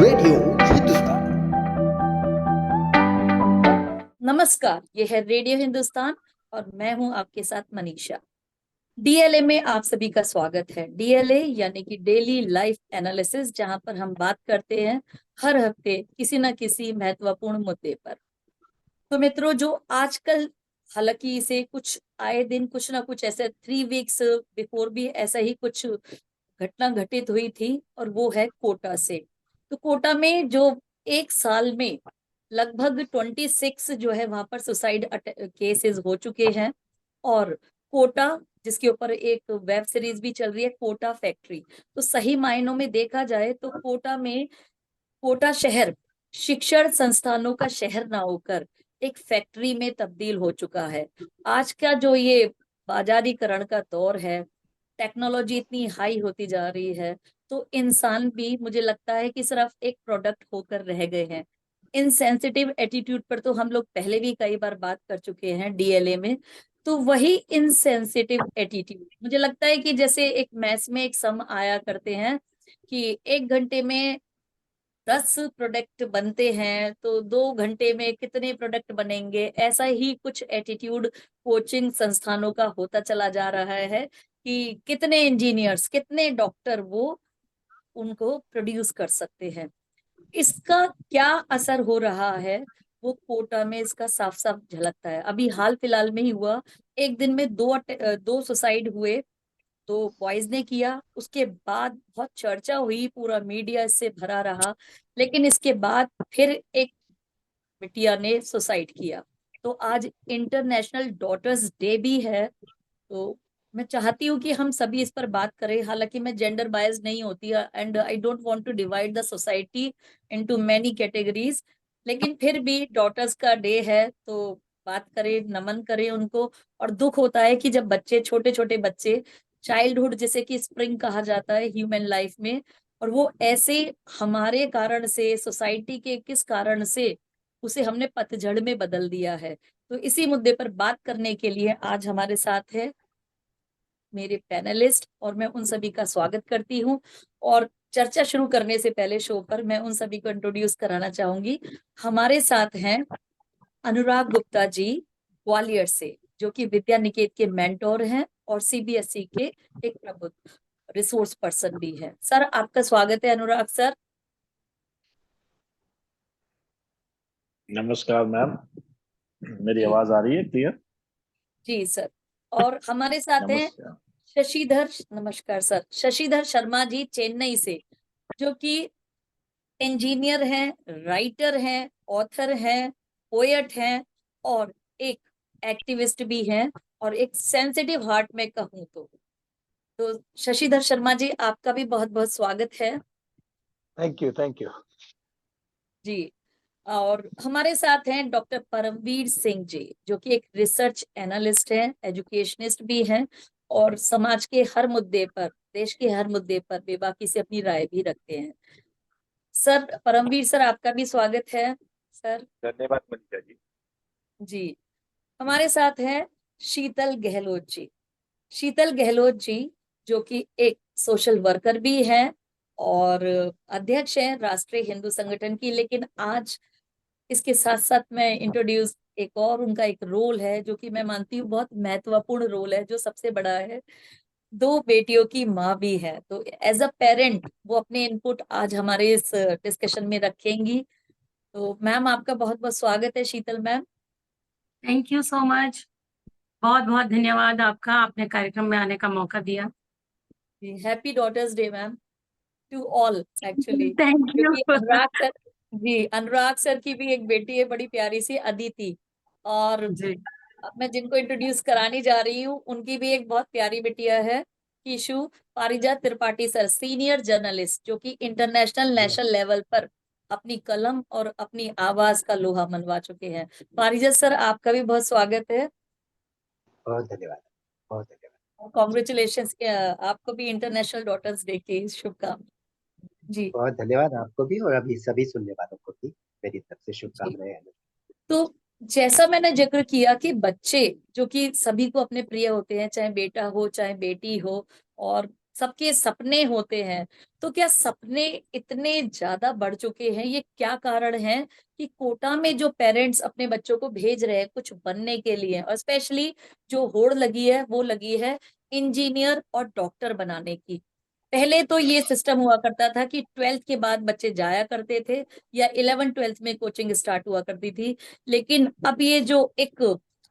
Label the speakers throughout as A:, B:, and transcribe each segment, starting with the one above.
A: Radio Hindustan.
B: नमस्कार, ये है रेडियो हिंदुस्तान और मैं हूं आपके साथ मनीषा। डीएलए में आप सभी का स्वागत है। डीएलए यानी कि डेली लाइफ एनालिसिस, जहां पर हम बात करते हैं हर हफ्ते किसी न किसी महत्वपूर्ण मुद्दे पर। तो मित्रों, जो आजकल हालांकि इसे कुछ आए दिन कुछ ना कुछ ऐसे 3 वीक्स बिफोर भी ऐसा ही कुछ घटना घटित हुई थी, और वो है कोटा से। तो कोटा में जो एक साल में लगभग 26 जो है वहां पर सुसाइड केसेस हो चुके हैं। और कोटा, जिसके ऊपर एक वेब सीरीज भी चल रही है, कोटा फैक्ट्री। तो सही मायनों में देखा जाए तो कोटा में, कोटा शहर शिक्षण संस्थानों का शहर ना होकर एक फैक्ट्री में तब्दील हो चुका है। आज का जो ये बाजारीकरण का दौर है, टेक्नोलॉजी इतनी हाई होती जा रही है, तो इंसान भी मुझे लगता है कि सिर्फ एक प्रोडक्ट होकर रह गए हैं। इनसेंसिटिव एटीट्यूड पर तो हम लोग पहले भी कई बार बात कर चुके हैं डीएलए में। तो वही इनसेंसिटिव एटीट्यूड मुझे लगता है कि जैसे एक मैथ्स में एक सम आया करते हैं कि 1 घंटे में 10 प्रोडक्ट बनते हैं, तो 2 घंटे में कितने प्रोडक्ट बनेंगे। ऐसा ही कुछ एटीट्यूड कोचिंग संस्थानों का होता चला जा रहा है कि कितने इंजीनियर्स, कितने डॉक्टर वो उनको प्रोड्यूस कर सकते हैं। इसका क्या असर हो रहा है, वो कोटा में इसका साफ साफ झलकता है। अभी हाल फिलहाल में ही हुआ, एक दिन में दो सुसाइड हुए। तो बॉयज ने किया, उसके बाद बहुत चर्चा हुई, पूरा मीडिया इससे भरा रहा। लेकिन इसके बाद फिर एक बिटिया ने सुसाइड किया। तो आज इंटरनेशनल डॉटर्स डे भी है। तो मैं चाहती हूँ कि हम सभी इस पर बात करें। हालांकि मैं जेंडर बायस नहीं होती, and I don't want to divide the society into many categories, लेकिन फिर भी डॉटर्स का डे है तो बात करें, नमन करें उनको। और दुख होता है कि जब बच्चे, छोटे छोटे बच्चे, चाइल्डहुड जिसे कि स्प्रिंग कहा जाता है ह्यूमन लाइफ में, और वो ऐसे हमारे कारण से, सोसाइटी के किस कारण से उसे हमने पतझड़ में बदल दिया है। तो इसी मुद्दे पर बात करने के लिए आज हमारे साथ है मेरे पैनलिस्ट, और मैं उन सभी का स्वागत करती हूँ। और चर्चा शुरू करने से पहले शो पर मैं उन सभी को इंट्रोड्यूस कराना चाहूंगी। हमारे साथ हैं अनुराग गुप्ता जी, ग्वालियर से, जो कि विद्या निकेत के मेंटोर हैं और सीबीएसई के एक प्रबुद्ध रिसोर्स पर्सन भी है। सर, आपका स्वागत है अनुराग सर।
C: नमस्कार मैम, मेरी
B: जी
C: आवाज आ रही है क्लियर?
B: जी सर। और हमारे साथ हैं
C: नमस्कार।
B: शशिधर, नमस्कार सर, शशिधर शर्मा जी, चेन्नई से, जो कि इंजीनियर हैं, राइटर हैं, ऑथर हैं, पोएट हैं, और एक एक्टिविस्ट भी हैं, और एक सेंसिटिव हार्ट में कहूँ तो शशिधर शर्मा जी, आपका भी बहुत बहुत स्वागत है।
D: Thank you, thank you.
B: जी। और हमारे साथ हैं डॉक्टर परमवीर सिंह जी, जो कि एक रिसर्च एनालिस्ट हैं, एजुकेशनिस्ट भी हैं, और समाज के हर मुद्दे पर, देश के हर मुद्दे पर बेबाकी से अपनी राय भी रखते हैं। सर, परमवीर सर, आपका भी स्वागत है सर।
D: धन्यवाद मनीषा जी।
B: जी। हमारे साथ हैं शीतल गहलोत जी। शीतल गहलोत जी, जो कि एक सोशल वर्कर भी हैं और अध्यक्ष हैं राष्ट्रीय हिंदू संगठन की। लेकिन आज इसके साथ साथ मैं इंट्रोड्यूस, एक और उनका एक रोल है जो कि मैं मानती हूँ बहुत महत्वपूर्ण रोल है, जो सबसे बड़ा है। 2 बेटियों की माँ भी है, तो एज अ पेरेंट वो अपने इनपुट आज हमारे इस डिस्कशन में रखेंगी। तो मैम, आपका बहुत बहुत स्वागत है, Sheetal ma'am.
E: Thank you so much. बहुत बहुत धन्यवाद आपका, आपने कार्यक्रम में आने का मौका दिया।
B: Happy daughters day ma'am, to all actually.
E: Thank you.
B: क्योंकि अनुराग सर, जी, अनुराग सर की भी एक बेटी है, बड़ी प्यारी सी अदिति। और
E: जी।
B: अब मैं जिनको इंट्रोड्यूस कराने जा रही हूँ, उनकी भी एक बहुत प्यारी बिटिया है, किशु पारिजात त्रिपाठी सर, सीनियर जर्नलिस्ट, जो कि इंटरनेशनल, नेशनल लेवल पर अपनी कलम और अपनी आवाज का लोहा मनवा चुके हैं। पारिजात सर, आपका भी बहुत स्वागत है।
D: बहुत धन्यवाद, बहुत धन्यवाद।
B: कॉन्ग्रेचुलेशन, आपको भी इंटरनेशनल डॉटर्स डे की शुभकामनाएं। जी
D: बहुत धन्यवाद आपको भी, और अभी सभी सुनने वालों को भी मेरी तरफ से
B: जी।
D: शुभकामनाएं।
B: तो जैसा मैंने जिक्र किया कि बच्चे, जो कि सभी को अपने प्रिय होते हैं, चाहे बेटा हो चाहे बेटी हो, और सबके सपने होते हैं, तो क्या सपने इतने ज्यादा बढ़ चुके हैं? ये क्या कारण है कि कोटा में जो पेरेंट्स अपने बच्चों को भेज रहे हैं कुछ बनने के लिए, और स्पेशली जो होड़ लगी है वो लगी है इंजीनियर और डॉक्टर बनाने की। पहले तो ये सिस्टम हुआ करता था कि 12th के बाद बच्चे जाया करते थे, या 11 12th में कोचिंग स्टार्ट हुआ करती थी। लेकिन अब ये जो एक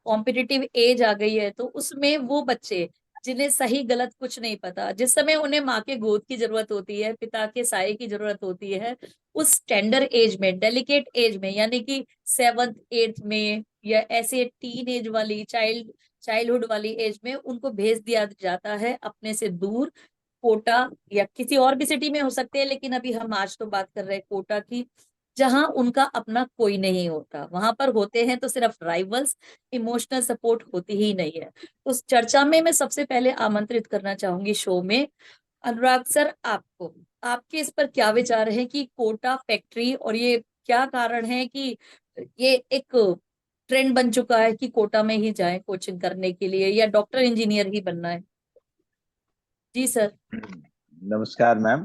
B: कॉम्पिटिटिव एज आ गई है, तो उसमें वो बच्चे जिन्हें सही गलत कुछ नहीं पता, जिस समय उन्हें माँ के गोद की जरूरत होती है, पिता के साए की जरूरत होती है, उस टेंडर एज में, डेलिकेट एज में, यानी कि 7th 8th में, या ऐसे टीन एज वाली चाइल्डहुड वाली एज में उनको भेज दिया जाता है अपने से दूर, कोटा या किसी और भी सिटी में हो सकते हैं, लेकिन अभी हम आज तो बात कर रहे हैं कोटा की, जहां उनका अपना कोई नहीं होता। वहां पर होते हैं तो सिर्फ राइवल्स, इमोशनल सपोर्ट होती ही नहीं है। उस चर्चा में मैं सबसे पहले आमंत्रित करना चाहूंगी शो में अनुराग सर आपको। आपके इस पर क्या विचार है कि कोटा फैक्ट्री, और ये क्या कारण है कि ये एक ट्रेंड बन चुका है कि कोटा में ही जाएं कोचिंग करने के लिए, या डॉक्टर इंजीनियर ही बनना है? जी सर।
C: नमस्कार मैम,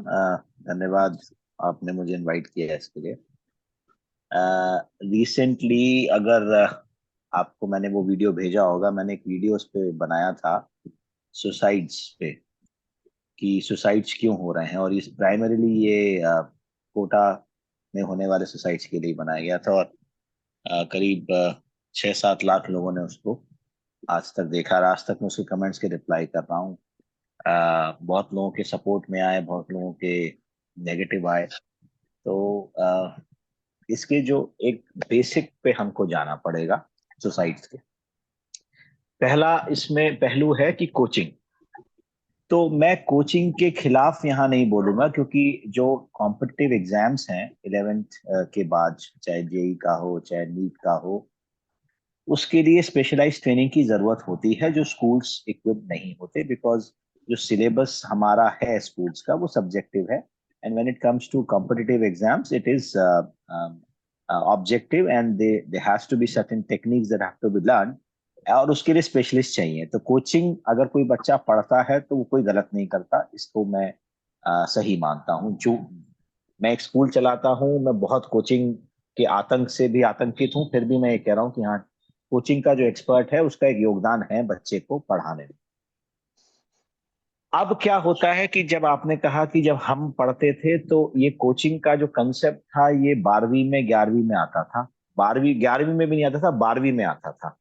C: धन्यवाद आपने मुझे इनवाइट किया है इसके लिए। रिसेंटली अगर आपको मैंने वो वीडियो भेजा होगा, मैंने एक वीडियो उस पे बनाया था सुसाइड्स पे, कि सुसाइड्स क्यों हो रहे हैं, और इस प्राइमरीली ये कोटा में होने वाले सुसाइड्स के लिए बनाया गया था। और करीब 6-7 लाख लोगों ने उसको आज तक देखा, और आज तक मैं उसके कमेंट्स के रिप्लाई कर रहा हूँ। बहुत लोगों के सपोर्ट में आए, बहुत लोगों के नेगेटिव आए। तो इसके जो एक बेसिक पे हमको जाना पड़ेगा सुसाइड्स के। पहला इसमें पहलू है कि कोचिंग। तो मैं कोचिंग के खिलाफ यहाँ नहीं बोलूंगा, क्योंकि जो कॉम्पिटिटिव एग्जाम्स हैं 11th के बाद, चाहे जेई का हो चाहे नीट का हो, उसके लिए स्पेशलाइज्ड ट्रेनिंग की जरूरत होती है जो स्कूल्स इक्विप नहीं होते, बिकॉज जो सिलेबस हमारा है स्कूल्स का वो सब्जेक्टिव है, and when it comes to competitive exams it is objective, and they has to be certain techniques that have to be learn, और उसके लिए स्पेशलिस्ट चाहिए। तो कोचिंग अगर कोई बच्चा पढ़ता है तो वो कोई गलत नहीं करता, इसको मैं सही मानता हूँ। जो मैं एक स्कूल चलाता हूँ, मैं बहुत कोचिंग के आतंक से भी आतंकित हूँ, फिर भी मैं ये कह रहा हूँ कि हाँ, कोचिंग का जो एक्सपर्ट है उसका एक योगदान है बच्चे को पढ़ाने में। अब क्या होता है कि जब आपने कहा कि जब हम पढ़ते थे तो ये कोचिंग का जो कंसेप्ट था ये 12वीं में 11वीं में आता था। 12वीं 11वीं में भी नहीं आता था, 12वीं में आता था।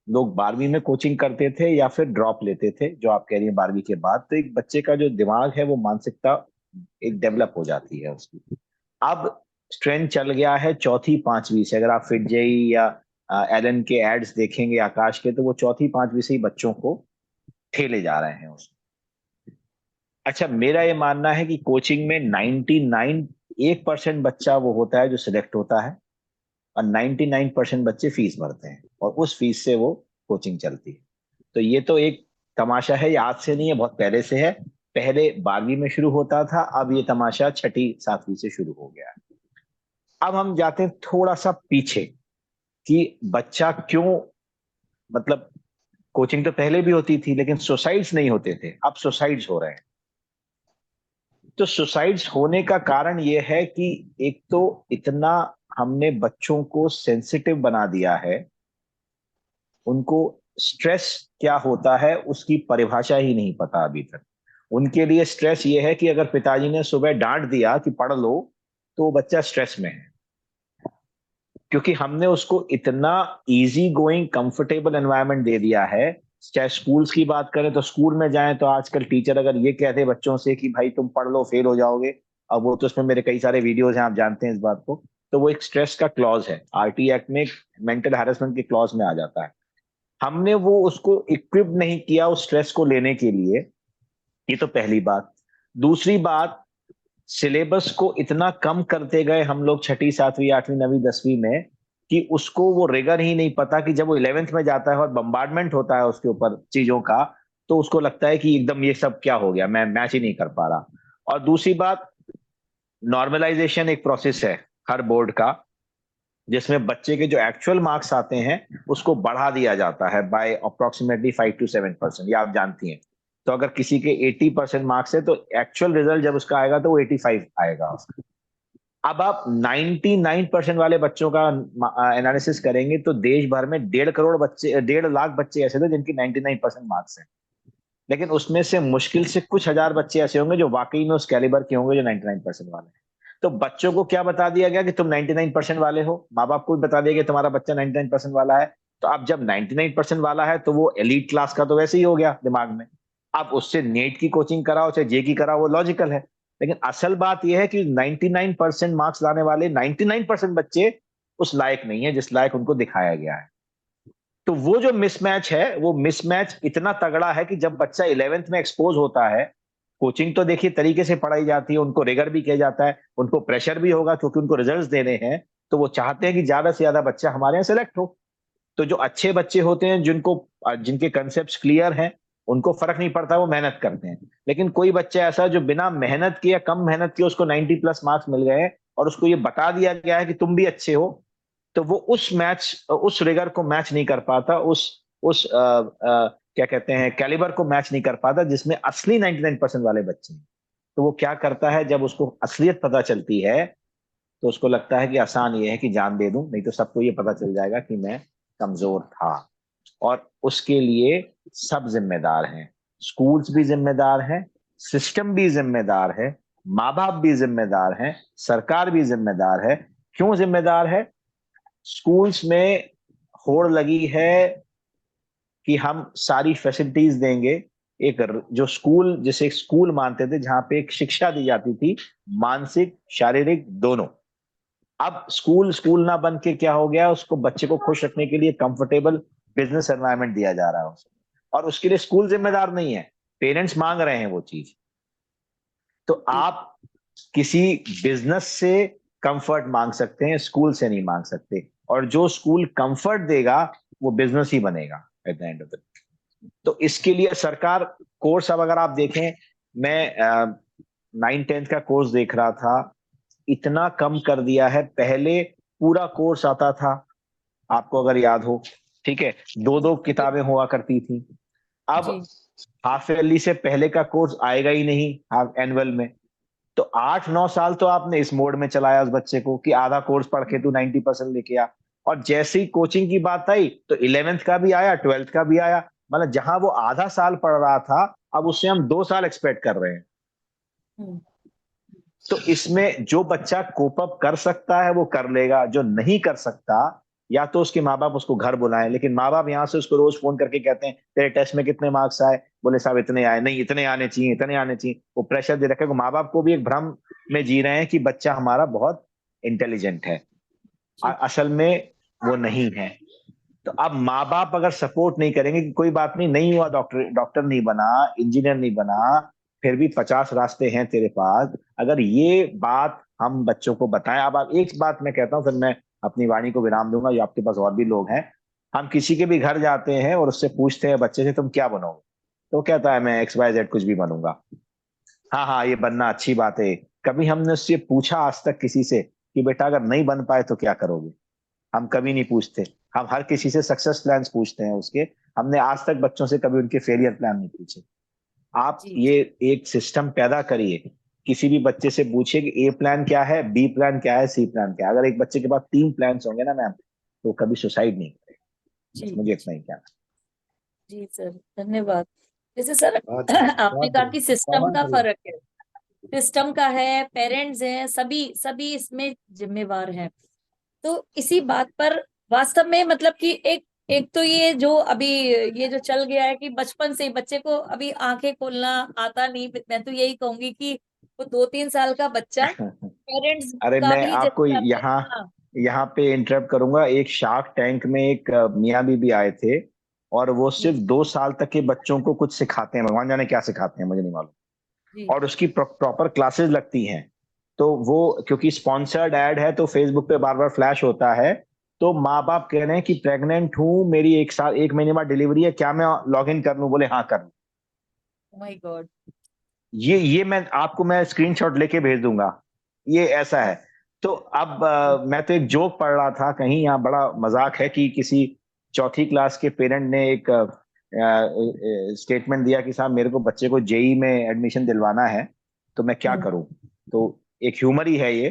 C: लोग 12वीं में कोचिंग करते थे या फिर ड्रॉप लेते थे, जो आप कह रही हैं 12वीं के बाद। तो एक बच्चे का जो दिमाग है वो मानसिकता एक डेवलप हो जाती है उसकी। अब ट्रेंड चल गया है चौथी पांचवी से। अगर आप फिट जेई या एलन के एड्स देखेंगे आकाश के, तो वो चौथी पांचवी से ही बच्चों को ठेले जा रहे हैं उसमें। अच्छा, मेरा ये मानना है कि कोचिंग में 1% बच्चा वो होता है जो सिलेक्ट होता है, और 99% बच्चे फीस भरते हैं, और उस फीस से वो कोचिंग चलती है। तो ये तो एक तमाशा है, ये आज से नहीं है, बहुत पहले से है। पहले 12वीं में शुरू होता था, अब ये तमाशा छठी 7वीं से शुरू हो गया है। अब हम जाते हैं थोड़ा सा पीछे कि बच्चा क्यों, मतलब कोचिंग तो पहले भी होती थी लेकिन सुसाइड्स नहीं होते थे, अब सुसाइड्स हो रहे हैं। तो सुसाइड्स होने का कारण यह है कि एक तो इतना हमने बच्चों को सेंसिटिव बना दिया है, उनको स्ट्रेस क्या होता है उसकी परिभाषा ही नहीं पता अभी तक। उनके लिए स्ट्रेस ये है कि अगर पिताजी ने सुबह डांट दिया कि पढ़ लो, तो बच्चा स्ट्रेस में है, क्योंकि हमने उसको इतना इजी गोइंग कंफर्टेबल एनवायरनमेंट दे दिया है। चाहे स्कूल्स की बात करें तो स्कूल में जाएं तो आजकल टीचर अगर ये कहते बच्चों से कि भाई तुम पढ़ लो फेल हो जाओगे, अब वो तो उसमें मेरे कई सारे वीडियोस हैं, आप जानते हैं इस बात को, तो वो एक स्ट्रेस का क्लॉज है, आरटी एक्ट में मेंटल हैरेसमेंट के क्लॉज में आ जाता है। हमने वो उसको इक्विप नहीं किया उस स्ट्रेस को लेने के लिए, ये तो पहली बात। दूसरी बात, सिलेबस को इतना कम करते गए हम लोग छठी 7वीं 8वीं 9वीं 10वीं में, कि उसको वो रिगर ही नहीं पता कि जब वो 11th में जाता है और बम्बार्डमेंट होता है उसके ऊपर चीजों का, तो उसको लगता है कि एकदम ये सब क्या हो गया, मैं मैच ही नहीं कर पा रहा। और दूसरी बात, नॉर्मलाइजेशन एक प्रोसेस है हर बोर्ड का, जिसमें बच्चे के जो एक्चुअल मार्क्स आते हैं उसको बढ़ा दिया जाता है बाय अप्रोक्सीमेटली 5 to 7%, ये आप जानती हैं। तो अगर किसी के 80% मार्क्स है तो एक्चुअल रिजल्ट जब उसका आएगा तो वो 85 आएगा उसका। अब आप 99% वाले बच्चों का एनालिसिस करेंगे तो देश भर में 1.5 करोड़ बच्चे, 1.5 लाख बच्चे ऐसे थे जिनकी 99% मार्क्स है, लेकिन उसमें से मुश्किल से कुछ हजार बच्चे ऐसे होंगे जो वाकई में उस कैलिबर के होंगे जो 99% वाले हैं। तो बच्चों को क्या बता दिया गया कि तुम 99% वाले हो, माँ बाप को भी बता दिया कि तुम्हारा बच्चा 99% वाला है। तो अब जब 99% वाला है तो वो एलीट क्लास का तो वैसे ही हो गया दिमाग में। अब उससे नेट की कोचिंग कराओ चाहे जे की कराओ वो लॉजिकल है, लेकिन असल बात यह है कि 99% मार्क्स लाने वाले 99% बच्चे उस लायक नहीं है जिस लायक उनको दिखाया गया है। तो वो जो मिसमैच है, वो मिसमैच इतना तगड़ा है कि जब बच्चा 11th में एक्सपोज होता है, कोचिंग तो देखिए तरीके से पढ़ाई जाती है, उनको रिगर भी किया जाता है, उनको प्रेशर भी होगा क्योंकि उनको रिजल्ट्स देने हैं, तो वो चाहते हैं कि ज्यादा से ज्यादा बच्चा हमारे यहाँ सेलेक्ट हो। तो जो अच्छे बच्चे होते हैं जिनको जिनके कंसेप्ट क्लियर हैं, उनको फर्क नहीं पड़ता, वो मेहनत करते हैं। लेकिन कोई बच्चा ऐसा जो बिना मेहनत किए या कम मेहनत किए उसको 90+ मार्क्स मिल गए और उसको ये बता दिया गया है कि तुम भी अच्छे हो, तो वो उस रिगर को मैच नहीं कर पाता, उस क्या कहते हैं कैलिबर को मैच नहीं कर पाता जिसमें असली 99% वाले बच्चे हैं। तो वो क्या करता है, जब उसको असलियत पता चलती है तो उसको लगता है कि आसान ये है कि जान दे दूं, नहीं तो सबको ये पता चल जाएगा कि मैं कमजोर था। और उसके लिए सब जिम्मेदार हैं, स्कूल्स भी जिम्मेदार हैं, सिस्टम भी जिम्मेदार है, माँ बाप भी जिम्मेदार हैं, सरकार भी जिम्मेदार है। क्यों जिम्मेदार है? स्कूल्स में होड़ लगी है कि हम सारी फैसिलिटीज देंगे। जो स्कूल, जिसे स्कूल मानते थे, जहां पे एक शिक्षा दी जाती थी, मानसिक शारीरिक दोनों, अब स्कूल स्कूल ना बन के क्या हो गया, उसको बच्चे को खुश रखने के लिए कंफर्टेबल बिजनेस एनवायरनमेंट दिया जा रहा है उसे, और उसके लिए स्कूल जिम्मेदार नहीं है, पेरेंट्स मांग रहे हैं वो चीज। तो आप किसी बिजनेस से कंफर्ट मांग सकते हैं, स्कूल से नहीं मांग सकते, और जो स्कूल कंफर्ट देगा वो बिजनेस ही बनेगा at the end of the. तो इसके लिए सरकार कोर्स, अब अगर आप देखें, मैं 9th-10th का कोर्स देख रहा था, इतना कम कर दिया है। पहले पूरा कोर्स आता था, आपको अगर याद हो, ठीक है, 2-2 किताबें हुआ करती थी। अब
B: जी
C: हाफ ईयरली से पहले का कोर्स आएगा ही नहीं हाफ एनुअल में। तो 8-9 साल तो आपने इस मोड में चलाया उस बच्चे को कि आधा कोर्स पढ़ के तू 90% लेके आ, और जैसे ही कोचिंग की बात आई तो 11th का भी आया, 12th का भी आया, मतलब जहां वो आधा साल पढ़ रहा था अब उससे हम 2 साल एक्सपेक्ट कर रहे हैं।
B: हम्म,
C: तो इसमें जो बच्चा कोप अप कर सकता है वो कर लेगा, जो नहीं कर सकता या तो उसके माँ बाप उसको घर बुलाएं, लेकिन माँ बाप यहाँ से उसको रोज फोन करके कहते हैं तेरे टेस्ट में कितने मार्क्स आए, बोले साहब इतने आए, नहीं इतने आने चाहिए, इतने आने चाहिए। वो प्रेशर दे रखे, माँ बाप को भी एक भ्रम में जी रहे हैं कि बच्चा हमारा बहुत इंटेलिजेंट है,
B: जी
C: असल में वो नहीं है। तो अब माँ बाप अगर सपोर्ट नहीं करेंगे कि कोई बात नहीं, नहीं हुआ, डॉक्टर डॉक्टर नहीं बना, इंजीनियर नहीं बना, फिर भी 50 रास्ते हैं तेरे पास, अगर ये बात हम बच्चों को बताएं। अब आप एक बात मैं कहता हूं, फिर मैं अपनी वाणी को विराम दूंगा, ये आपके पास और भी लोग हैं। हम किसी के भी घर जाते हैं और उससे पूछते हैं बच्चे से तुम क्या बनोगे, तो कहता है मैं XYZ कुछ भी बनूंगा। हाँ हाँ, ये बनना अच्छी बात है। कभी हमने उससे पूछा आज तक किसी से कि बेटा अगर नहीं बन पाए तो क्या करोगे? हम कभी नहीं पूछते। हम हर किसी से सक्सेस प्लान्स पूछते हैं उसके, हमने आज तक बच्चों से कभी उनके फेलियर प्लान नहीं पूछे। आप
B: जी
C: ये एक सिस्टम पैदा करिए, किसी भी बच्चे से पूछिए कि ए प्लान क्या है, बी प्लान क्या है, सी प्लान क्या है। अगर एक बच्चे के पास 3 प्लान्स होंगे ना मैम, तो वो कभी सुसाइड नहीं करेगा। बस
B: जी
C: मुझे इतना ही कहना है।
B: जी सर, धन्यवाद। जैसे सर
D: बहुत बढ़िया,
B: आपने
D: बहुत
B: कहा
D: बढ़िया,
B: कि सिस्टम
D: बहुत
B: का
D: बढ़िया।
B: फर्क है, सिस्टम का है, पेरेंट्स हैं, सभी सभी इसमें जिम्मेवार हैं। तो इसी बात पर वास्तव में मतलब कि एक एक तो ये जो अभी ये जो चल गया है कि बचपन से ही बच्चे को अभी आंखें खोलना आता नहीं, मैं तो यही कहूंगी कि वो 2-3 साल का बच्चा पेरेंट्स
C: अरे
B: का
C: मैं
B: भी
C: आपको
B: जैसे आपने
C: यहाँ
B: हाँ
C: यहाँ पे इंटरप्ट करूंगा। एक शार्क टैंक में एक मियाँ बीबी आए थे, और वो
B: जी
C: सिर्फ 2 साल तक के बच्चों को कुछ सिखाते हैं, भगवान जाने क्या सिखाते हैं, मुझे नहीं मालूम,
B: जी
C: और उसकी प्रॉपर क्लासेस लगती हैं। तो वो क्योंकि स्पॉन्सर्ड एड है तो फेसबुक पे बार बार फ्लैश होता है। तो माँ बाप कह रहे हैं कि प्रेग्नेंट हूं, मेरी 1 महीने बाद डिलीवरी है, क्या मैं लॉग इन कर लूं? बोले हाँ कर लूं।
B: My God.
C: ये मैं आपको मैं स्क्रीनशॉट लेके भेज दूंगा, ये ऐसा है। तो अब मैं तो एक जोक पढ़ रहा था कहीं, यहाँ बड़ा मजाक है कि किसी 4th क्लास के पेरेंट ने एक स्टेटमेंट दिया कि साहब मेरे को बच्चे को जेई में एडमिशन दिलवाना है, तो मैं क्या करूं। तो एक ह्यूमर ही है ये।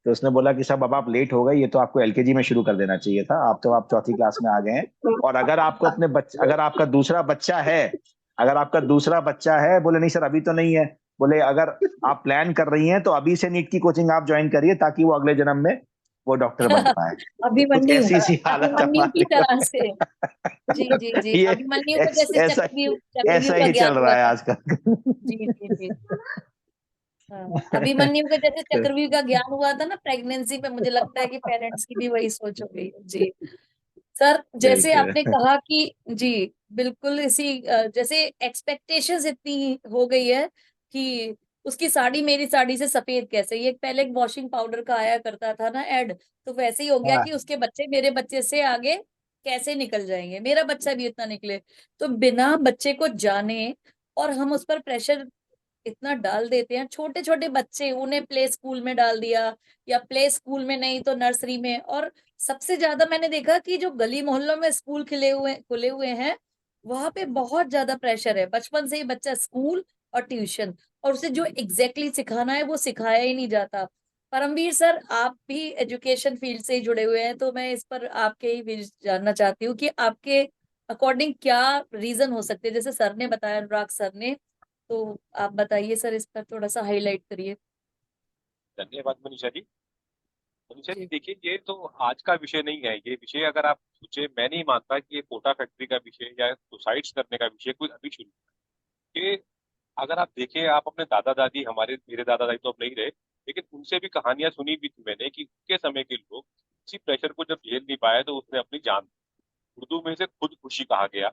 C: तो उसने बोला कि साहब अब आप लेट हो गए, ये तो आपको एलकेजी में शुरू कर देना चाहिए था, आप चौथी क्लास में आ गए हैं। और अगर आपको अपने बच्चे, अगर आपका दूसरा बच्चा है, अगर आपका दूसरा बच्चा है, बोले नहीं सर अभी तो नहीं है। बोले अगर आप प्लान कर रही हैं तो अभी से नीट की कोचिंग आप ज्वाइन करिए, ताकि वो अगले जन्म में वो डॉक्टर बन पाए। कुछ
B: अभिमन्यु,
C: ऐसी सी हालत
B: अभिमन्यु की
C: हमारी
B: तरह से। जी जी जी,
C: ये
B: अभिमन्यु को जैसे
C: ऐसा
B: चक्रव्यूह
C: ऐसा
B: का
C: ही
B: ज्ञान
C: चल
B: हुआ
C: रहा है
B: था।
C: आजकल।
B: जी जी जी। हाँ, अभिमन्यु को जैसे चक्रव्यूह का ज्ञान हुआ था ना प्रेगनेंसी में, मुझे लगता है कि पेरेंट्स की भी वही सोच हो गई है। जी सर, जैसे आपने
C: बिल्कुल।
B: कहा कि जी बिल्कुल इसी जैसे एक्सपेक्टेशंस इतनी हो गई है कि उसकी साड़ी मेरी साड़ी से सफेद कैसे, ये पहले एक वॉशिंग पाउडर का आया करता था ना एड, तो वैसे ही हो गया
D: हाँ
B: कि उसके बच्चे मेरे बच्चे से आगे कैसे निकल जाएंगे, मेरा बच्चा भी इतना निकले। तो बिना बच्चे को जाने और हम उस पर प्रेशर इतना डाल देते हैं, छोटे छोटे बच्चे उन्हें प्ले स्कूल में डाल दिया, या प्ले स्कूल में नहीं तो नर्सरी में। और सबसे ज्यादा मैंने देखा कि जो गली मोहल्लों में स्कूल खुले हुए हैं, वहां पे बहुत ज्यादा प्रेशर है, बचपन से ही बच्चा स्कूल और ट्यूशन, और उसे जो एग्जैक्टली सिखाना है वो सिखाया ही नहीं जाता। परमवीर सर, आप भी एजुकेशन फील्ड से ही जुड़े हुए हैं, तो मैं इस पर आपके ही व्यूज जानना चाहती हूँ कि आपके अकॉर्डिंग क्या रीजन हो सकते हैं, जैसे सर ने बताया, अनुराग सर ने, तो आप बताइए सर, इस पर थोड़ा सा हाईलाइट करिए।
A: धन्यवाद मनीषा जी। मनीषा जी
B: जी
A: देखिए, ये तो आज का विषय नहीं है। ये विषय अगर आप सोचे, मैं नहीं मानता कि ये कोटा फैक्ट्री का विषय या सुसाइड्स करने का विषय कोई अभी शुरू हुआ। ये अगर आप देखें, आप अपने दादा दादी, हमारे मेरे दादा दादी तो अब नहीं रहे, लेकिन उनसे भी कहानियां सुनी भी थी मैंने कि उनके समय के लोग इसी प्रेशर को जब झेल नहीं पाए तो उसने अपनी जान दी। उर्दू में इसे खुद खुशी कहा गया,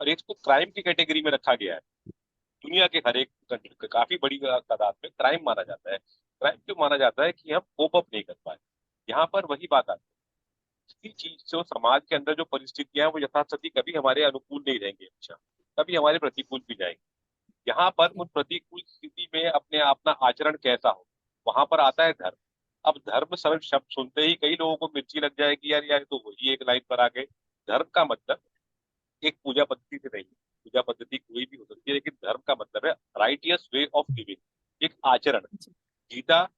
A: और इसको क्राइम की कैटेगरी में रखा गया है। दुनिया के हर एक कंट्री, काफी बड़ी तादाद में क्राइम माना जाता है। क्राइम क्यों माना जाता है? कि हम कोप अप नहीं कर पाए। यहाँ पर वही बात आती है, किसी चीज से समाज के अंदर जो परिस्थितियां हैं वो यथास्थिति कभी हमारे अनुकूल नहीं रहेंगे, हमेशा कभी हमारे प्रतिकूल भी जाएंगे। यहाँ पर उन प्रतिकूल स्थिति में अपने अपना आचरण कैसा हो, वहां पर आता है धर्म। अब धर्म शब्द शब्द सुनते ही कई लोगों को मिर्ची लग जाएगी, यार यार तो वही एक लाइन पर आ गए। धर्म का मतलब एक पूजा पद्धति से नहीं है। पूजा पद्धति कोई भी हो सकती है, लेकिन धर्म का मतलब है राइटियस वे ऑफ लिविंग, एक आचरण। गीता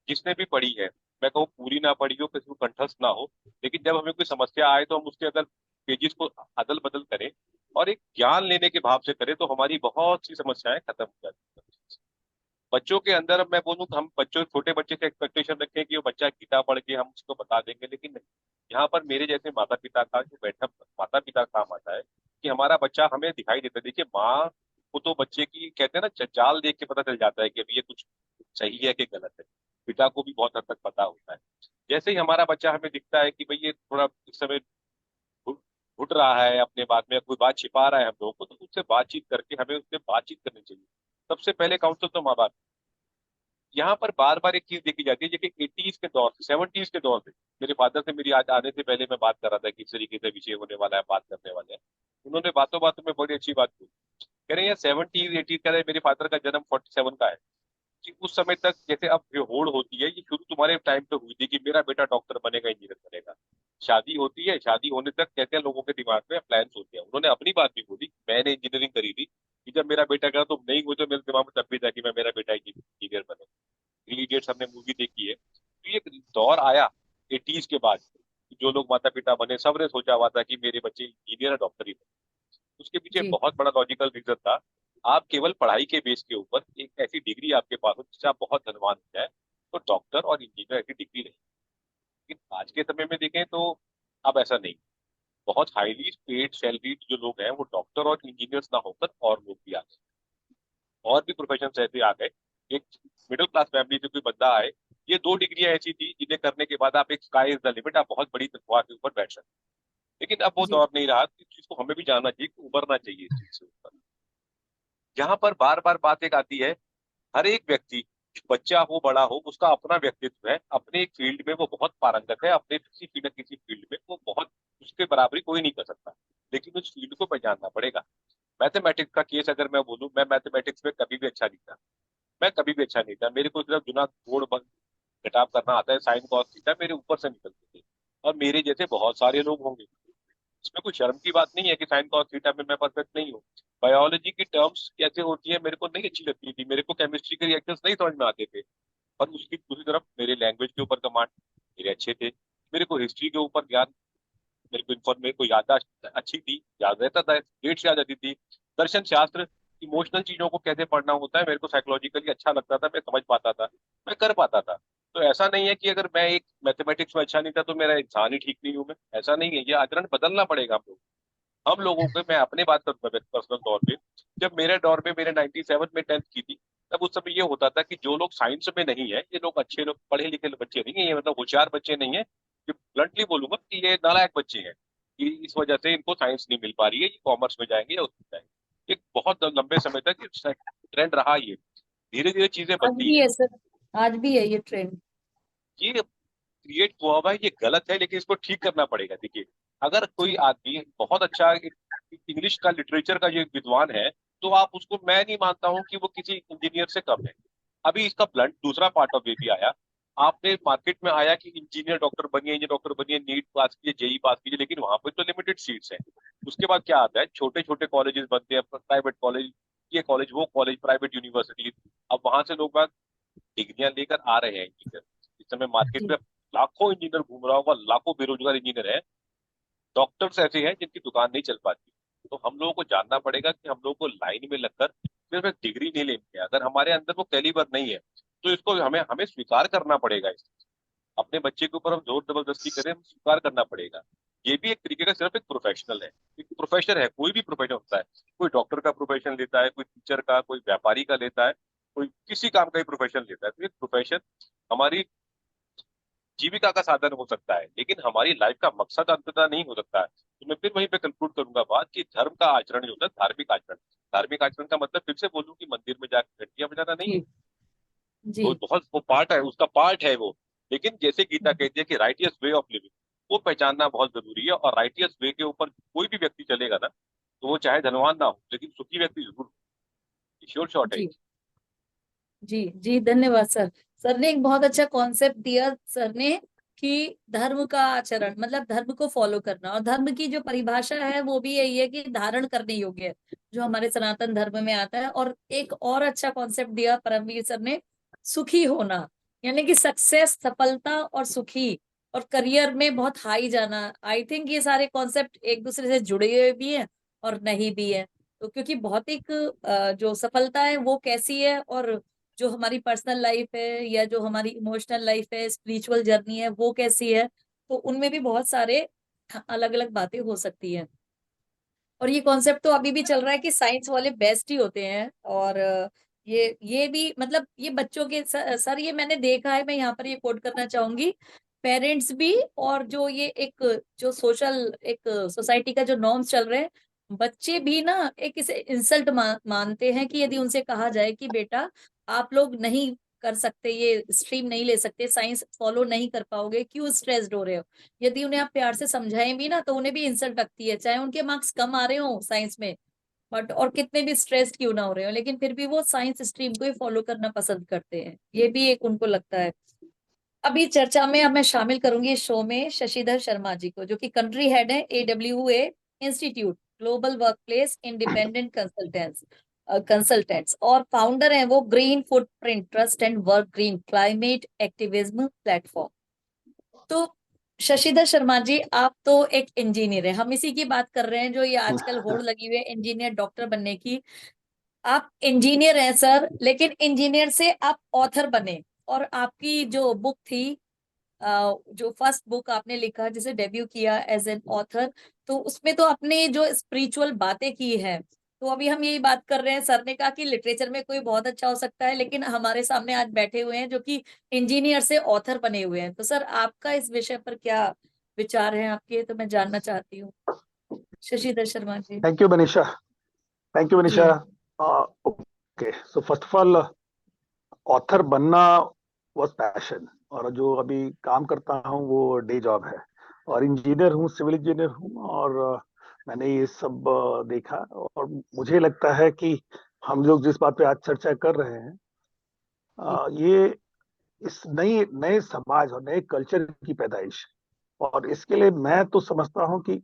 A: जिसने भी पढ़ी है, मैं कहूँ पूरी ना पढ़ी हो, किसी को कंठस्थ ना हो, लेकिन जब हमें कोई समस्या आए तो हम उसके अगर पेजेस को अदल बदल करें और एक ज्ञान लेने के भाव से करें तो हमारी बहुत सी समस्याएं खत्म हो जाती हैं। बच्चों के अंदर अब मैं बोलूँ तो हम बच्चों, छोटे बच्चे से एक्सपेक्टेशन रखें कि वो बच्चा गीता पढ़ के हम उसको बता देंगे, लेकिन नहीं। यहाँ पर मेरे जैसे माता पिता का जो बैठा माता पिता का काम आता है कि हमारा बच्चा हमें दिखाई देता है। देखिए, माँ को तो बच्चे की कहते हैं ना, चाल देख के पता चल जाता है कि अभी ये कुछ सही है कि गलत है। पिता को भी बहुत हद तक पता होता है। जैसे ही हमारा बच्चा हमें दिखता है कि भाई ये थोड़ा इस समय घुट घुट रहा है अपने बात में, कोई बात छिपा रहा है हम लोगों को, तो उससे बातचीत करके हमें उससे बातचीत करनी चाहिए। सबसे पहले काउंसल तो माँ बाप। यहाँ पर बार बार एक चीज देखी जाती है, जैसे 80s के दौर से, 70s के दौर से, मेरे फादर से मेरी आज आने से पहले मैं बात कर रहा था कि इस तरीके से विषय होने वाला है, बात करने वाले हैं। उन्होंने बातों बातों में बड़ी अच्छी बात की। कह रहे हैं 70s 80s का है, मेरे फादर का जन्म 47 का है, कि उस समय तक जैसे अब जो होड़ होती है, ये शुरू तुम्हारे टाइम पे हुई थी कि मेरा बेटा डॉक्टर बनेगा, इंजीनियर बनेगा। शादी होती है, शादी होने तक कहते हैं लोगों के दिमाग में प्लान्स होते हैं। उन्होंने अपनी बात भी बोली, मैंने इंजीनियरिंग करी थी, कि जब मेरा बेटा करा तो नहीं हुई तो मेरे दिमाग में तब भी था कि मैं मेरा बेटा इंजीनियर बने। थ्री इडियट्स हमने मूवी देखी है, तो ये एक दौर आया 80s के बाद। जो लोग माता पिता बने, सबने सोचा हुआ था कि मेरे बच्चे इंजीनियर डॉक्टर ही बने। उसके पीछे
B: जी
A: बहुत बड़ा लॉजिकल रीजन था। आप केवल पढ़ाई के बेस के ऊपर एक ऐसी डिग्री आपके पास हो जिससे आप बहुत धनवान हो जाए, तो डॉक्टर और इंजीनियर ऐसी डिग्री नहीं। लेकिन आज के समय में देखें तो अब ऐसा नहीं। बहुत हाईली पेड सैलरीड जो लोग हैं वो डॉक्टर और इंजीनियर्स ना होकर और लोग भी आ गए, और भी प्रोफेशन ऐसे आ गए। एक मिडिल क्लास फैमिली से कोई बंदा आए, ये दो डिग्रियां ऐसी थी जिन्हें करने के बाद आप एक स्काई इज द लिमिट, आप बहुत बड़ी तनख्वाह के ऊपर बैठ सकते। लेकिन अब वो
B: जी
A: दौर नहीं रहा। इस चीज को हमें भी जानना चाहिए कि उभरना चाहिए इस चीज से ऊपर। यहाँ पर बार बार बात एक आती है, हर एक व्यक्ति, बच्चा हो बड़ा हो, उसका अपना व्यक्तित्व है, अपने एक फील्ड में वो बहुत पारंगत है, अपने किसी फील्ड में वो बहुत, उसके बराबरी कोई नहीं कर सकता, लेकिन उस फील्ड को पहचानना पड़ेगा। मैथमेटिक्स का केस अगर मैं बोलूं, मैं मैथमेटिक्स में कभी भी अच्छा नहीं था। मैं कभी भी अच्छा नहीं था, मेरे को सिर्फ गुना जोड़ घटाव करना आता है, साइन कॉस थीटा मेरे ऊपर से निकलते थे। और मेरे जैसे बहुत सारे लोग होंगे, इसमें कोई शर्म की बात नहीं है कि साइन कॉस थीटा में मैं परफेक्ट नहीं हूँ। बायोलॉजी की टर्म्स कैसे होती है मेरे को नहीं अच्छी लगती थी, मेरे को केमिस्ट्री के रिएक्शंस नहीं समझ में आते थे। पर उसकी दूसरी तरफ मेरे लैंग्वेज के ऊपर कमांड मेरे अच्छे थे, मेरे को हिस्ट्री के ऊपर ज्ञान, मेरे को याददाश्त अच्छी थी, याद रहता था, डेट्स याद रहती थी। दर्शन शास्त्र, इमोशनल चीजों को कैसे पढ़ना होता है मेरे को साइकोलॉजिकली अच्छा लगता था, मैं समझ पाता था, मैं कर पाता था। तो ऐसा नहीं है कि अगर मैं एक मैथमेटिक्स में अच्छा नहीं था तो मेरा इंसान ही ठीक नहीं हूं मैं, ऐसा नहीं है। ये आचरण बदलना पड़ेगा हम लोगों के। मैं अपने बात करूंगा पर्सनल तौर पे, जब मेरे दौर में मैंने 97 में 10th की थी, तब उस समय ये होता था कि जो लोग साइंस में नहीं है, ये लोग अच्छे लोग पढ़े लिखे बच्चे नहीं है, ये मतलब होशियार बच्चे नहीं है, ये ब्लंटली बोलूंगा कि ये नालायक बच्चे हैं, कि इस वजह से इनको साइंस नहीं मिल पा रही है, ये कॉमर्स में जाएंगे या उसमें जाएंगे। एक बहुत लंबे समय तक ट्रेंड रहा ये, धीरे धीरे चीजें
B: आज
A: बदली
B: भी
A: है।
B: है सर, आज भी है ये ट्रेंड।
A: ये क्रिएट हुआ हुआ है, ये गलत है, लेकिन इसको ठीक करना पड़ेगा। देखिए, अगर कोई
B: जी
A: आदमी बहुत अच्छा इंग्लिश का लिटरेचर का जो एक विद्वान है, तो आप उसको, मैं नहीं मानता हूँ कि वो किसी इंजीनियर से कम है। अभी इसका ब्लंट दूसरा पार्ट ऑफ वे भी आया, आपने मार्केट में आया कि इंजीनियर डॉक्टर बनिए, नीट पास कीजिए, जेई पास कीजिए, लेकिन वहां पर तो लिमिटेड सीट्स हैं। उसके बाद क्या आता है, छोटे छोटे कॉलेजेस बनते हैं, प्राइवेट कॉलेज, ये कॉलेज वो कॉलेज, प्राइवेट यूनिवर्सिटी। अब वहां से लोग बाग डिग्रियां लेकर आ रहे हैं इंजीनियर। इस समय मार्केट
B: जी
A: में लाखों इंजीनियर घूम रहा होगा, लाखों बेरोजगार इंजीनियर है, डॉक्टर्स ऐसे हैं जिनकी दुकान नहीं चल पाती। तो हम लोगों को जानना पड़ेगा कि हम लोगों को लाइन में लगकर सिर्फ एक डिग्री नहीं लेनी है। अगर हमारे अंदर वो कैलिबर नहीं है, तो इसको हमें हमें स्वीकार करना पड़ेगा। अपने बच्चे के ऊपर हम जोर जबरदस्ती करें, हम स्वीकार करना पड़ेगा। ये भी एक तरीके का सिर्फ एक प्रोफेशनल है, एक प्रोफेशन है, कोई भी प्रोफेशन होता है। कोई डॉक्टर का प्रोफेशन लेता है, कोई टीचर का, कोई व्यापारी का लेता है, कोई किसी काम का ही प्रोफेशन लेता है। तो एक प्रोफेशन हमारी जीविका का साधन हो सकता है, लेकिन हमारी लाइफ का मकसद अंततः नहीं हो सकता है। तो मैं फिर वहीं पे कंक्लूड करूंगा बात कि धर्म का आचरण जो होता है, धार्मिक आचरण, धार्मिक आचरण का मतलब फिर से बोलूं कि मंदिर में जाकर घंटियां बजाना नहीं है।
B: जी जी
A: वो बहुत, वो पार्ट है, उसका पार्ट है वो। लेकिन जैसे गीता कहती है कि राइटियस वे ऑफ लिविंग, वो पहचानना बहुत जरूरी है। और राइटियस वे के ऊपर कोई भी व्यक्ति चलेगा ना, तो वो चाहे धनवान ना हो, लेकिन सुखी व्यक्ति जरूर हो। श्योर शॉर्ट है।
B: जी जी जी, धन्यवाद सर। सर ने एक बहुत अच्छा कॉन्सेप्ट दिया सर ने, कि धर्म का आचरण मतलब धर्म को फॉलो करना, और धर्म की जो परिभाषा है वो भी यही है कि धारण करने योग्य है, जो हमारे सनातन धर्म में आता है। और एक और अच्छा कॉन्सेप्ट दिया परमवीर सर ने, सुखी होना, यानी कि सक्सेस, सफलता और सुखी, और करियर में बहुत हाई जाना। आई थिंक ये सारे कॉन्सेप्ट एक दूसरे से जुड़े हुए भी हैं और नहीं भी है। तो क्योंकि भौतिक जो सफलता है वो कैसी है, और जो हमारी पर्सनल लाइफ है या जो हमारी इमोशनल लाइफ है, स्पिरिचुअल जर्नी है, वो कैसी है, तो उनमें भी बहुत सारे अलग अलग बातें हो सकती हैं। और ये कॉन्सेप्ट तो अभी भी चल रहा है कि साइंस वाले बेस्ट ही होते हैं। और ये भी मतलब ये बच्चों के सर ये मैंने देखा है, मैं यहाँ पर ये कोट करना चाहूंगी, पेरेंट्स भी, और जो ये एक जो सोशल एक सोसाइटी का जो नॉर्म्स चल रहे हैं, बच्चे भी ना एक इसे इंसल्ट मानते हैं कि यदि उनसे कहा जाए कि बेटा आप लोग नहीं कर सकते, ये स्ट्रीम नहीं ले सकते, साइंस फॉलो नहीं कर पाओगे, क्यों स्ट्रेस्ड हो रहे हो। यदि उन्हें आप प्यार से समझाएं भी ना, तो उन्हें भी इंसल्ट लगती है, चाहे उनके मार्क्स कम आ रहे हो साइंस में, बट और कितने भी स्ट्रेस्ड क्यों ना हो रहे हो, लेकिन फिर भी वो साइंस स्ट्रीम को ही फॉलो करना पसंद करते हैं। ये भी एक उनको लगता है। अभी चर्चा में अब मैं शामिल करूंगी इस शो में शशिधर शर्मा जी को, जो कि कंट्री हेड है AWA institute global workplace independent consultants, और फाउंडर है वो green footprint trust and work green climate activism platform. तो शशिधर शर्मा जी, आप तो एक इंजीनियर है, हम इसी की बात कर रहे हैं, जो ये आजकल होड़ लगी हुई है इंजीनियर डॉक्टर बनने की। आप इंजीनियर हैं सर, लेकिन इंजीनियर से आप ऑथर बने, और आपकी जो बुक थी, जो फर्स्ट बुक आपने लिखा जिसे डेब्यू किया एज एन ऑथर, तो उसमें तो आपने जो स्पिरिचुअल बातें की है। तो अभी हम यही बात कर रहे हैं, सर ने कहा कि लिटरेचर में कोई बहुत अच्छा हो सकता है, लेकिन हमारे सामने आज बैठे हुए हैं जो कि इंजीनियर से ऑथर बने हुए हैं। तो सर आपका इस विषय पर क्या विचार है आपके, तो मैं जानना चाहती हूँ, Shashidhar Sharma ji.
F: Thank you Manisha. Thank you
B: जी
F: Manisha. Okay, so first of all, author बनना वाज पैशन, और जो अभी काम करता हूँ वो डे जॉब है। और इंजीनियर हूँ, सिविल इंजीनियर हूँ, और मैंने ये सब देखा। और मुझे लगता है कि हम लोग जिस बात पे आज चर्चा कर रहे हैं,
B: जी
F: ये इस नई नए समाज और नए कल्चर की पैदाइश। और इसके लिए मैं तो समझता हूँ कि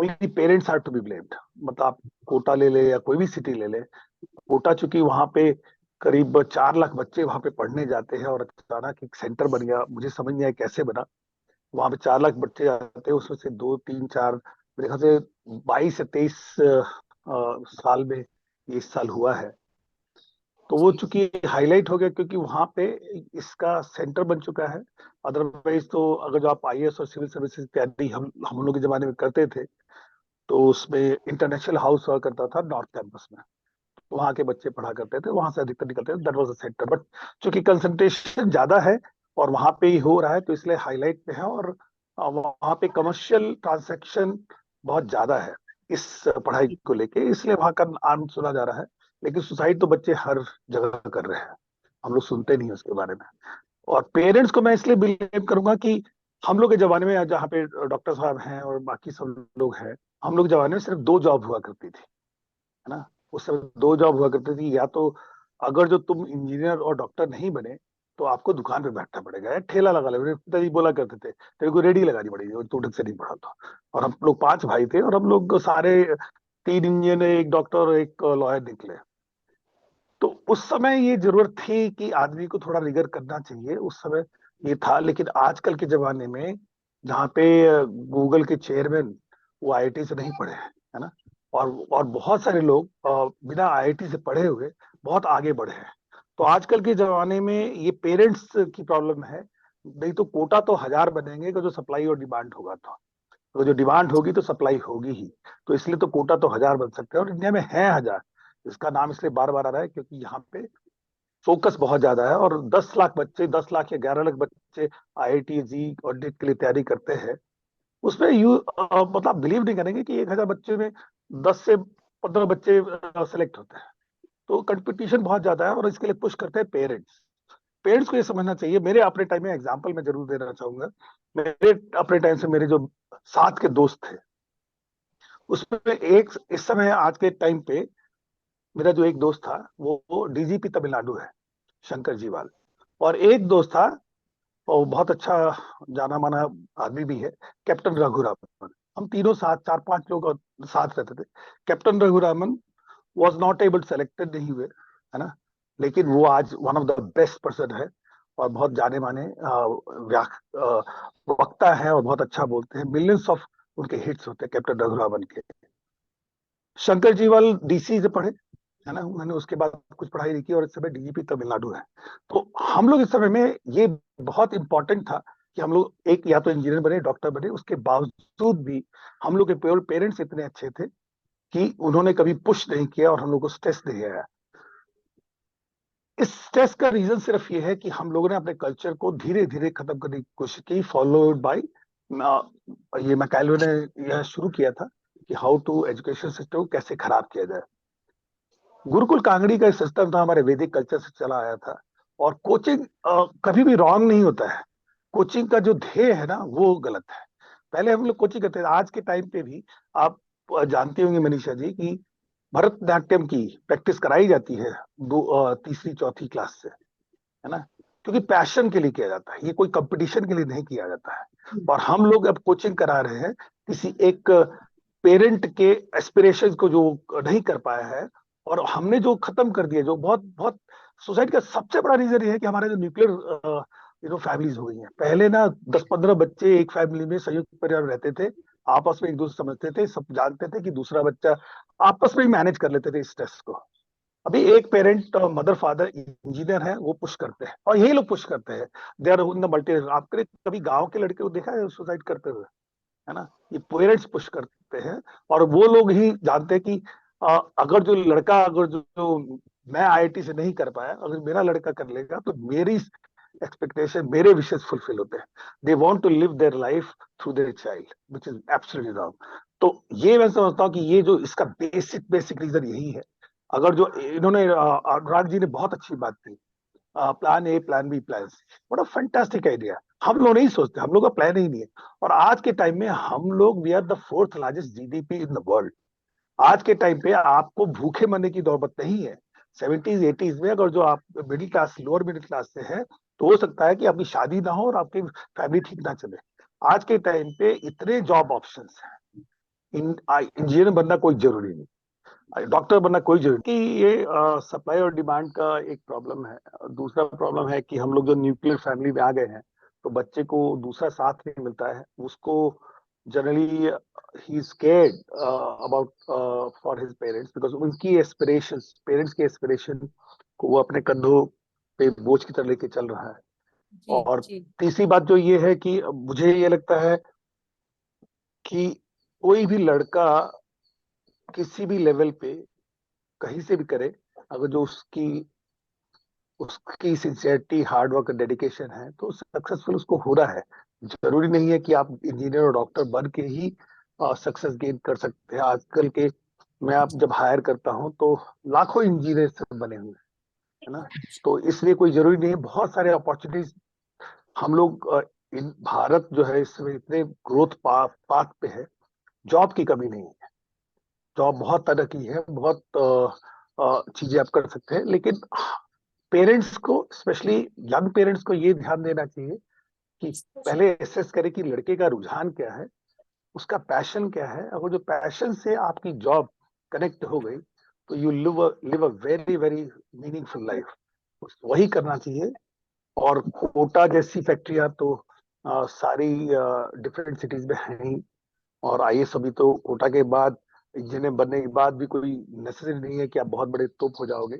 F: only parents are to be blamed. मतलब आप कोटा ले ले या कोई भी सिटी ले ले, कोटा चूंकि वहां पे करीब 4 लाख बच्चे वहां पे पढ़ने जाते हैं, और अचानक एक सेंटर बन गया, मुझे समझ नहीं आया कैसे बना। वहां पे 4 लाख बच्चे जाते हैं, उसमें से 2 3 4 मेरे ख्याल से 22 से 23 साल में ये इस साल हुआ है। तो वो चूंकि हाईलाइट हो गया क्योंकि वहां पे इसका सेंटर बन चुका है। अदरवाइज तो अगर जो आप आईएएस और सिविल सर्विसेज तैयारी हम लोग के जमाने में करते थे, तो उसमें इंटरनेशनल हाउस हुआ करता था नॉर्थ कैंपस में, वहां के बच्चे पढ़ा करते थे, वहां से अधिकतर निकलते थे, that was the centre. But चूंकि कंसंट्रेशन ज्यादा है और वहां पे ही हो रहा है, तो इसलिए हाईलाइट पे है। और वहां पे कमर्शियल ट्रांजैक्शन बहुत ज्यादा है इस पढ़ाई को लेके, इसलिए वहां का नाम सुना जा रहा है। लेकिन सुसाइड तो बच्चे हर जगह कर रहे हैं, हम लोग सुनते नहीं उसके बारे में। और पेरेंट्स को मैं इसलिए बिलेम करूंगा कि हम लोग के जमाने में जहाँ पे डॉक्टर साहब हैं और बाकी सब लोग हैं, हम लोग के जमाने में सिर्फ 2 जॉब हुआ करती थी, है ना। उस समय 2 जॉब हुआ करती थी, या तो अगर जो तुम इंजीनियर और डॉक्टर नहीं बने तो आपको दुकान पे बैठना पड़ेगा या ठेला लगा ले। मेरे पिताजी बोला करते थे तेरे को रेडी लगानी पड़ेगी और तू ढंग से नहीं पढ़ा तो। और हम लोग 5 भाई थे, और हम लोग सारे 3 इंजीनियर, एक डॉक्टर और एक लॉयर निकले। तो उस समय ये जरूरत थी कि आदमी को थोड़ा रिगर करना चाहिए, उस समय ये था। लेकिन आजकल के जमाने में जहाँ पे गूगल के चेयरमैन वो आईआईटी से नहीं पढ़े हैं, है ना, और बहुत सारे लोग बिना आईआईटी से पढ़े हुए बहुत आगे बढ़े हैं। तो आजकल के जमाने में ये पेरेंट्स की प्रॉब्लम है। नहीं तो कोटा तो 1000 बनेंगे, जो सप्लाई और डिमांड होगा तो जो डिमांड होगी तो सप्लाई होगी ही। तो इसलिए तो कोटा तो 1000 बन सकते हैं, और इंडिया में है 1000। इसका नाम इसलिए बार बार आ रहा है क्योंकि यहाँ पे फोकस बहुत ज्यादा है, और 10 लाख बच्चे, 10 लाख या 11 लाख बच्चे आईआईटी जी और नीट के लिए तैयारी करते हैं। उसमें मतलब बिलीव नहीं करेंगे कि 1000 बच्चे में 10 से 15 बच्चे सेलेक्ट होते हैं। तो कंपटीशन बहुत ज्यादा है, और इसके लिए पुश करते हैं पेरेंट्स। पेरेंट्स को ये समझना चाहिए। मेरे अपने टाइम में एग्जाम्पल मैं जरूर देना चाहूंगा। मेरे अपने टाइम से मेरे जो साथ के दोस्त थे, उसमें एक इस समय आज के टाइम पे मेरा जो एक दोस्त था वो डीजीपी तमिलनाडु है, शंकर जीवाल। और एक दोस्त था, और बहुत अच्छा जाना माना आदमी भी है, कैप्टन रघुरामन। हम तीनों साथ 4 5 लोग और साथ रहते थे। Captain Raghuraman was not able, selected नहीं हुए, है ना। लेकिन वो आज one of the best person है, और बहुत जाने माने वक्ता है, और बहुत अच्छा बोलते हैं। मिलियंस ऑफ उनके हिट्स होते हैं कैप्टन रघुरामन के। शंकर जीवाल डीसी से पढ़े, है ना, मैंने उसके बाद कुछ पढ़ाई नहीं की, और इस समय डीजीपी तमिलनाडु है। तो हम लोग इस समय में ये बहुत इंपॉर्टेंट था कि हम लोग एक या तो इंजीनियर बने, डॉक्टर बने। उसके बावजूद भी हम लोग के पेरेंट्स इतने अच्छे थे कि उन्होंने कभी पुश नहीं किया और हम लोग को स्ट्रेस नहीं आया। इस स्ट्रेस का रीजन सिर्फ ये है कि हम लोगों ने अपने कल्चर को धीरे धीरे खत्म करने की कोशिश की, फॉलोड बाय ये मैकाइलो ने यह शुरू किया था कि हाउ टू एजुकेशन सिस्टम को कैसे खराब किया जाए। गुरुकुल कांगड़ी का सिस्टम था, हमारे वैदिक कल्चर से चला आया था। और कोचिंग कभी भी रॉन्ग नहीं होता है। कोचिंग का जो ध्येय है ना वो गलत है। पहले हम लोग कोचिंग करते थे, आज के टाइम पे भी आप जानते होंगे मनीषा जी कि भरतनाट्यम की प्रैक्टिस कराई जाती है तीसरी चौथी क्लास से, है ना। क्योंकि पैशन के लिए किया जाता है, ये कोई कंपटीशन के लिए नहीं किया जाता है। और हम लोग अब कोचिंग करा रहे हैं किसी एक पेरेंट के एस्पिरेशंस को जो नहीं कर पाया है, और हमने जो खत्म कर दिया, जो बहुत बहुत सोसाइटी का सबसे बड़ा रीजन ये है कि हमारे जो न्यूक्लियर फैमिलीज हो गई हैं। पहले ना 10 15 बच्चे एक फैमिली में संयुक्त परिवार में रहते थे, आपस में एक दूसरे समझते थे, सब जानते थे कि दूसरा बच्चा, आपस में ही मैनेज कर लेते थे स्ट्रेस को। अभी एक पेरेंट, मदर फादर इंजीनियर है, वो पुश करते हैं, और यही लोग पुश करते हैं। They are in the multi. आपने कभी गांव के लड़के को देखा है सुसाइड करते हुए, है ना। ये पेरेंट्स पुश करते हैं, और वो लोग ही जानते हैं कि अगर जो लड़का, अगर जो मैं आईआईटी से नहीं कर पाया, अगर मेरा लड़का कर लेगा तो मेरी एक्सपेक्टेशन, मेरे विशेष फुलफिल होते हैं। They want to live their life through their child, which is absolutely wrong. तो ये मैं समझता हूँ कि ये जो इसका बेसिक रीजन यही है। अगर जो इन्होंने अनुराग जी ने बहुत अच्छी बात की, plan A, plan B, plan C, what a fantastic idea. हम लोग नहीं सोचते, हम लोग का प्लान ही नहीं है। और आज के टाइम में हम लोग, we are the 4th largest GDP in the world. आज के टाइम पे आपको भूखे मरने की नौबत नहीं है। 70s 80s में अगर जो आप middle class, lower middle class से है, तो हो सकता है कि आपकी शादी ना हो और आपकी फैमिली ठीक ना चले। आज के टाइम पे इतने जॉब ऑप्शंस हैं, इंजीनियर बनना कोई जरूरी नहीं, डॉक्टर बनना कोई जरूरी नहीं। कि ये सप्लाई और डिमांड का एक प्रॉब्लम है। दूसरा प्रॉब्लम है कि हम लोग जो न्यूक्लियर फैमिली में आ गए हैं, तो बच्चे को दूसरा साथ नहीं मिलता है। उसको generally he is scared about for his parents, because उनकी एस्पिरेशंस, पेरेंट्स की एस्पिरेशन को वो अपने कंधों पे बोझ की तरह लेके चल रहा है।
B: जी
F: और
B: जी
F: तीसरी बात जो ये है कि मुझे ये लगता है कि कोई भी लड़का किसी भी लेवल पे कहीं से भी करे, अगर जो उसकी सिंसियरिटी, हार्ड वर्क, डेडिकेशन है, तो सक्सेसफुल उसको हो रहा है। जरूरी नहीं है कि आप इंजीनियर और डॉक्टर बन के ही सक्सेस गेन कर सकते हैं। आजकल के मैं आप जब हायर करता हूं तो लाखों इंजीनियर बने हुए हैं, है ना। तो इसलिए कोई जरूरी नहीं है, बहुत सारे अपॉर्चुनिटीज हम लोग इन भारत जो है इसमें इतने ग्रोथ पाथ पे है, जॉब की कमी नहीं है। जॉब बहुत तरह की है, बहुत चीजें आप कर सकते हैं, लेकिन पेरेंट्स को, स्पेशली यंग पेरेंट्स को ये ध्यान देना चाहिए कि पहले एसेस करें कि लड़के का रुझान क्या है, उसका पैशन क्या है। अगर जो पैशन से आपकी जॉब कनेक्ट हो गई तो you live a very very meaningful life, वही करना चाहिए। और कोटा जैसी फैक्ट्रियां तो सारी डिफरेंट सिटीज में हैं ही। और आईएएस अभी तो कोटा के बाद, इंजीनियर बनने के बाद भी कोई नेसेसरी नहीं है कि आप बहुत बड़े तोप हो जाओगे।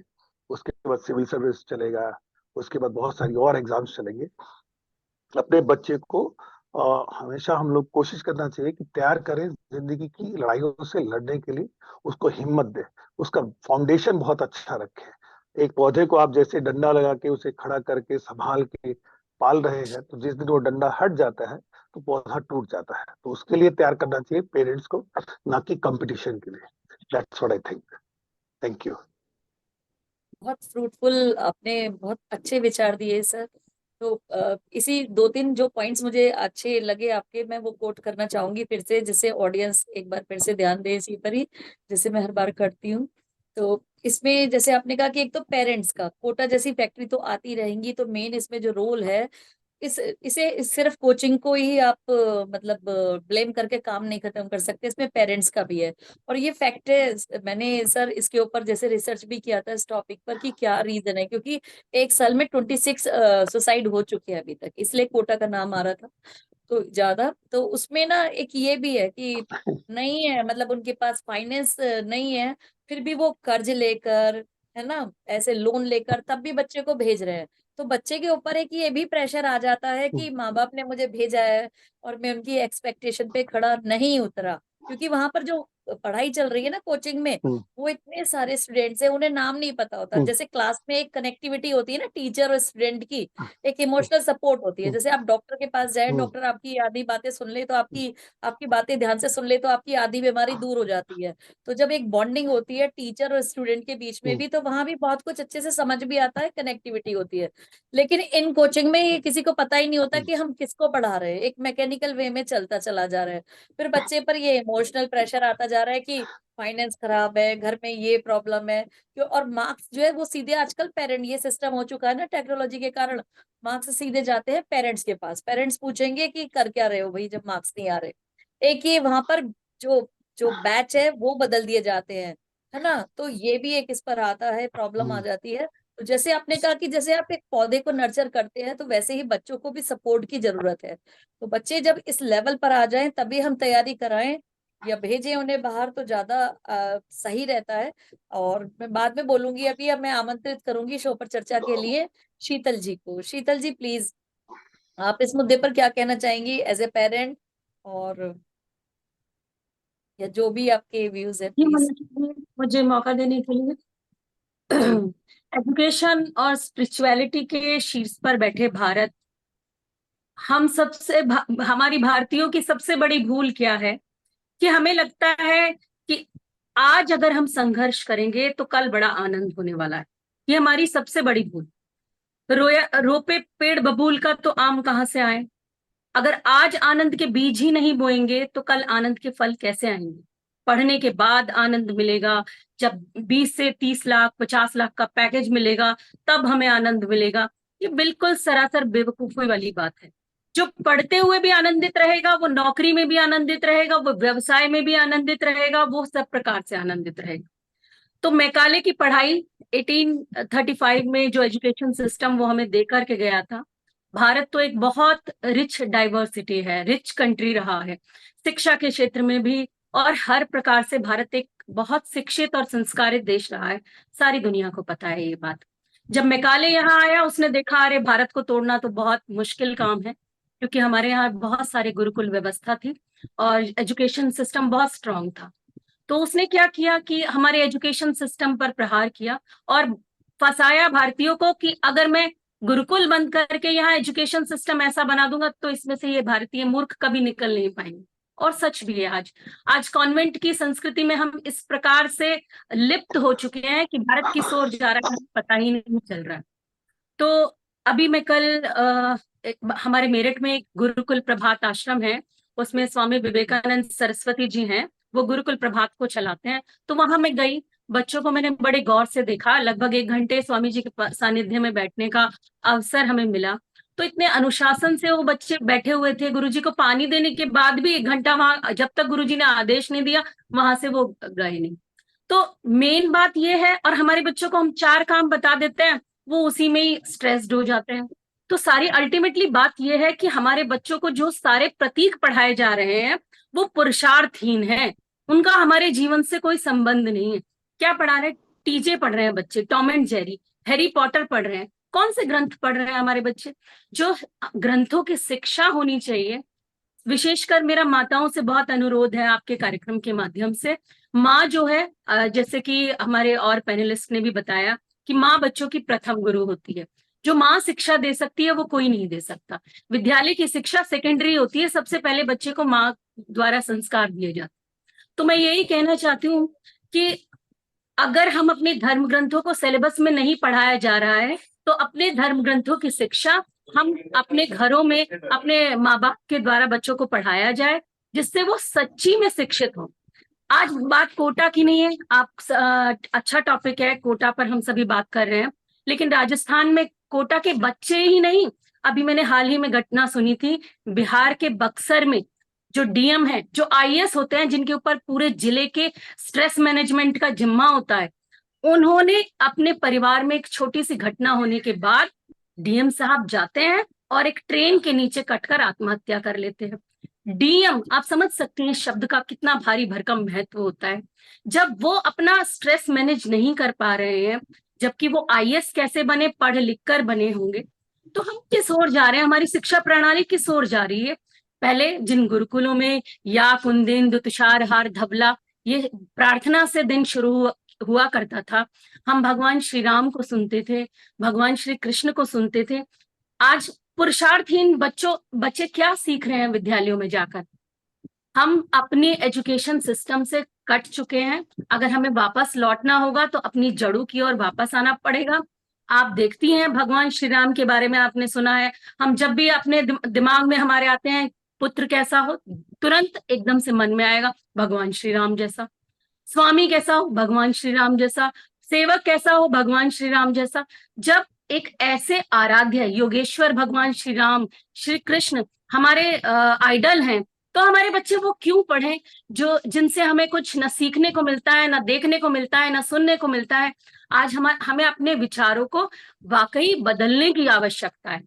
F: उसके बाद सिविल सर्विस चलेगा, उसके बाद बहुत सारी और एग्जाम्स चलेंगे। अपने बच्चे को हमेशा हम लोग कोशिश करना चाहिए कि तैयार करें जिंदगी की लड़ाइयों से लड़ने के लिए, उसको हिम्मत दे, उसका फाउंडेशन बहुत अच्छा रखे। एक पौधे को आप जैसे डंडा लगा के उसे खड़ा करके संभाल के पाल रहे हैं, तो जिस दिन वो डंडा हट जाता है तो पौधा टूट जाता है। तो उसके लिए तैयार करना चाहिए पेरेंट्स को, ना कि कंपटीशन के लिए। That's what I think. Thank you.
B: बहुत फ्रूटफुल, आपने बहुत अच्छे विचार दिए सर। तो इसी दो तीन जो पॉइंट्स मुझे अच्छे लगे आपके, मैं वो कोट करना चाहूंगी फिर से, जिससे ऑडियंस एक बार फिर से ध्यान दे इसी पर ही, जैसे मैं हर बार करती हूँ। तो इसमें जैसे आपने कहा कि एक तो पेरेंट्स का, कोटा जैसी फैक्ट्री तो आती रहेंगी, तो मेन इसमें जो रोल है, सिर्फ कोचिंग को ही आप मतलब ब्लेम करके काम नहीं खत्म कर सकते, इसमें पेरेंट्स का भी है। और ये फैक्ट है, मैंने सर इसके ऊपर जैसे रिसर्च भी किया था इस टॉपिक पर कि क्या रीजन है, क्योंकि एक साल में 26 सुसाइड हो चुके हैं अभी तक, इसलिए कोटा का नाम आ रहा था। तो ज्यादा तो उसमें ना एक ये भी है कि नहीं है, मतलब उनके पास फाइनेंस नहीं है, फिर भी वो कर्ज लेकर, है ना, ऐसे लोन लेकर तब भी बच्चे को भेज रहे हैं। तो बच्चे के ऊपर एक ये भी प्रेशर आ जाता है कि माँ बाप ने मुझे भेजा है और मैं उनकी एक्सपेक्टेशन पे खड़ा नहीं उतरा, क्योंकि वहां पर जो पढ़ाई चल रही है ना कोचिंग में, वो इतने सारे स्टूडेंट्स हैं, उन्हें नाम नहीं पता होता। जैसे क्लास में एक कनेक्टिविटी होती है ना टीचर और स्टूडेंट की, एक इमोशनल सपोर्ट होती है। जैसे आप डॉक्टर के पास जाए, डॉक्टर आपकी आधी बातें सुन ले तो आपकी आपकी बातें ध्यान से सुन ले तो आपकी आधी बीमारी दूर हो जाती है। तो जब एक बॉन्डिंग होती है टीचर और स्टूडेंट के बीच में भी, तो वहां भी बहुत कुछ अच्छे से समझ भी आता है, कनेक्टिविटी होती है। लेकिन इन कोचिंग में ये किसी को पता ही नहीं होता कि हम किसको पढ़ा रहे हैं, एक मैकेनिकल वे में चलता चला जा रहा है। फिर बच्चे पर ये इमोशनल प्रेशर आता जा रहा है कि फाइनेंस खराब है, घर में ये प्रॉब्लम है, क्यों। और मार्क्स जो है वो सीधे, आजकल पेरेंट, ये सिस्टम हो चुका है ना टेक्नोलॉजी के कारण, मार्क्स सीधे जाते हैं पेरेंट्स के पास। पेरेंट्स पूछेंगे कि कर क्या रहे हो भाई जब मार्क्स नहीं आ रहे। एक ये वहां पर जो जो बैच है वो बदल दिए जाते हैं, है ना। तो ये भी एक इस पर आता है, प्रॉब्लम आ जाती है। तो जैसे आपने कहा कि जैसे आप एक पौधे को नर्चर करते हैं, तो वैसे ही बच्चों को भी सपोर्ट की जरूरत है। तो बच्चे जब इस लेवल पर आ जाएं तभी हम तैयारी कराएं या भेजें उन्हें बाहर, तो ज्यादा सही रहता है। और मैं बाद में बोलूंगी, अभी अब मैं आमंत्रित करूंगी शो पर चर्चा के लिए शीतल जी को। शीतल जी प्लीज, आप इस मुद्दे पर क्या कहना चाहेंगी एज ए पेरेंट, और या जो भी आपके व्यूज है
E: ये
B: प्लीज।
E: मुझे मौका देने के लिए।
B: जी
E: एजुकेशन और स्पिरिचुअलिटी के शीर्ष पर बैठे भारत, हम सबसे हमारी भारतीयों की सबसे बड़ी भूल क्या है कि हमें लगता है कि आज अगर हम संघर्ष करेंगे तो कल बड़ा आनंद होने वाला है। ये हमारी सबसे बड़ी भूल। रोपे पेड़ बबूल का तो आम कहाँ से आए। अगर आज आनंद के बीज ही नहीं बोएंगे तो कल आनंद के फल कैसे आएंगे। पढ़ने के बाद आनंद मिलेगा, जब 20 से 30 लाख 50 लाख का पैकेज मिलेगा तब हमें आनंद मिलेगा। ये बिल्कुल सरासर बेवकूफी वाली बात है। जो पढ़ते हुए भी आनंदित रहेगा, वो नौकरी में भी आनंदित रहेगा, वो व्यवसाय में भी आनंदित रहेगा, वो सब प्रकार से आनंदित रहेगा। तो मैकाले की पढ़ाई 1835 में जो एजुकेशन सिस्टम वो हमें दे करके गया था। भारत तो एक बहुत रिच डाइवर्सिटी है, रिच कंट्री रहा है शिक्षा के क्षेत्र में भी, और हर प्रकार से भारत एक बहुत शिक्षित और संस्कारित देश रहा है। सारी दुनिया को पता है ये बात। जब मैकाले यहाँ आया, उसने देखा अरे भारत को तोड़ना तो बहुत मुश्किल काम है, क्योंकि हमारे यहाँ बहुत सारे गुरुकुल व्यवस्था थी और एजुकेशन सिस्टम बहुत स्ट्रांग था। तो उसने क्या किया कि हमारे एजुकेशन सिस्टम पर प्रहार किया और फंसाया भारतीयों को कि अगर मैं गुरुकुल बंद करके यहाँ एजुकेशन सिस्टम ऐसा बना दूंगा तो इसमें से ये भारतीय मूर्ख कभी निकल नहीं पाएंगे। और सच भी है, आज कॉन्वेंट की संस्कृति में हम इस प्रकार से लिप्त हो चुके हैं कि भारत किस ओर जा रहा है पता ही नहीं चल रहा है। तो अभी मैं कल हमारे मेरठ में एक गुरुकुल प्रभात आश्रम है, उसमें स्वामी विवेकानंद सरस्वती जी हैं, वो गुरुकुल प्रभात को चलाते हैं। तो वहां मैं गई, बच्चों को मैंने बड़े गौर से देखा, लगभग 1 घंटे स्वामी जी के सानिध्य में बैठने का अवसर हमें मिला। तो इतने अनुशासन से वो बच्चे बैठे हुए थे, गुरुजी को पानी देने के बाद भी 1 घंटा वहां, जब तक गुरुजी ने आदेश नहीं दिया वहां से वो गए नहीं। तो मेन बात ये है, और हमारे बच्चों को हम 4 काम बता देते हैं, वो उसी में ही स्ट्रेस्ड हो जाते हैं। तो सारी अल्टीमेटली बात यह है कि हमारे बच्चों को जो सारे प्रतीक पढ़ाए जा रहे हैं वो पुरुषार्थहीन है, उनका हमारे जीवन से कोई संबंध नहीं है। क्या पढ़ा रहे हैं? टीजे पढ़ रहे हैं बच्चे, Tom and Jerry, Harry Potter पढ़ रहे हैं। कौन से ग्रंथ पढ़ रहे हैं हमारे बच्चे? जो ग्रंथों की शिक्षा होनी चाहिए। विशेषकर मेरा माताओं से बहुत अनुरोध है आपके कार्यक्रम के माध्यम से, माँ जो है, जैसे कि हमारे और पैनलिस्ट ने भी बताया कि माँ बच्चों की प्रथम गुरु होती है। जो माँ शिक्षा दे सकती है वो कोई नहीं दे सकता। विद्यालय की शिक्षा सेकेंडरी होती है, सबसे पहले बच्चे को माँ द्वारा संस्कार दिए जाते। तो मैं यही कहना चाहती हूँ कि अगर हम अपने धर्म ग्रंथों को सिलेबस में नहीं पढ़ाया जा रहा है तो अपने धर्म ग्रंथों की शिक्षा हम अपने घरों में अपने माँ बाप के द्वारा बच्चों को पढ़ाया जाए, जिससे वो सच्ची में शिक्षित हो। आज बात कोटा की नहीं है, आप अच्छा टॉपिक है, कोटा पर हम सभी बात कर रहे हैं, लेकिन राजस्थान में कोटा के बच्चे ही नहीं, अभी मैंने हाल ही में घटना सुनी थी, बिहार के बक्सर में जो डीएम है, जो आईएएस होते हैं, जिनके ऊपर पूरे जिले के स्ट्रेस मैनेजमेंट का जिम्मा होता है, उन्होंने अपने परिवार में एक छोटी सी घटना होने के बाद डीएम साहब जाते हैं और एक ट्रेन के नीचे कटकर आत्महत्या कर लेते हैं। डीएम, आप समझ सकते हैं शब्द का कितना भारी भरकम महत्व होता है। जब वो अपना स्ट्रेस मैनेज नहीं कर पा रहे हैं, जबकि वो आईएएस कैसे बने, पढ़ लिख कर बने होंगे, तो हम किस ओर जा रहे हैं? हमारी शिक्षा प्रणाली किस ओर जा रही है? पहले जिन गुरुकुलों में या कुंदिन तुषार हार धवला ये प्रार्थना से दिन शुरू हुआ करता था, हम भगवान श्री राम को सुनते थे, भगवान श्री कृष्ण को सुनते थे। आज पुरुषार्थहीन बच्चे क्या सीख रहे हैं विद्यालयों में जाकर? हम अपने एजुकेशन सिस्टम से कट चुके हैं। अगर हमें वापस लौटना होगा तो अपनी जड़ों की ओर वापस आना पड़ेगा। आप देखती हैं भगवान श्री राम के बारे में आपने सुना है, हम जब भी अपने दिमाग में हमारे आते हैं पुत्र कैसा हो, तुरंत एकदम से मन में आएगा भगवान श्री राम जैसा। स्वामी कैसा हो? भगवान श्री राम जैसा। सेवक कैसा हो? भगवान श्री राम जैसा। जब एक ऐसे आराध्य योगेश्वर भगवान श्री राम, श्री कृष्ण हमारे आइडल हैं, तो हमारे बच्चे वो क्यों पढ़ें जो जिनसे हमें कुछ न सीखने को मिलता है, न देखने को मिलता है, न सुनने को मिलता है। आज हमें अपने विचारों को वाकई बदलने की आवश्यकता है।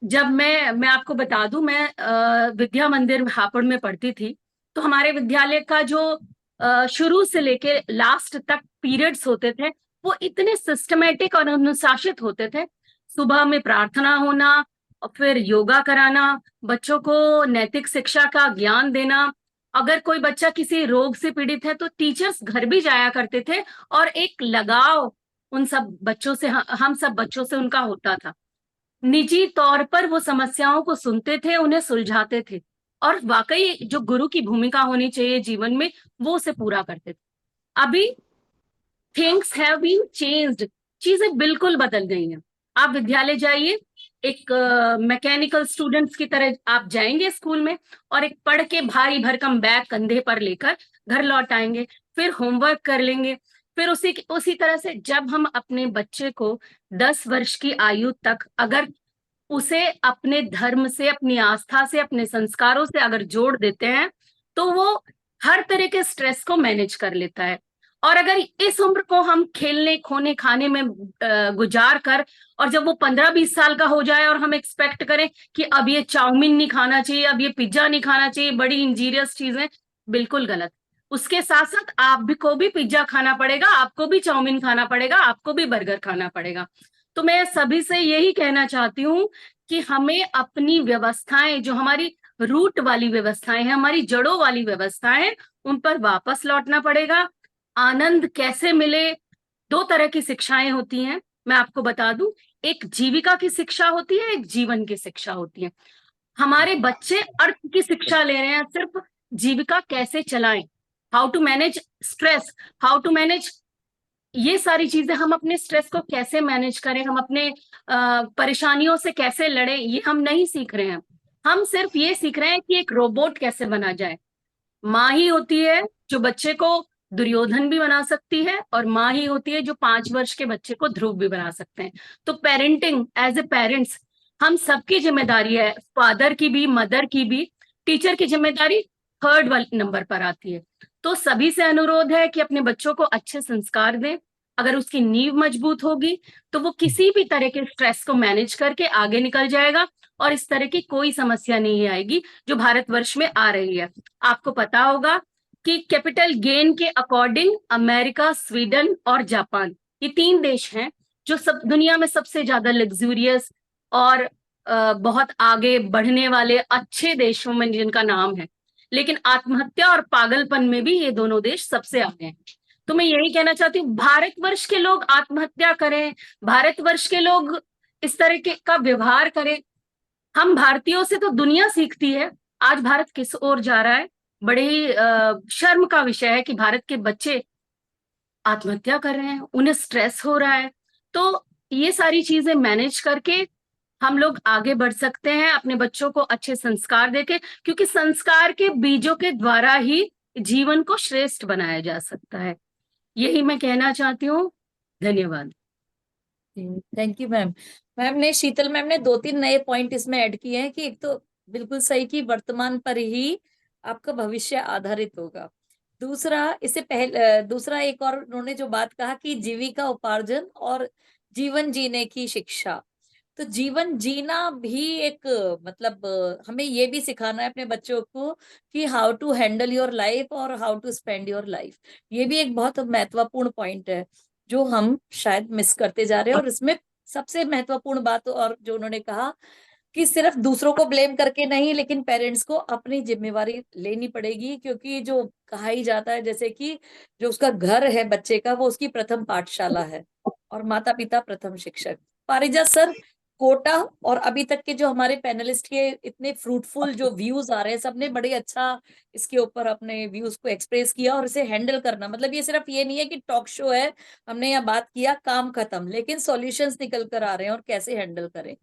E: जब मैं आपको बता दूं, मैं विद्या मंदिर हापुड़ में पढ़ती थी, तो हमारे विद्यालय का जो शुरू से लेके लास्ट तक पीरियड्स होते थे वो इतने सिस्टमेटिक और अनुशासित होते थे। सुबह में प्रार्थना होना और फिर योगा कराना, बच्चों को नैतिक शिक्षा का ज्ञान देना। अगर कोई बच्चा किसी रोग से पीड़ित है तो टीचर्स घर भी जाया करते थे और एक लगाव उन सब बच्चों से, हम सब बच्चों से उनका होता था। निजी तौर पर वो समस्याओं को सुनते थे, उन्हें सुलझाते थे, और वाकई जो गुरु की भूमिका होनी चाहिए जीवन में वो उसे पूरा करते थे। अभी थिंग्स हैव बीन चेंज्ड, चीजें बिल्कुल बदल गई हैं। आप विद्यालय जाइए, एक मैकेनिकल स्टूडेंट्स की तरह आप जाएंगे स्कूल में और एक पढ़ के भारी भरकम बैग कंधे पर लेकर घर लौट आएंगे, फिर होमवर्क कर लेंगे। फिर उसी तरह से जब हम अपने बच्चे को 10 वर्ष की आयु तक अगर उसे अपने धर्म से, अपनी आस्था से, अपने संस्कारों से अगर जोड़ देते हैं तो वो हर तरह के स्ट्रेस को मैनेज कर लेता है। और अगर इस उम्र को हम खेलने खोने खाने में गुजार कर, और जब वो 15-20 साल का हो जाए और हम एक्सपेक्ट करें कि अब ये चाउमीन नहीं खाना चाहिए, अब ये पिज्जा नहीं खाना चाहिए, बड़ी इंजीरियस चीजें, बिल्कुल गलत। उसके साथ साथ आप भी को भी पिज्जा खाना पड़ेगा, आपको भी चाउमीन खाना पड़ेगा, आपको भी बर्गर खाना पड़ेगा। तो मैं सभी से यही कहना चाहती हूँ कि हमें अपनी व्यवस्थाएं, जो हमारी रूट वाली व्यवस्थाएं हैं, हमारी जड़ों वाली व्यवस्थाएं हैं, उन पर वापस लौटना पड़ेगा। आनंद कैसे मिले, दो तरह की शिक्षाएं होती हैं, मैं आपको बता दूं। एक जीविका की शिक्षा होती है, एक जीवन की शिक्षा होती है। हमारे बच्चे अर्थ की शिक्षा ले रहे हैं, सिर्फ जीविका कैसे चलाएं, how to manage stress, how to manage ये सारी चीजें, हम अपने स्ट्रेस को कैसे मैनेज करें, हम अपने परेशानियों से कैसे लड़ें, ये हम नहीं सीख रहे हैं। हम सिर्फ ये सीख रहे हैं कि एक रोबोट कैसे बना जाए। माँ ही होती है जो बच्चे को दुर्योधन भी बना सकती है, और माँ ही होती है जो 5 वर्ष के बच्चे को ध्रुव भी बना सकते हैं। तो पेरेंटिंग, एज ए पेरेंट्स, हम सबकी जिम्मेदारी है, फादर की भी, मदर की भी। टीचर की जिम्मेदारी थर्ड वाले नंबर पर आती है। तो सभी से अनुरोध है कि अपने बच्चों को अच्छे संस्कार दें। अगर उसकी नींव मजबूत होगी तो वो किसी भी तरह के स्ट्रेस को मैनेज करके आगे निकल जाएगा, और इस तरह की कोई समस्या नहीं आएगी जो भारतवर्ष में आ रही है। आपको पता होगा कि कैपिटल गेन के अकॉर्डिंग अमेरिका, स्वीडन और जापान, ये 3 देश हैं जो सब दुनिया में सबसे ज्यादा लग्जूरियस और बहुत आगे बढ़ने वाले अच्छे देशों में जिनका नाम है। लेकिन आत्महत्या और पागलपन में भी ये दोनों देश सबसे आगे हैं। तो मैं यही कहना चाहती हूँ, भारतवर्ष के लोग आत्महत्या करें, भारतवर्ष के लोग इस तरह के का व्यवहार करें, हम भारतीयों से तो दुनिया सीखती है। आज भारत किस ओर जा रहा है, बड़े ही शर्म का विषय है कि भारत के बच्चे आत्महत्या कर रहे हैं, उन्हें स्ट्रेस हो रहा है। तो ये सारी चीजें मैनेज करके हम लोग आगे बढ़ सकते हैं, अपने बच्चों को अच्छे संस्कार देके, क्योंकि संस्कार के बीजों के द्वारा ही जीवन को श्रेष्ठ बनाया जा सकता है। यही मैं कहना चाहती हूँ। धन्यवाद।
B: Thank you ma'am. Sheetal ma'am ने 2-3 नए पॉइंट इसमें ऐड किए हैं कि एक तो बिल्कुल सही कि वर्तमान पर ही आपका भविष्य आधारित होगा। दूसरा, इससे पहले दूसरा एक और उन्होंने जो बात कहा कि जीविका उपार्जन और जीवन जीने की शिक्षा। तो जीवन जीना भी एक मतलब हमें ये भी सिखाना है अपने बच्चों को कि how to handle your life और how to spend your life. ये भी एक बहुत महत्वपूर्ण पॉइंट है जो हम शायद मिस करते जा रहे हैं। और इसमें सबसे महत्वपूर्ण बात और जो उन्होंने कहा कि सिर्फ दूसरों को ब्लेम करके नहीं, लेकिन पेरेंट्स को अपनी जिम्मेवारी लेनी पड़ेगी, क्योंकि जो कहा ही जाता है जैसे कि जो उसका घर है बच्चे का, वो उसकी प्रथम पाठशाला है और माता पिता प्रथम शिक्षक। पारिजात सर, कोटा और अभी तक के जो हमारे पैनलिस्ट के इतने फ्रूटफुल जो व्यूज आ रहे हैं, सबने बड़े अच्छा इसके ऊपर अपने व्यूज को एक्सप्रेस किया। और इसे हैंडल करना मतलब ये सिर्फ ये नहीं है कि टॉक शो है, हमने यहाँ बात किया काम खत्म, लेकिन सॉल्यूशंस निकल कर आ रहे हैं और कैसे हैंडल करें।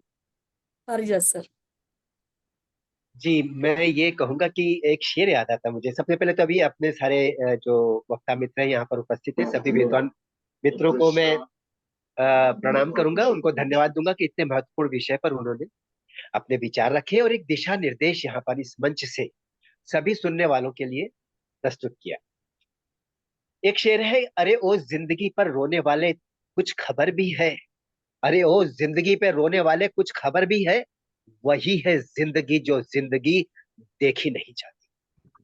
B: पारिजात सर।
D: जी, मैं ये कहूंगा कि एक शेर याद आता है मुझे। सबसे पहले तो अभी अपने सारे जो वक्ता मित्र हैं यहाँ पर उपस्थित है, सभी विद्वान मित्रों को मैं प्रणाम करूंगा, उनको धन्यवाद दूंगा कि इतने महत्वपूर्ण विषय पर उन्होंने अपने विचार रखे और एक दिशा निर्देश यहाँ पर इस मंच से सभी सुनने वालों के लिए प्रस्तुत किया। एक शेर है, अरे ओ जिंदगी पर रोने वाले कुछ खबर भी है, अरे ओ जिंदगी पे रोने वाले कुछ खबर भी है, वही है जिंदगी जो जिंदगी देखी नहीं जाती।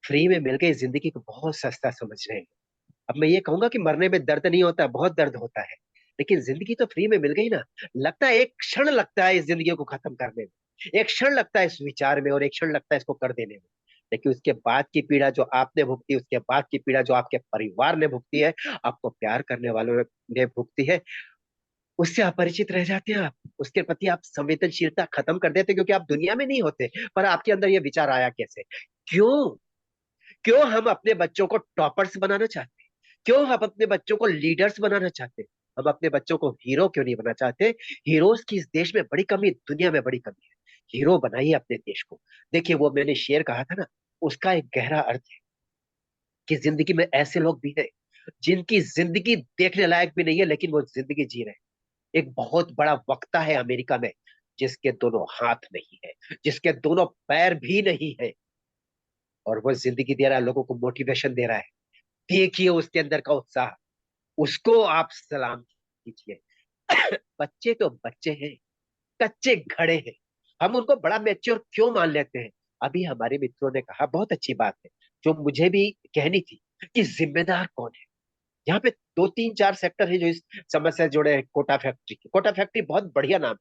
D: फ्री में मिल गई जिंदगी को बहुत सस्ता समझ रहे हैं। अब मैं ये कहूंगा कि मरने में दर्द नहीं होता, बहुत दर्द होता है, लेकिन जिंदगी तो फ्री में मिल गई ना। लगता है एक क्षण लगता है इस जिंदगी को खत्म करने में, एक क्षण लगता है इस विचार में, और एक क्षण लगता है इसको कर देने में। लेकिन उसके बाद की पीड़ा जो आपने भुगती, उसके बाद की पीड़ा जो आपके परिवार ने भुगती है, आपको प्यार करने वालों ने भुगती है, उससे अपरिचित रह जाते हैं आप। उसके प्रति आप संवेदनशीलता खत्म कर देते, क्योंकि आप दुनिया में नहीं होते। पर आपके अंदर ये विचार आया कैसे? क्यों? क्यों हम अपने बच्चों को टॉपर्स बनाना चाहते हैं? क्यों हम अपने बच्चों को लीडर्स बनाना चाहते हैं? हम अपने बच्चों को हीरो क्यों नहीं बनाना चाहते? हीरोज की इस देश में बड़ी कमी, दुनिया में बड़ी कमी है। हीरो बनाइए अपने देश को। देखिए, वो मैंने शेर कहा था ना, उसका एक गहरा अर्थ है कि जिंदगी में ऐसे लोग भी हैं जिनकी जिंदगी देखने लायक भी नहीं है, लेकिन वो जिंदगी जी रहे हैं। एक बहुत बड़ा वक्ता है अमेरिका में, जिसके दोनों हाथ नहीं है, जिसके दोनों पैर भी नहीं है, और वो जिंदगी दे रहा है, लोगों को मोटिवेशन दे रहा है। देखिए उसके अंदर का उत्साह, उसको आप सलाम कीजिए। बच्चे तो बच्चे हैं, कच्चे घड़े हैं, हम उनको बड़ा मैच्योर क्यों मान लेते हैं? अभी हमारे मित्रों ने कहा, बहुत अच्छी बात है, जो मुझे भी कहनी थी, कि जिम्मेदार कौन है। यहाँ पे दो तीन चार सेक्टर है जो इस समस्या से जुड़े हैं। कोटा फैक्ट्री, कोटा फैक्ट्री बहुत बढ़िया नाम,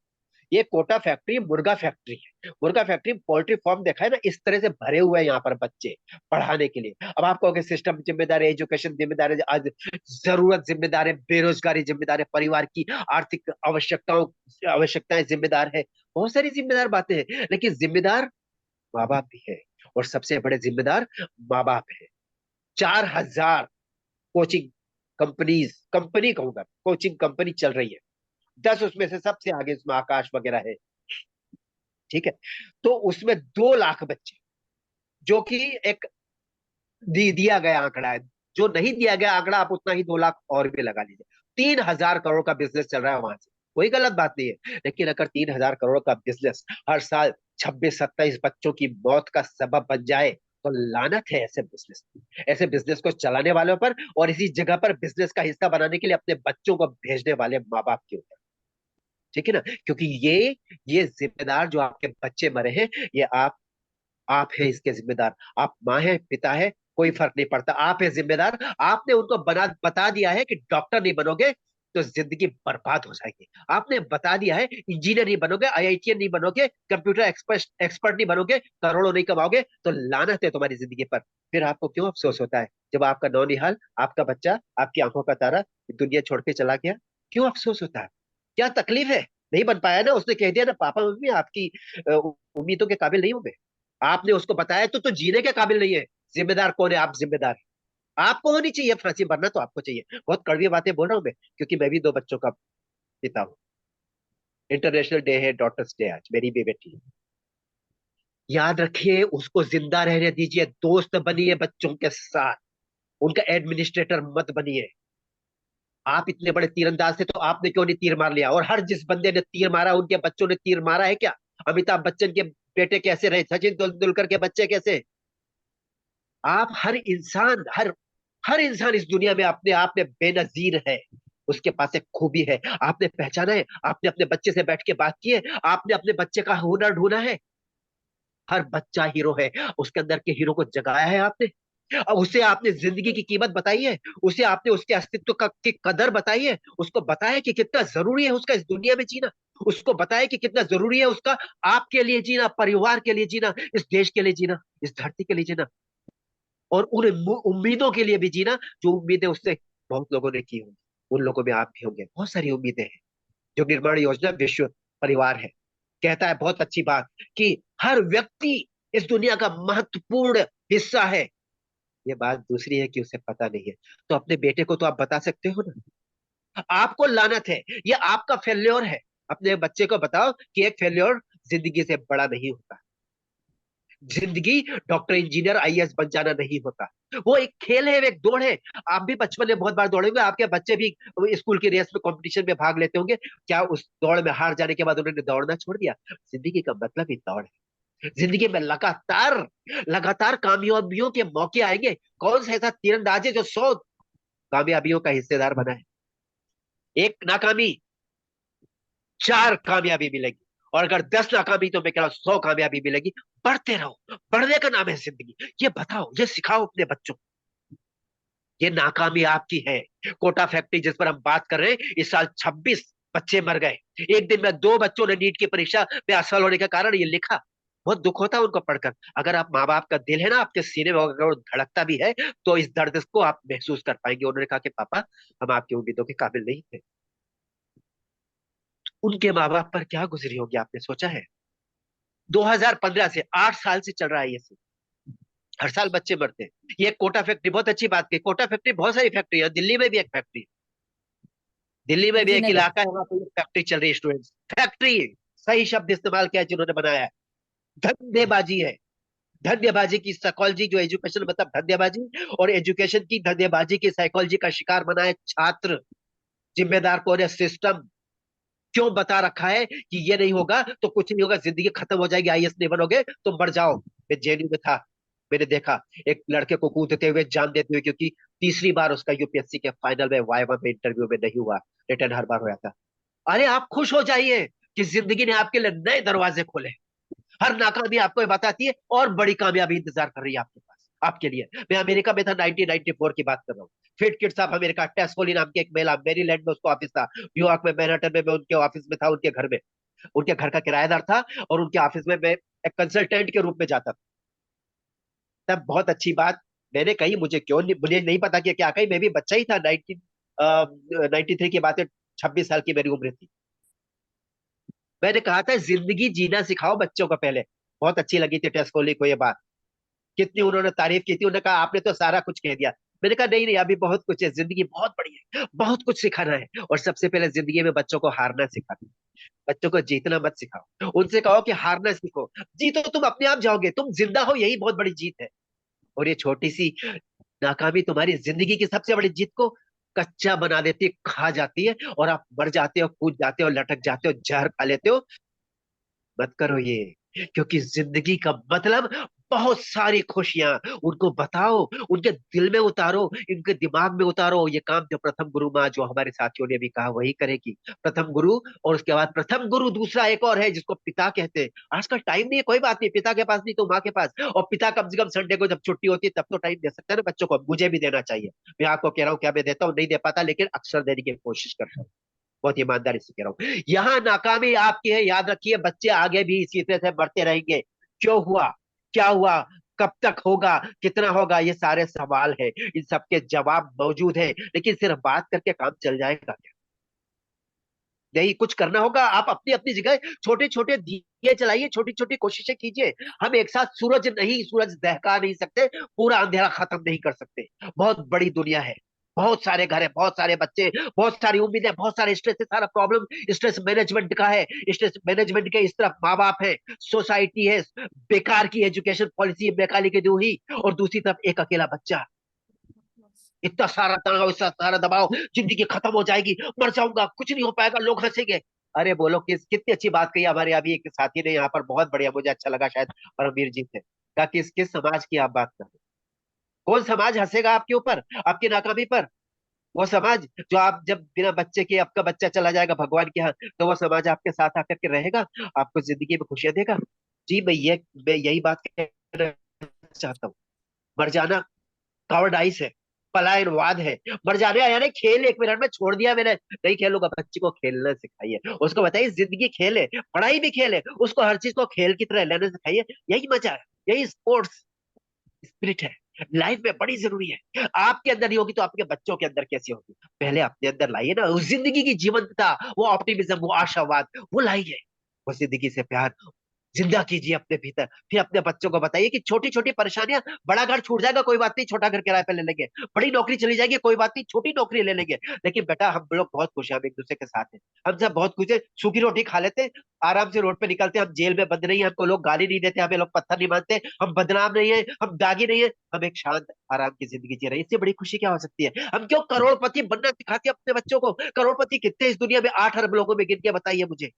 D: ये कोटा फैक्ट्री मुर्गा फैक्ट्री है। मुर्गा फैक्ट्री, पोल्ट्री फार्म देखा है ना, इस तरह से भरे हुए हैं यहाँ पर बच्चे पढ़ाने के लिए। अब आप कहोगे सिस्टम जिम्मेदार है, एजुकेशन जिम्मेदार है, आज जरूरत जिम्मेदार है, बेरोजगारी जिम्मेदार है, परिवार की आर्थिक आवश्यकताएं जिम्मेदार है, बहुत सारी जिम्मेदार बातें हैं, लेकिन जिम्मेदार माँ बाप भी है, और सबसे बड़े जिम्मेदार माँ बाप है। 4,000 कोचिंग कंपनीज, कंपनी कहूंगा, कोचिंग कंपनी चल रही है, 10 उसमें से सबसे आगे उसमें आकाश वगैरह है, ठीक है। तो उसमें 2 लाख बच्चे, जो कि एक दिया गया आंकड़ा है, जो नहीं दिया गया आंकड़ा आप उतना ही 2 लाख और भी लगा लीजिए। 3,000 करोड़ का बिजनेस चल रहा है वहां से, कोई गलत बात नहीं है, लेकिन अगर 3,000 करोड़ का बिजनेस हर साल 26-27 बच्चों की मौत का सबब बन जाए, तो लानत है ऐसे बिजनेस, ऐसे बिजनेस को चलाने वालों पर, और इसी जगह पर बिजनेस का हिस्सा बनाने के लिए अपने बच्चों को भेजने वाले माँ बाप के ऊपर, ठीक है ना। क्योंकि ये जिम्मेदार जो आपके बच्चे मरे हैं, ये आप है इसके जिम्मेदार। आप माँ है, पिता है, कोई फर्क नहीं पड़ता, आप है जिम्मेदार। आपने उनको बता दिया है कि डॉक्टर नहीं बनोगे तो जिंदगी बर्बाद हो जाएगी। आपने बता दिया है इंजीनियर नहीं बनोगे, आईआईटीएन नहीं बनोगे, कंप्यूटर एक्सपर्ट नहीं बनोगे, करोड़ों नहीं कमाओगे, तो लानत है तुम्हारी जिंदगी पर। फिर आपको क्यों अफसोस होता है जब आपका नौनिहाल, आपका बच्चा, आपकी आंखों का तारा दुनिया छोड़ के चला गया? क्यों अफसोस होता है? क्या तकलीफ है? नहीं बन पाया ना, उसने कह दिया ना, पापा मम्मी आपकी उम्मीदों के काबिल नहीं होंगे। आपने उसको बताया तो जीने के काबिल नहीं है। जिम्मेदार कौन है? आप जिम्मेदार हैं। आपको होनी चाहिए फांसी, भरना तो आपको चाहिए। बहुत कड़वी बातें बोल रहा हूं मैं, क्योंकि मैं भी 2 बच्चों का पिता हूँ। इंटरनेशनल डे है, डॉटर्स डे आज, मेरी भी बेटी है। याद रखिए, उसको जिंदा रहने दीजिए, दोस्त बनिए बच्चों के साथ, उनका एडमिनिस्ट्रेटर मत बनिए। आप इतने बड़े तीरंदाज थे तो आपने क्यों नहीं तीर मार लिया? और हर जिस बंदे ने तीर मारा, उनके बच्चों ने तीर मारा है क्या? अमिताभ बच्चन के बेटे कैसे रहे, सचिन तेंदुलकर के बच्चे कैसे? आप हर इंसान इस दुनिया में अपने आप में बेनजीर है। उसके पास एक खूबी है, आपने पहचाना है, आपने अपने बच्चे से बैठ के बात की है, आपने अपने बच्चे का हुनर ढूंढा है। हर बच्चा हीरो है, उसके अंदर के हीरो को जगाया है आपने। अब उसे आपने जिंदगी की कीमत बताई है, उसे आपने उसके अस्तित्व की कदर बताई है, उसको बताया कि कितना जरूरी है उसका इस दुनिया में जीना, उसको बताया कि कितना जरूरी है उसका आपके लिए जीना, परिवार के लिए जीना, इस देश के लिए जीना, इस धरती के लिए जीना, और उन उम्मीदों के लिए भी जीना जो उम्मीदें उससे बहुत लोगों ने की होंगी। उन लोगों में आप भी होंगे। बहुत सारी उम्मीदें हैं। जो निर्माण योजना विश्व परिवार है, कहता है बहुत अच्छी बात, कि हर व्यक्ति इस दुनिया का महत्वपूर्ण हिस्सा है। ये बात दूसरी है कि उसे पता नहीं है, तो अपने बेटे को तो आप बता सकते हो ना। आपको लानत है, ये आपका फेल्योर है। अपने बच्चे को बताओ कि एक फेल्योर जिंदगी से बड़ा नहीं होता। जिंदगी डॉक्टर, इंजीनियर, आईएएस बन जाना नहीं होता। वो एक खेल है, एक दौड़ है। आप भी बचपन में बहुत बार दौड़े होंगे, आपके बच्चे भी स्कूल की रेस में, कंपटीशन में भाग लेते होंगे। क्या उस दौड़ में हार जाने के बाद उन्होंने दौड़ना छोड़ दिया? जिंदगी का मतलब ही दौड़ है। जिंदगी में लगातार लगातार कामयाबियों के मौके आएंगे। कौन सा ऐसा तीरंदाज है जो 100 कामयाबियों का हिस्सेदार बना है? एक नाकामी, 4 कामयाबी मिलेगी, और अगर 10 नाकामी, तो मैं कह रहा हूं 100 कामयाबी मिलेगी। बढ़ते रहो, बढ़ने का नाम है जिंदगी। ये बताओ, ये सिखाओ अपने बच्चों को। ये नाकामी आपकी है। कोटा फैक्ट्री जिस पर हम बात कर रहे हैं, इस साल 26 बच्चे मर गए। एक दिन में 2 बच्चों ने नीट की परीक्षा में असफल होने के कारण ये लिखा। बहुत दुख होता है उनको पढ़कर। अगर आप माँ बाप का दिल है ना आपके सीने में, अगर वो धड़कता भी है, तो इस दर्द को आप महसूस कर पाएंगे। उन्होंने कहा कि पापा, हम आपकी उम्मीदों के काबिल नहीं थे। उनके माँ बाप पर क्या गुजरी होगी, आपने सोचा है? 2015 से 8 साल से चल रहा है ये सब। हर साल बच्चे मरते हैं। ये कोटा फैक्ट्री, बहुत अच्छी बात की। कोटा फैक्ट्री, बहुत सारी फैक्ट्री है, दिल्ली में भी एक फैक्ट्री है। दिल्ली में भी एक
B: विजयनगर।
D: इलाका है, वहां पर फैक्ट्री चल रही है। स्टूडेंट्स, फैक्ट्री सही शब्द इस्तेमाल किया है जिन्होंने बनाया है। धंधेबाजी है, धंधेबाजी की साइकोलॉजी, जो एजुकेशन मतलब धंधेबाजी, और एजुकेशन की धंधेबाजी की साइकोलॉजी का शिकार बना है छात्र। जिम्मेदार कौन है? सिस्टम। क्यों बता रखा है कि ये नहीं होगा तो कुछ नहीं होगा, जिंदगी खत्म हो जाएगी, आईएएस नहीं बनोगे तो मर जाओ। मैं जेएनयू में था, मैंने देखा एक लड़के को कूदते हुए, जान देते हुए, क्योंकि तीसरी बार उसका यूपीएससी के फाइनल में वाइवा में इंटरव्यू में नहीं हुआ, रिटर्न हर बार होया था। अरे आप खुश हो जाइए कि जिंदगी ने आपके लिए नए दरवाजे खोले। हर नाकामी आपको ये बताती है और बड़ी कामयाबी इंतजार कर रही है आपके पास, आपके लिए। मैं अमेरिका में था, 1994 की बात कर रहा हूँ। फिट किड साहब अमेरिका, टेस होली नाम की एक महिला, मेरीलैंड में उसको ऑफिस था, न्यूयॉर्क में मैनहट्टन में मैं उनके ऑफिस में था, उनके घर में, उनके घर का किराएदार था, और उनके ऑफिस में मैं एक कंसल्टेंट के रूप में जाता था। तब बहुत अच्छी बात मैंने कही, मुझे क्यों नहीं, मुझे नहीं पता कि क्या कही, मैं भी बच्चा ही था, 1993 की बात है, 26 साल की मेरी उम्र थी। मैंने कहा था जिंदगी जीना सिखाओ बच्चों को पहले। बहुत अच्छी लगी थी टेस कोहली को ये बात, कितनी उन्होंने तारीफ की थी, उन्होंने कहा आपने तो सारा कुछ कह दिया। मैंने कहा नहीं नहीं, अभी बहुत कुछ है, जिंदगी बहुत बड़ी है, बहुत कुछ सिखाना है, और सबसे पहले जिंदगी में बच्चों को हारना सिखाना, बच्चों को जीतना मत सिखाओ, उनसे कहो कि हारना सीखो। जीतो तुम अपने आप जाओगे, तुम जिंदा हो, यही बहुत बड़ी जीत है। और ये छोटी सी नाकामी तुम्हारी जिंदगी की सबसे बड़ी जीत को कच्चा बना देती है, खा जाती है, और आप मर जाते हो, कूद जाते हो, लटक जाते हो, जहर खा लेते हो। मत करो ये, क्योंकि जिंदगी का मतलब बहुत सारी खुशियां, उनको बताओ, उनके दिल में उतारो, इनके दिमाग में उतारो। ये काम जो प्रथम गुरु माँ, जो हमारे साथियों ने भी कहा, वही करेगी। प्रथम गुरु, और उसके बाद प्रथम गुरु दूसरा एक और है जिसको पिता कहते हैं। आजकल टाइम नहीं है, कोई बात नहीं, पिता के पास नहीं तो माँ के पास, और पिता कम से कम संडे को जब छुट्टी होती है तब तो टाइम दे सकता है ना बच्चों को, मुझे भी देना चाहिए। मैं आपको कह रहा हूँ क्या मैं देता हूँ, नहीं दे पाता, लेकिन अक्सर देने की कोशिश करता हूँ, बहुत ईमानदारी से कह रहा हूँ। यहाँ नाकामी आपकी है, याद रखिए, बच्चे आगे भी इसी तरह से बढ़ते रहेंगे। क्यों हुआ, क्या हुआ, कब तक होगा, कितना होगा, ये सारे सवाल है, इन सबके जवाब मौजूद है, लेकिन सिर्फ बात करके काम चल जाएगा क्या? नहीं, कुछ करना होगा। आप अपनी अपनी जगह छोटे छोटे दिए जलाइए, छोटी छोटी कोशिशें कीजिए। हम एक साथ सूरज नहीं, सूरज दहका नहीं सकते, पूरा अंधेरा खत्म नहीं कर सकते। बहुत बड़ी दुनिया है, बहुत सारे घर है, बहुत सारे बच्चे, बहुत सारी उम्मीदें, बहुत सारे स्ट्रेस है, सारा प्रॉब्लम स्ट्रेस मैनेजमेंट का है। स्ट्रेस मैनेजमेंट के इस तरफ माँ बाप है, सोसाइटी है, बेकार की एजुकेशन पॉलिसी बेकार की दी हुई, और दूसरी तरफ एक अकेला बच्चा। इतना सारा तनाव, इतना सारा दबाव, जिंदगी खत्म हो जाएगी, मर जाऊंगा, कुछ नहीं हो पाएगा, लोग हंसेंगे। अरे बोलो, कितनी अच्छी बात कही हमारे अभी एक साथी ने यहाँ पर, बहुत बढ़िया, मुझे अच्छा लगा, शायद परमवीर जी थे, कहा किस किस समाज की आप बात कर रहे हैं? कौन समाज हंसेगा आपके ऊपर, आपकी नाकामी पर? वो समाज जो आप जब बिना बच्चे के आपका बच्चा चला जाएगा भगवान के यहाँ, तो वो समाज आपके साथ आकर के रहेगा, आपको जिंदगी में खुशियां देगा? जी मैं यही बात कहना चाहता हूँ। मर जाना कावर्डाइस है, पलायनवाद है। मर जाने आया नहीं, खेल 1 मिनट में छोड़ दिया मैंने, नहीं खेलूंगा, बच्चे को खेलना सिखाइए, उसको बताइए जिंदगी खेल है, पढ़ाई भी खेल है, उसको हर चीज को खेल की तरह लेने सिखाइए। यही मजा है, यही स्पोर्ट्स स्पिरिट है, लाइफ में बड़ी जरूरी है। आपके अंदर नहीं होगी तो आपके बच्चों के अंदर कैसी होगी? पहले अपने अंदर लाइए ना उस जिंदगी की जीवंतता, वो ऑप्टिमिज्म, वो आशावाद, वो लाइए, वो जिंदगी से प्यार जिंदा कीजिए अपने भीतर। फिर अपने बच्चों को बताइए कि छोटी छोटी परेशानियां, बड़ा घर छूट जाएगा कोई बात नहीं, छोटा घर किराए पे ले लेंगे, बड़ी नौकरी चली जाएगी कोई बात नहीं, छोटी नौकरी ले लेंगे, लेकिन बेटा हम लोग बहुत खुश हैं, हम एक दूसरे के साथ हैं, हम सब बहुत खुश हैं, सूखी रोटी खा लेते हैं, आराम से रोड पे निकलते हैं, हम जेल में बंद नहीं है, हमको लोग गाली नहीं देते, हमें लोग पत्थर नहीं मारते, हम बदनाम नहीं है, हम दागी नहीं है, हम एक शांत आराम की जिंदगी जी रहे हैं। इससे बड़ी खुशी क्या हो सकती है? हम क्यों करोड़पति बनना सिखाते हैं अपने बच्चों को? करोड़पति कितने इस दुनिया में, 8 अरब लोगों में गिन के बताइए मुझे,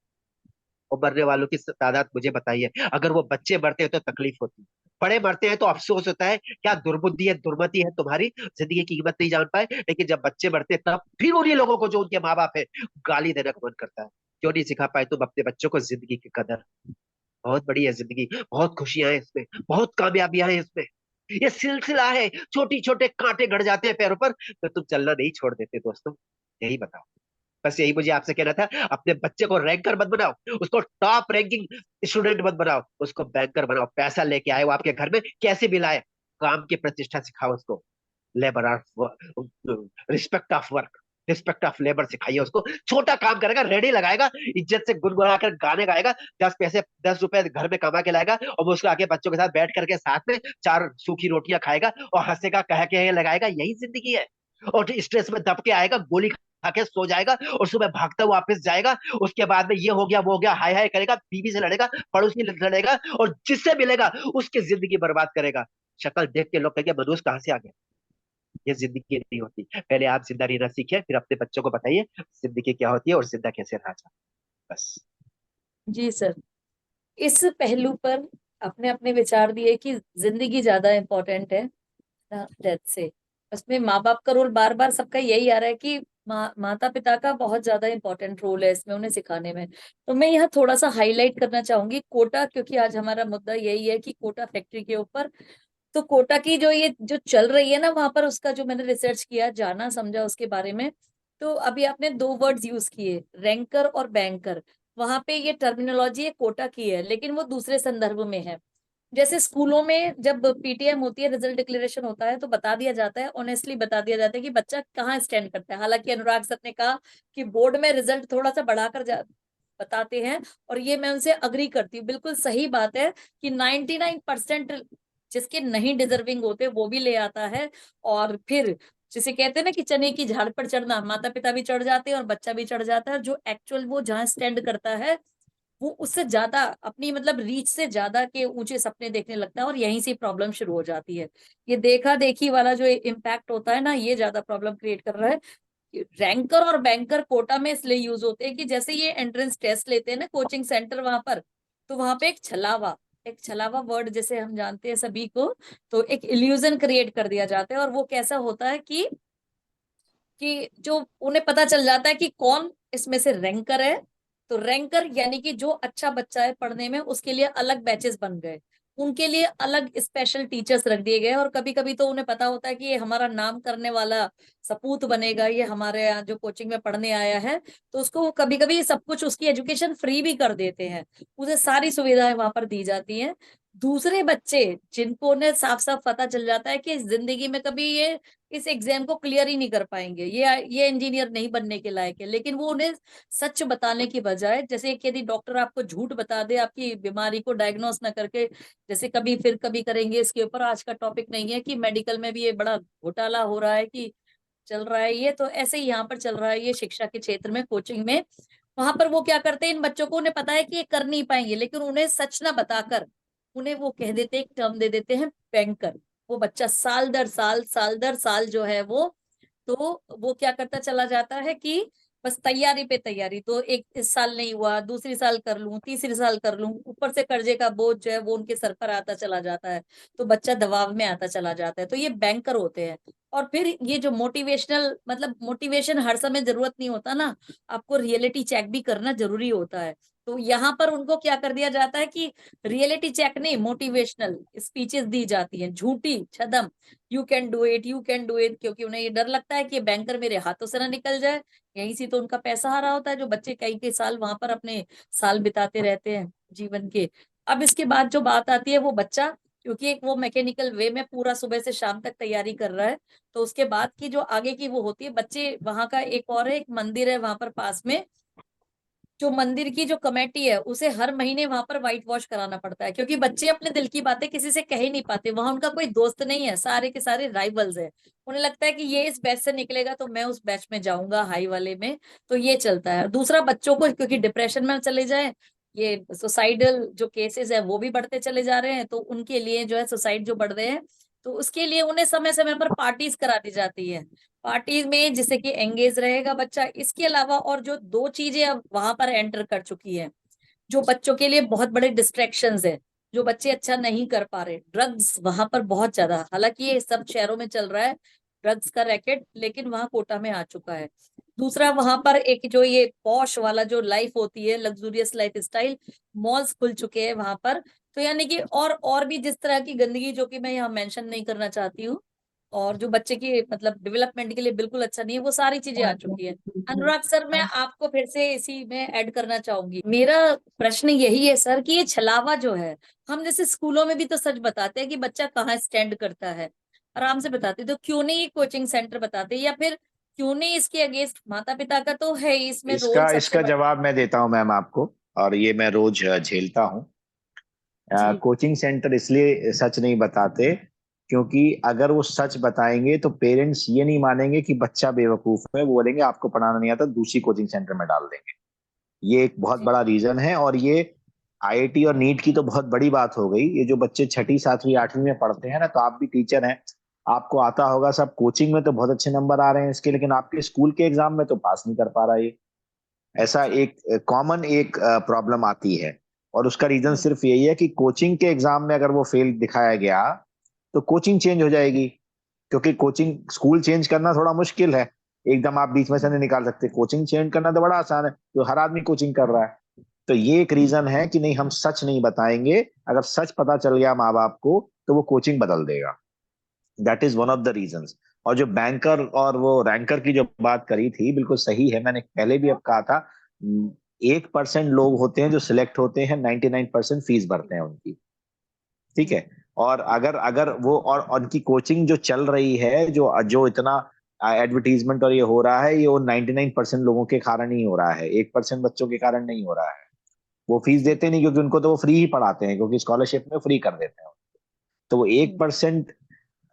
D: और मरने वालों की तादाद मुझे बताइए। अगर वो बच्चे मरते हैं तो तकलीफ होती है, बड़े मरते हैं तो अफसोस होता है, क्या दुर्बुद्धि है, दुर्मति है तुम्हारी, जिंदगी की कीमत नहीं जान पाए। लेकिन जब बच्चे मरते हैं तब फिर उन्हीं लोगों को जो उनके माँ बाप है गाली देने का मन करता है। क्यों नहीं सिखा पाए तुम अपने बच्चों को जिंदगी की कदर? बहुत बड़ी है जिंदगी, बहुत खुशियां हैं इसमें, बहुत कामयाबियां हैं इसमें, ये सिलसिला है। छोटी छोटे कांटे गड़ जाते हैं पैरों पर, तो तुम चलना नहीं छोड़ देते दोस्तों। यही बताओ, बस यही मुझे आपसे कहना था। अपने बच्चे को रैंकर मत बनाओ, उसको टॉप रैंकिंग स्टूडेंट मत बनाओ, उसको बैंकर बनाओ। पैसा लेके आए वो आपके घर में, कैसे भी लाए, काम की प्रतिष्ठा सिखाओ उसको, labour of respect of work, respect of labour सिखाइए उसको। छोटा काम करेगा, रेडी लगाएगा, इज्जत से गुनगुना कर गाने गाएगा, 10 पैसे 10 रुपए घर में कमा के लाएगा, और वो उसको आके बच्चों के साथ बैठ करके साथ में 4 सूखी रोटियां खाएगा और हंसेगा, कह के लगाएगा। यही जिंदगी है। और स्ट्रेस में दब के आएगा, गोली खा के सो जाएगा, और सुबह भागता हुआ वापस जाएगा। उसके बाद में ये हो गया वो हो गया, हाय हाय करेगा, बीवी से लड़ेगा, पड़ोसी से लड़ेगा, और जिससे मिलेगा उसकी जिंदगी बर्बाद करेगा। शक्ल देख के लोग कहेंगे मनुष्य कहाँ से आ गया। ये जिंदगी नहीं होती। पहले आप जिंदा रहना सीखिए, फिर अपने बच्चों को बताइए जिंदगी क्या होती है और जिंदा कैसे रहा जाए।
C: बस।
B: जी सर, इस पहलू पर अपने अपने विचार दिए कि जिंदगी ज्यादा इम्पोर्टेंट है डेथ से। उसमें माँ बाप का रोल बार बार सबका यही आ रहा है कि माता पिता का बहुत ज्यादा इंपॉर्टेंट रोल है इसमें उन्हें सिखाने में। तो मैं यहाँ थोड़ा सा हाईलाइट करना चाहूंगी कोटा, क्योंकि आज हमारा मुद्दा यही है कि कोटा फैक्ट्री के ऊपर। तो कोटा की जो ये जो चल रही है ना वहां पर, उसका जो मैंने रिसर्च किया, जाना समझा उसके बारे में। तो अभी आपने दो वर्ड्स यूज किए, रैंकर और बैंकर। वहां पे ये टर्मिनोलॉजी है कोटा की है, लेकिन वो दूसरे संदर्भ में है। जैसे स्कूलों में जब पीटीएम होती है, रिजल्ट डिक्लेरेशन होता है, तो बता दिया जाता है, ऑनेस्टली बता दिया जाता है कि बच्चा कहाँ स्टैंड करता है। हालांकि अनुराग सर ने कहा कि बोर्ड में रिजल्ट थोड़ा सा बढ़ाकर बताते हैं, और ये मैं उनसे अग्री करती हूँ, बिल्कुल सही बात है कि 99% जिसके नहीं डिजर्विंग होते वो भी ले आता है। और फिर जिसे कहते हैं ना कि चने की झाड़ पर चढ़ना, माता पिता भी चढ़ जाते हैं और बच्चा भी चढ़ जाता है। जो एक्चुअल वो जहाँ स्टैंड करता है वो उससे ज्यादा अपनी मतलब रीच से ज्यादा के ऊंचे सपने देखने लगता है, और यहीं से प्रॉब्लम शुरू हो जाती है। ये देखा देखी वाला जो इम्पैक्ट होता है ना, ये ज्यादा प्रॉब्लम क्रिएट कर रहा है। रैंकर और बैंकर कोटा में इसलिए यूज होते हैं कि जैसे ये एंट्रेंस टेस्ट लेते हैं ना कोचिंग सेंटर वहां पर, तो वहां पे एक छलावा वर्ड जैसे हम जानते हैं सभी को, तो एक इल्यूजन क्रिएट कर दिया जाता है। और वो कैसा होता है कि जो उन्हें पता चल जाता है कि कौन इसमें से रैंकर है। तो रैंकर यानी कि जो अच्छा बच्चा है पढ़ने में, उसके लिए अलग बैचेस बन गए, उनके लिए अलग स्पेशल टीचर्स रख दिए गए। और कभी कभी तो उन्हें पता होता है कि ये हमारा नाम करने वाला सपूत बनेगा, ये हमारे यहाँ जो कोचिंग में पढ़ने आया है, तो उसको कभी कभी सब कुछ उसकी एजुकेशन फ्री भी कर देते हैं, उसे सारी सुविधाएं वहां पर दी जाती हैं। दूसरे बच्चे जिनको ने साफ साफ पता चल जाता है कि जिंदगी में कभी ये इस एग्जाम को क्लियर ही नहीं कर पाएंगे, ये इंजीनियर नहीं बनने के लायक है, लेकिन वो उन्हें सच बताने की बजाय, जैसे कि यदि डॉक्टर आपको झूठ बता दे आपकी बीमारी को डायग्नोस ना करके, जैसे कभी फिर कभी करेंगे इसके ऊपर, आज का टॉपिक नहीं है कि मेडिकल में भी ये बड़ा घोटाला हो रहा है कि चल रहा है ये, तो ऐसे ही यहाँ पर चल रहा है ये शिक्षा के क्षेत्र में, कोचिंग में। वहां पर वो क्या करते हैं, इन बच्चों को उन्हें पता है कि ये कर नहीं पाएंगे, लेकिन उन्हें सच ना बताकर उन्हें वो कह देते हैं, एक टर्म दे देते हैं बैंकर। वो बच्चा साल दर साल जो है वो, तो वो क्या करता चला जाता है कि बस तैयारी पे तैयारी, तो एक इस साल नहीं हुआ, दूसरी साल कर लूं, तीसरी साल कर लूं, ऊपर से कर्जे का बोझ जो है वो उनके सर पर आता चला जाता है। तो बच्चा दबाव में आता चला जाता है, तो ये बैंकर होते हैं। और फिर ये जो मोटिवेशनल, मतलब मोटिवेशन हर समय जरूरत नहीं होता ना, आपको रियलिटी चेक भी करना जरूरी होता है। तो यहाँ पर उनको क्या कर दिया जाता है कि रियलिटी चेक नहीं, मोटिवेशनल स्पीचेस दी जाती हैं, झूठी छदम, you can do it, you can do it, क्योंकि उन्हें ये डर लगता है कि बैंकर मेरे हाथों से ना निकल जाए। यहीं से तो उनका पैसा हारा होता है, जो बच्चे कई कई साल वहां पर अपने साल बिताते रहते हैं जीवन के। अब इसके बाद जो बात आती है, वो बच्चा क्योंकि एक वो मैकेनिकल वे में पूरा सुबह से शाम तक तैयारी कर रहा है, तो उसके बाद की जो आगे की वो होती है, बच्चे वहां का एक और है, एक मंदिर है वहां पर पास में, जो मंदिर की जो कमेटी है उसे हर महीने वहां पर व्हाइट वॉश कराना पड़ता है, क्योंकि बच्चे अपने दिल की बातें किसी से कह ही नहीं पाते, वहां उनका कोई दोस्त नहीं है, सारे के सारे राइवल्स है। उन्हें लगता है कि ये इस बैच से निकलेगा तो मैं उस बैच में जाऊंगा हाई वाले में। तो ये चलता है। दूसरा, बच्चों को क्योंकि डिप्रेशन में चले जाए, ये सुसाइडल जो केसेस है वो भी बढ़ते चले जा रहे हैं, तो उनके लिए जो है सुसाइड जो बढ़ रहे हैं, तो उसके लिए उन्हें समय समय पर पार्टीज करा दी जाती है। पार्टीज में जिससे कि एंगेज रहेगा बच्चा। इसके अलावा और जो दो चीजें अब वहां पर एंटर कर चुकी है, जो बच्चों के लिए बहुत बड़े डिस्ट्रैक्शंस है, जो बच्चे अच्छा नहीं कर पा रहे, ड्रग्स वहां पर बहुत ज्यादा, हालांकि ये सब शहरों में चल रहा है ड्रग्स का रैकेट, लेकिन वहां कोटा में आ चुका है। दूसरा, वहां पर एक जो ये पॉश वाला जो लाइफ होती है, लग्जूरियस लाइफ स्टाइल, मॉल्स खुल चुके हैं वहां पर। तो यानी कि और भी जिस तरह की गंदगी जो कि मैं यहाँ मेंशन नहीं करना चाहती हूँ, और जो बच्चे की मतलब डेवलपमेंट के लिए बिल्कुल अच्छा नहीं है, वो सारी चीजें आ चुकी है। अनुराग सर, मैं आपको फिर से इसी में ऐड करना चाहूंगी। मेरा प्रश्न यही है सर कि ये छलावा जो है, हम जैसे स्कूलों में भी तो सच बताते हैं कि बच्चा कहाँ स्टैंड करता है, आराम से बताते, तो क्यों नहीं ये कोचिंग सेंटर बताते, या फिर क्यों नहीं इसके अगेंस्ट, माता पिता का तो है ही इसमें रोल
C: इसका
B: सबसे
C: इसका
B: बड़ा।
C: जवाब मैं देता हूं मैम आपको, और ये मैं रोज झेलता हूं।
B: जी
C: कोचिंग सेंटर इसलिए सच नहीं बताते क्योंकि अगर वो सच बताएंगे तो पेरेंट्स ये नहीं मानेंगे कि बच्चा बेवकूफ है, वो बोलेंगे आपको पढ़ाना नहीं आता, दूसरी कोचिंग सेंटर में डाल देंगे। ये एक बहुत
B: जी
C: बड़ा रीजन है। और ये आईआईटी और नीट की तो बहुत बड़ी बात हो गई। ये जो बच्चे छठी सातवीं आठवीं में पढ़ते हैं ना, तो आप भी टीचर हैं, आपको आता होगा सब, कोचिंग में तो बहुत अच्छे नंबर आ रहे हैं इसके, लेकिन आपके स्कूल के एग्जाम में तो पास नहीं कर पा रहा ये। ऐसा एक कॉमन एक प्रॉब्लम आती है। और उसका रीजन
B: हम्म,
C: सिर्फ यही है कि कोचिंग के एग्जाम में अगर वो फेल दिखाया गया तो कोचिंग चेंज हो जाएगी, क्योंकि कोचिंग स्कूल चेंज करना थोड़ा मुश्किल है, एकदम आप बीच में से नहीं निकाल सकते। कोचिंग चेंज करना तो बड़ा आसान है, तो हर आदमी कोचिंग कर रहा है। तो ये एक रीजन है कि नहीं, हम सच नहीं बताएंगे। अगर सच पता चल गया माँ बाप को तो वो कोचिंग बदल देगा। That is one of the reasons. और जो बैंकर और वो रैंकर की जो बात करी थी, बिल्कुल सही है। मैंने पहले भी अब कहा था, 1% लोग होते हैं जो सिलेक्ट होते हैं, 99% फीस भरते हैं उनकी। ठीक है। और अगर अगर वो और उनकी कोचिंग जो चल रही है, जो जो इतना एडवर्टीजमेंट और ये हो रहा है, ये वो 99% लोगों के कारण ही हो रहा है, 1% बच्चों के कारण नहीं हो रहा है। वो फीस
B: जी,
C: देते नहीं, क्योंकि उनको तो वो फ्री ही पढ़ाते हैं, क्योंकि स्कॉलरशिप में फ्री कर देते हैं। तो वो एक
B: हम्म,
C: परसेंट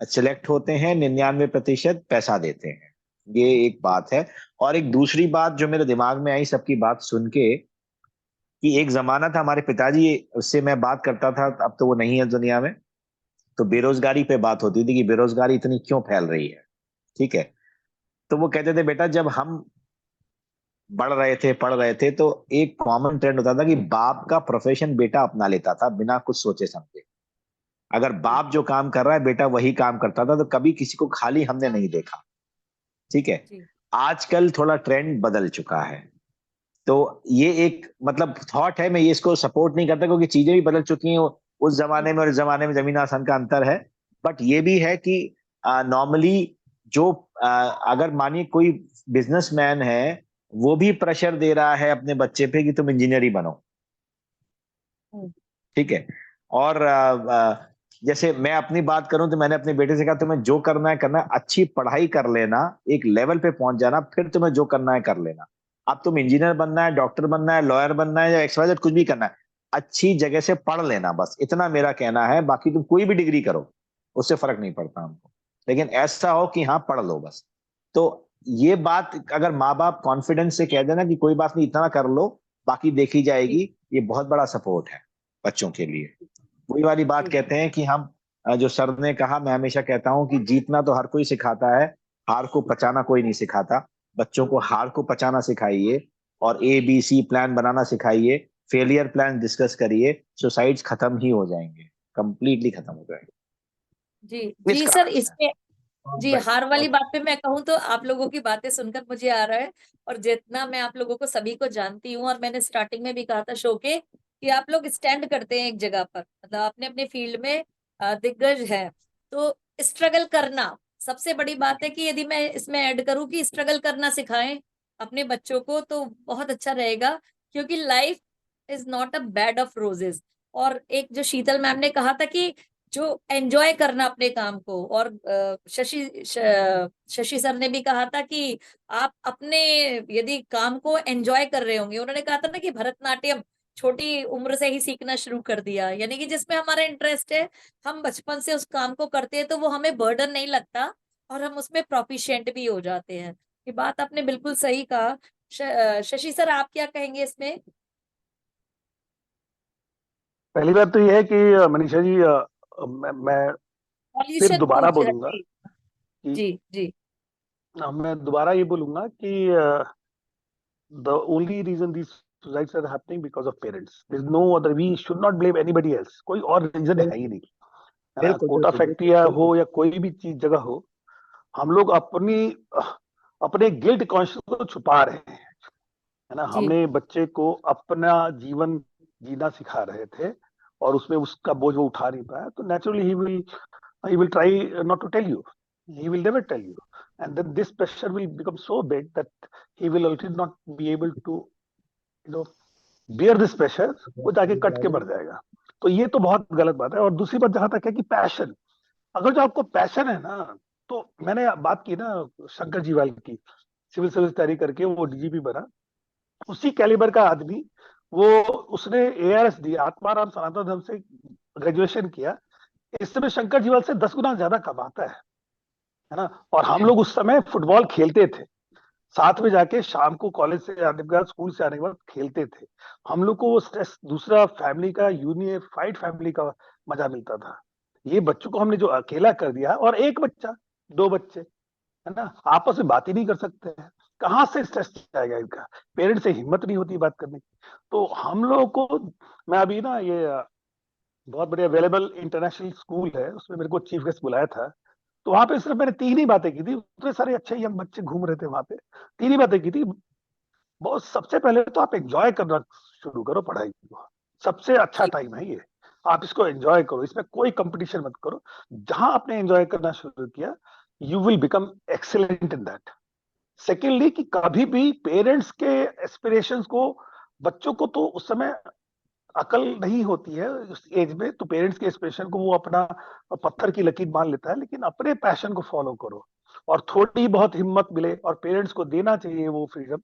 C: सिलेक्ट होते हैं, 99% पैसा देते हैं। ये एक बात है। और एक दूसरी बात जो मेरे दिमाग में आई सबकी बात सुन के, कि एक जमाना था हमारे पिताजी, उससे मैं बात करता था, अब तो वो नहीं है दुनिया में, तो बेरोजगारी पे बात होती थी कि बेरोजगारी इतनी क्यों फैल रही है। ठीक है। तो वो कहते थे, बेटा जब हम बढ़ रहे थे, पढ़ रहे थे, तो एक कॉमन ट्रेंड होता था कि बाप का प्रोफेशन बेटा अपना लेता था बिना कुछ सोचे समझे। अगर
B: जी,
C: बाप जो काम कर रहा है बेटा वही काम करता था, तो कभी किसी को खाली हमने नहीं देखा। ठीक है।
B: जी,
C: आजकल थोड़ा ट्रेंड बदल चुका है। तो ये एक मतलब थॉट है, मैं ये इसको सपोर्ट नहीं करता, क्योंकि चीजें भी बदल चुकी हैं। उस जमाने में और इस जमाने में जमीन आसमान का अंतर है। बट ये भी है कि नॉर्मली जो अगर मानिए कोई बिजनेसमैन है, वो भी प्रेशर दे रहा है अपने बच्चे पे कि तुम इंजीनियर ही बनो।
B: हम्म,
C: ठीक है। और जैसे मैं अपनी बात करूं तो मैंने अपने बेटे से कहा, तुम्हें जो करना है करना है, अच्छी पढ़ाई कर लेना, एक लेवल पे पहुंच जाना, फिर तुम्हें जो करना है कर लेना। अब तुम इंजीनियर बनना है, डॉक्टर बनना है, लॉयर बनना है, या एक्सवाइजेड कुछ भी करना है, अच्छी जगह से पढ़ लेना, बस इतना मेरा कहना है। बाकी तुम कोई भी डिग्री करो, उससे फर्क नहीं पड़ता हमको, लेकिन ऐसा हो कि हाँ पढ़ लो बस। तो ये बात अगर माँ बाप कॉन्फिडेंस से कह देना कि कोई बात नहीं, इतना कर लो, बाकी देखी
B: जी,
C: जाएगी, ये बहुत बड़ा सपोर्ट है बच्चों के लिए। वही वाली बात
B: जी,
C: कहते हैं कि हम जो सर ने कहा, मैं हमेशा कहता हूं कि जीतना तो हर कोई सिखाता है, हार को पचाना कोई नहीं सिखाता। बच्चों को हार को पचाना सिखाइए, और ABC प्लान बनाना सिखाइए, फेलियर प्लान डिस्कस करिए, सुसाइड्स खत्म ही हो जाएंगे, कंप्लीटली खत्म हो जाएंगे।
B: जी,
C: इस
B: जी सर,
C: कारण से।
B: इसमें जी
C: राइट।
B: हार वाली बात पे मैं कहूँ तो आप लोगों की बातें सुनकर मुझे आ रहा है, और जितना मैं आप लोगों को सभी को जानती हूँ, और मैंने स्टार्टिंग में भी कहा था शो के, कि आप लोग स्टैंड करते हैं एक जगह पर, मतलब अपने अपने फील्ड में दिग्गज है। तो स्ट्रगल करना सबसे बड़ी बात है, कि यदि मैं इसमें ऐड करूँ कि स्ट्रगल करना सिखाएं अपने बच्चों को, तो बहुत अच्छा रहेगा। क्योंकि life is not a bed of roses. और एक जो शीतल मैम ने कहा था कि जो एंजॉय करना अपने काम को, और शशि सर ने भी कहा था कि आप अपने यदि काम को एंजॉय कर रहे होंगे, उन्होंने कहा था ना कि भरतनाट्यम छोटी उम्र से ही सीखना शुरू कर दिया, यानी कि जिसमें हमारा इंटरेस्ट है, हम बचपन से उस काम को करते हैं, तो वो हमें बर्डन नहीं लगता, और हम उसमें प्रोफिशिएंट भी हो जाते हैं। ये बात आपने बिल्कुल सही कहा। शशि सर, आप क्या कहेंगे इसमें?
F: पहली बात तो यह है कि मनीषा जी, मैं फिर
B: पॉल्यूशन
F: दोबारा
B: पूछ रहे
F: बोलूंगा
B: जी,
F: कि
B: जी, जी,
F: मैं दोबारा ये बोलूंगा कि the only reason these suicides are happening because of parents. There's no other. We should not blame anybody else. कोई और रीजन है ही
D: बिल्कुल
F: नहीं, है ना।
D: बिल्कुल
F: कोटा
D: बिल्कुल
F: फैक्ट्री हो या कोई भी चीज जगह हो, हम लोग अपने गिल्ट कॉन्शियस को छुपा रहे हैं, है ना।
B: जी,
F: हमने बच्चे को अपना जीवन जीना सिखा रहे थे, और उसमें उसका बोझ वो उठा नहीं पाया, तो naturally he will try not to tell you. He will never tell you, and then this pressure will become so big that he will ultimately not be able to, you know, bear this pressure. वो जाके cut के मर जाएगा। तो ये तो बहुत गलत बात है। और दूसरी बात जहां तक है कि पैशन, अगर जो आपको पैशन है ना, तो मैंने बात की ना शंकर जीवाल की, सिविल सर्विस तैयारी करके वो DGP बना, उसी कैलिबर का आदमी, वो उसने ARS दी, आत्माराम सनातन धर्म से ग्रेजुएशन किया। इस समय शंकर जीवाल से 10 गुना ज्यादा कमाता है ना। और हम लोग उस समय फुटबॉल खेलते थे, साथ में जाके शाम को कॉलेज से आने के बाद, स्कूल से आने के बाद खेलते थे। हम लोग को वो स्ट्रेस, दूसरा फैमिली का यूनिफाइड फैमिली का मजा मिलता था। ये बच्चों को हमने जो अकेला कर दिया, और एक बच्चा, दो बच्चे, है ना, आपस में बात ही नहीं कर सकते हैं। कहाँ से स्ट्रेस जाएगा इनका, पेरेंट्स से हिम्मत नहीं होती बात करने की। तो हम लोगों को, मैं अभी ना ये बहुत बढ़िया अवेलेबल इंटरनेशनल स्कूल है, उसमें मेरे को चीफ गेस्ट बुलाया था, तो वहां पे सिर्फ मैंने 3 ही बातें की थी, उतने सारे अच्छे यंग बच्चे घूम रहे थे वहां पे, 3 ही बातें की थी। बहुत सबसे पहले तो आप एंजॉय करना शुरू करो पढ़ाई को, सबसे अच्छा
B: जी
F: टाइम है ये, आप इसको एंजॉय करो, इसमें कोई कंपटीशन मत करो। जहां आपने एंजॉय करना शुरू किया, you will become excellent in that. Secondly, कि कभी भी पेरेंट्स के एस्पिरेशंस को, बच्चों को तो उस समय अकल नहीं होती है उस एज में, तो पेरेंट्स के एस्पिरेशन को वो अपना पत्थर की लकीर मान लेता है, लेकिन अपने पैशन को फॉलो करो, और थोड़ी बहुत हिम्मत मिले और पेरेंट्स को देना चाहिए वो फ्रीडम,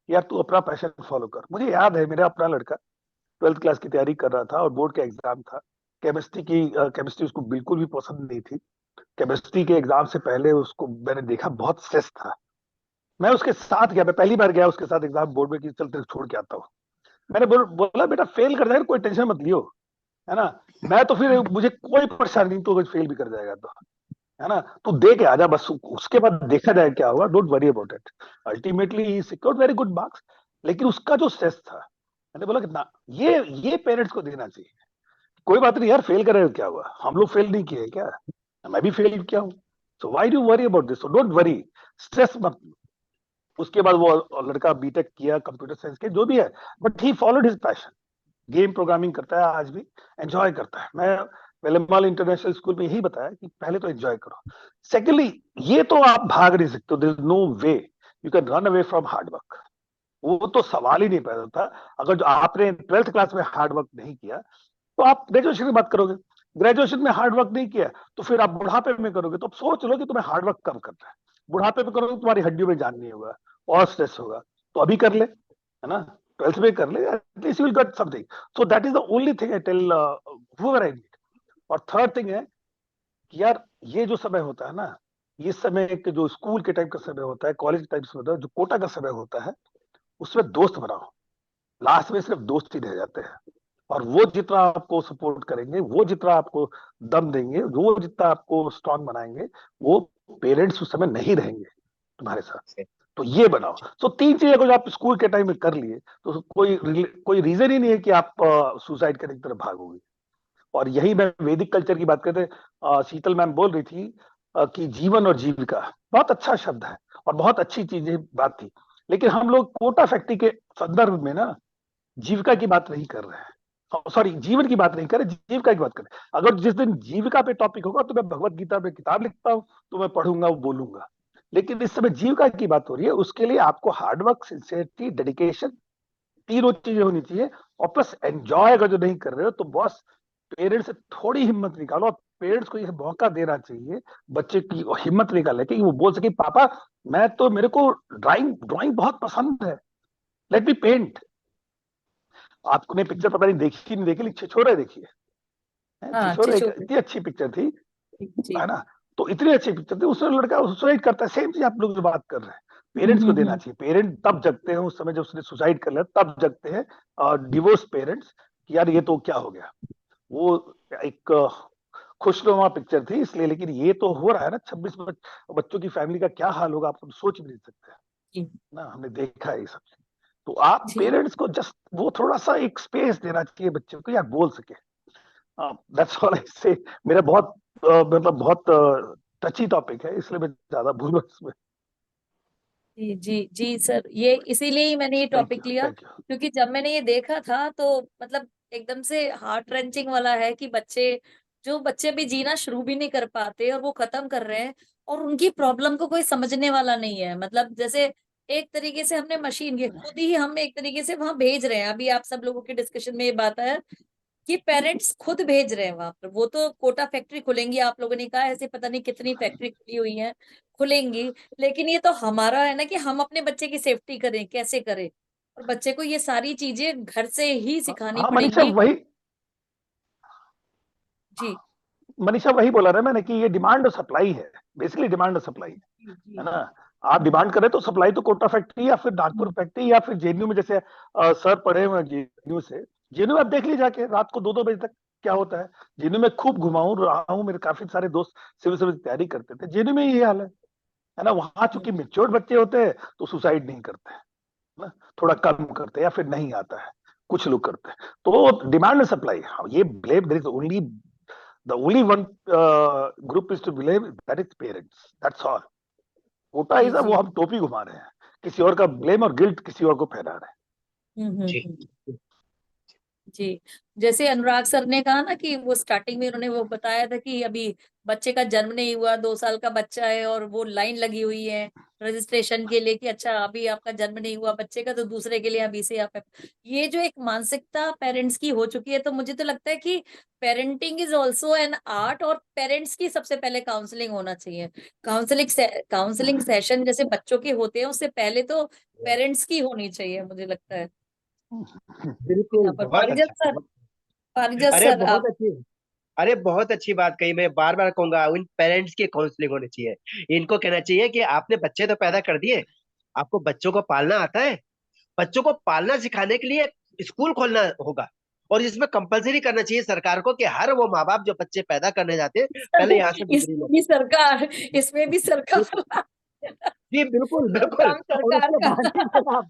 F: यार तू अपना पैशन फॉलो कर। मुझे याद है, मेरा अपना लड़का 12th क्लास की तैयारी कर रहा था और बोर्ड का एग्जाम था, केमिस्ट्री उसको बिल्कुल भी पसंद नहीं थी। केमिस्ट्री के एग्जाम से पहले उसको मैंने देखा बहुत स्ट्रेस था, मैं उसके साथ गया, मैं पहली बार गया उसके साथ एग्जाम बोर्ड में कि चल तेरे छोड़ के आता हूँ। मैंने बोला बेटा फेल कर जाएगा कोई टेंशन मत लियो, है ना, मैं तो फिर मुझे कोई परेशानी नहीं, तो फेल भी कर जाएगा तो, है ना, तू दे के आजा बस, उसके बाद देखा जाए क्या होगा, don't worry about it. Ultimately he secured very good marks, लेकिन उसका जो स्ट्रेस था, मैंने बोला कि ना, ये पेरेंट्स को देना चाहिए। कोई बात नहीं यार, फेल करे क्या हुआ, हम लोग फेल नहीं किए क्या, मैं भी फेल किया हूँ, so why do worry about this, don't worry, stress मत। उसके बाद वो लड़का बीटेक किया कंप्यूटर साइंस के, जो भी है, but he followed his passion, game programming करता है आज भी, एंजॉय करता है। मैं वेलेमाल इंटरनेशनल स्कूल में यही बताया कि पहले तो एंजॉय करो। सेकेंडली, ये तो आप भाग नहीं सकते, there is no way you can run away from hard work, वो तो सवाल ही नहीं पैदा होता। अगर जो आपने 12th क्लास में हार्ड वर्क नहीं किया, तो आप ग्रेजुएशन की बात करोगे, ग्रेजुएशन में हार्ड वर्क नहीं किया तो फिर आप बुढ़ापे में करोगे, तो अब सोच लो कि तुम्हें हार्ड वर्क कब करना है। बुढ़ापे में करोगे तो तुम्हारी हड्डियों में जान नहीं होगा और स्ट्रेस होगा, तो अभी कर ले, है ना, 12th में कर ले, at least you will get something. So that is the only thing I tell whoever I need. और थर्ड थिंग है कि यार ये जो समय होता है ना, ये समय एक जो स्कूल के टाइम का समय होता है, कॉलेज के टाइम से होता है, जो कोटा का समय होता है, उसमें दोस्त बनाओ, लास्ट में सिर्फ दोस्त ही रह जाते हैं, और वो जितना आपको सपोर्ट करेंगे, वो जितना आपको दम देंगे, वो जितना आपको स्ट्रांग बनाएंगे, वो पेरेंट्स उस समय नहीं रहेंगे तुम्हारे साथ। तो ये बनाओ। तो 3 चीजें अगर आप स्कूल के टाइम में कर लिए, तो कोई रीजन ही नहीं है कि आप सुसाइड करने की तरफ भागोगे। और यही मैं वैदिक कल्चर की बात करते, शीतल मैम बोल रही थी कि जीवन और जीविका बहुत अच्छा शब्द है और बहुत अच्छी चीजें बात थी, लेकिन हम लोग कोटा फैक्ट्री के संदर्भ में ना जीविका की बात नहीं कर रहे हैं, सॉरी जीवन की बात नहीं कर रहे, जीविका की बात कर रहे हैं। अगर जिस दिन जीविका पे टॉपिक होगा तो मैं भगवत गीता पे किताब लिखता हूँ, तो मैं पढ़ूंगा, वो बोलूंगा, लेकिन इस समय जीविका की बात हो रही है, उसके लिए आपको हार्डवर्क, सिंसियरिटी, डेडिकेशन, तीनों चीजें होनी चाहिए। और प्लस एंजॉय अगर जो नहीं कर रहे हो तो बॉस, पेरेंट्स से थोड़ी हिम्मत निकालो, और पेरेंट्स को यह मौका देना चाहिए बच्चे की हिम्मत निकालने की, वो बोल सके पापा मैं तो, मेरे को ड्राइंग ड्राइंग बहुत पसंद है, लेट मी पेंट। आपने पिक्चर पता नहीं देखी नहीं देखी, लेकिन छिछोरे देखिए,
B: हाँ
F: छिछोरे एक
B: छिछोरे।
F: इतनी अच्छी पिक्चर थी,
B: जी।
F: है ना, तो इतनी अच्छी पिक्चर थी, उसमें लड़का सुसाइड करता है, सेम चीज आप लोग जो बात कर रहे हैं, पेरेंट्स को देना
B: हम्म।
F: चाहिए। पेरेंट तब जगते हैं उस समय जब उसने सुसाइड कर लिया, तब जगते हैं डिवोर्स पेरेंट्स कि यार ये तो क्या हो गया। वो एक खुशनुमा पिक्चर थी इसलिए, लेकिन ये तो हो रहा है ना, 26 बच्चों की फैमिली का क्या हाल होगा, आप तो सोच भी नहीं सकते
B: जी
F: ना, हमने देखा है ये सब। तो आप
B: जी
F: पेरेंट्स को जस्ट वो थोड़ा सा एक स्पेस देना चाहिए बच्चे को, यार बोल सके, दैट्स ऑल आई से। मेरा बहुत मतलब बहुत टची टॉपिक है, इसलिए मैं ज्यादा भूलूं इसमें।
B: जी जी जी सर, ये इसीलिए ही मैंने ये
F: थैंक यू,
B: टॉपिक लिया,
F: थैंक यू।
B: क्योंकि जब मैंने ये देखा था तो मतलब एकदम से हार्ट रेंचिंग वाला है कि बच्चे अभी जीना शुरू भी नहीं कर पाते और वो खत्म कर रहे हैं, और उनकी प्रॉब्लम को कोई समझने वाला नहीं है। मतलब जैसे एक तरीके से हमने मशीन के खुद ही हम एक तरीके से वहां भेज रहे हैं। अभी आप सब लोगों के डिस्कशन में ये बात है कि पेरेंट्स खुद भेज रहे हैं वहां पर। वो तो कोटा फैक्ट्री खुलेंगी, आप लोगों ने कहा ऐसे पता नहीं कितनी फैक्ट्री खुली हुई है, खुलेंगी, लेकिन ये तो हमारा है ना कि हम अपने बच्चे की सेफ्टी करें, कैसे करें। और बच्चे को ये सारी चीजें घर से ही सिखानी
F: हाँ मनीषा
B: पड़ेंगी।
F: वही,
B: जी
F: मनीषा वही बोला ना मैंने कि ये डिमांड और सप्लाई है, बेसिकली डिमांड और सप्लाई
B: जी
F: है
B: जी
F: ना। आप डिमांड करें तो सप्लाई तो कोटा फैक्ट्री या फिर नागपुर फैक्ट्री या फिर जेएनयू में, जैसे सर पढ़े हुए जेएनयू से, जेएनयू में आप देख लीजिए जाके रात को 2-2 बजे तक क्या होता है। जेएनयू में खूब घुमाऊं रहा हूँ, मेरे काफी सारे दोस्त सिविल सर्विस की तैयारी करते थे, जेएनयू में ये हाल है है ना। वहां चूंकि मेच्योर्ड बच्चे होते हैं तो सुसाइड नहीं करते हैं ना, थोड़ा कम करते हैं या फिर नहीं आता है, कुछ लोग करते हैं। तो डिमांड एंड सप्लाई, ये blame, there is only the only one group is to blame, that is parents, that's all. Kota
B: ji
F: is,
B: जी।
F: वो हम टोपी घुमा रहे हैं, किसी और का ब्लेम और गिल्ट किसी और को फैला रहे
D: जी
B: हम्म। जी, जैसे अनुराग सर ने कहा ना कि वो स्टार्टिंग में उन्होंने वो बताया था कि अभी बच्चे का जन्म नहीं हुआ, 2 साल का बच्चा है और वो लाइन लगी हुई है रजिस्ट्रेशन के लिए कि अच्छा अभी आपका जन्म नहीं हुआ बच्चे का तो दूसरे के लिए अभी से आप। ये जो एक मानसिकता पेरेंट्स की हो चुकी है, तो मुझे तो लगता है कि parenting is also an art, और पेरेंट्स की सबसे पहले काउंसलिंग होना चाहिए। काउंसलिंग सेशन जैसे बच्चों के होते हैं उससे पहले तो पेरेंट्स की होनी चाहिए, मुझे लगता है।
F: हैं।
B: यहाँ
D: बिल्कुल,
B: पर
D: बहुत अच्छा, बहुत।
B: पारिजात
D: अरे
B: सर
D: बहुत
B: आप।
D: अच्छी, अरे बहुत अच्छी बात कही। मैं बार बार कहूंगा उन पेरेंट्स की काउंसलिंग होनी चाहिए। इनको कहना चाहिए कि आपने बच्चे तो पैदा कर दिए, आपको बच्चों को पालना आता है। बच्चों को पालना सिखाने के लिए स्कूल खोलना होगा, और इसमें कंपलसरी करना चाहिए सरकार को कि हर वो माँ बाप जो बच्चे पैदा करने जाते हैं पहले यहाँ से डिग्री
B: इसमें
D: ले।
B: भी सरकार, इसमें भी सरकार
D: जी बिल्कुल
B: सब
D: बिल्कुल।
B: काम
D: और
B: सरकार का।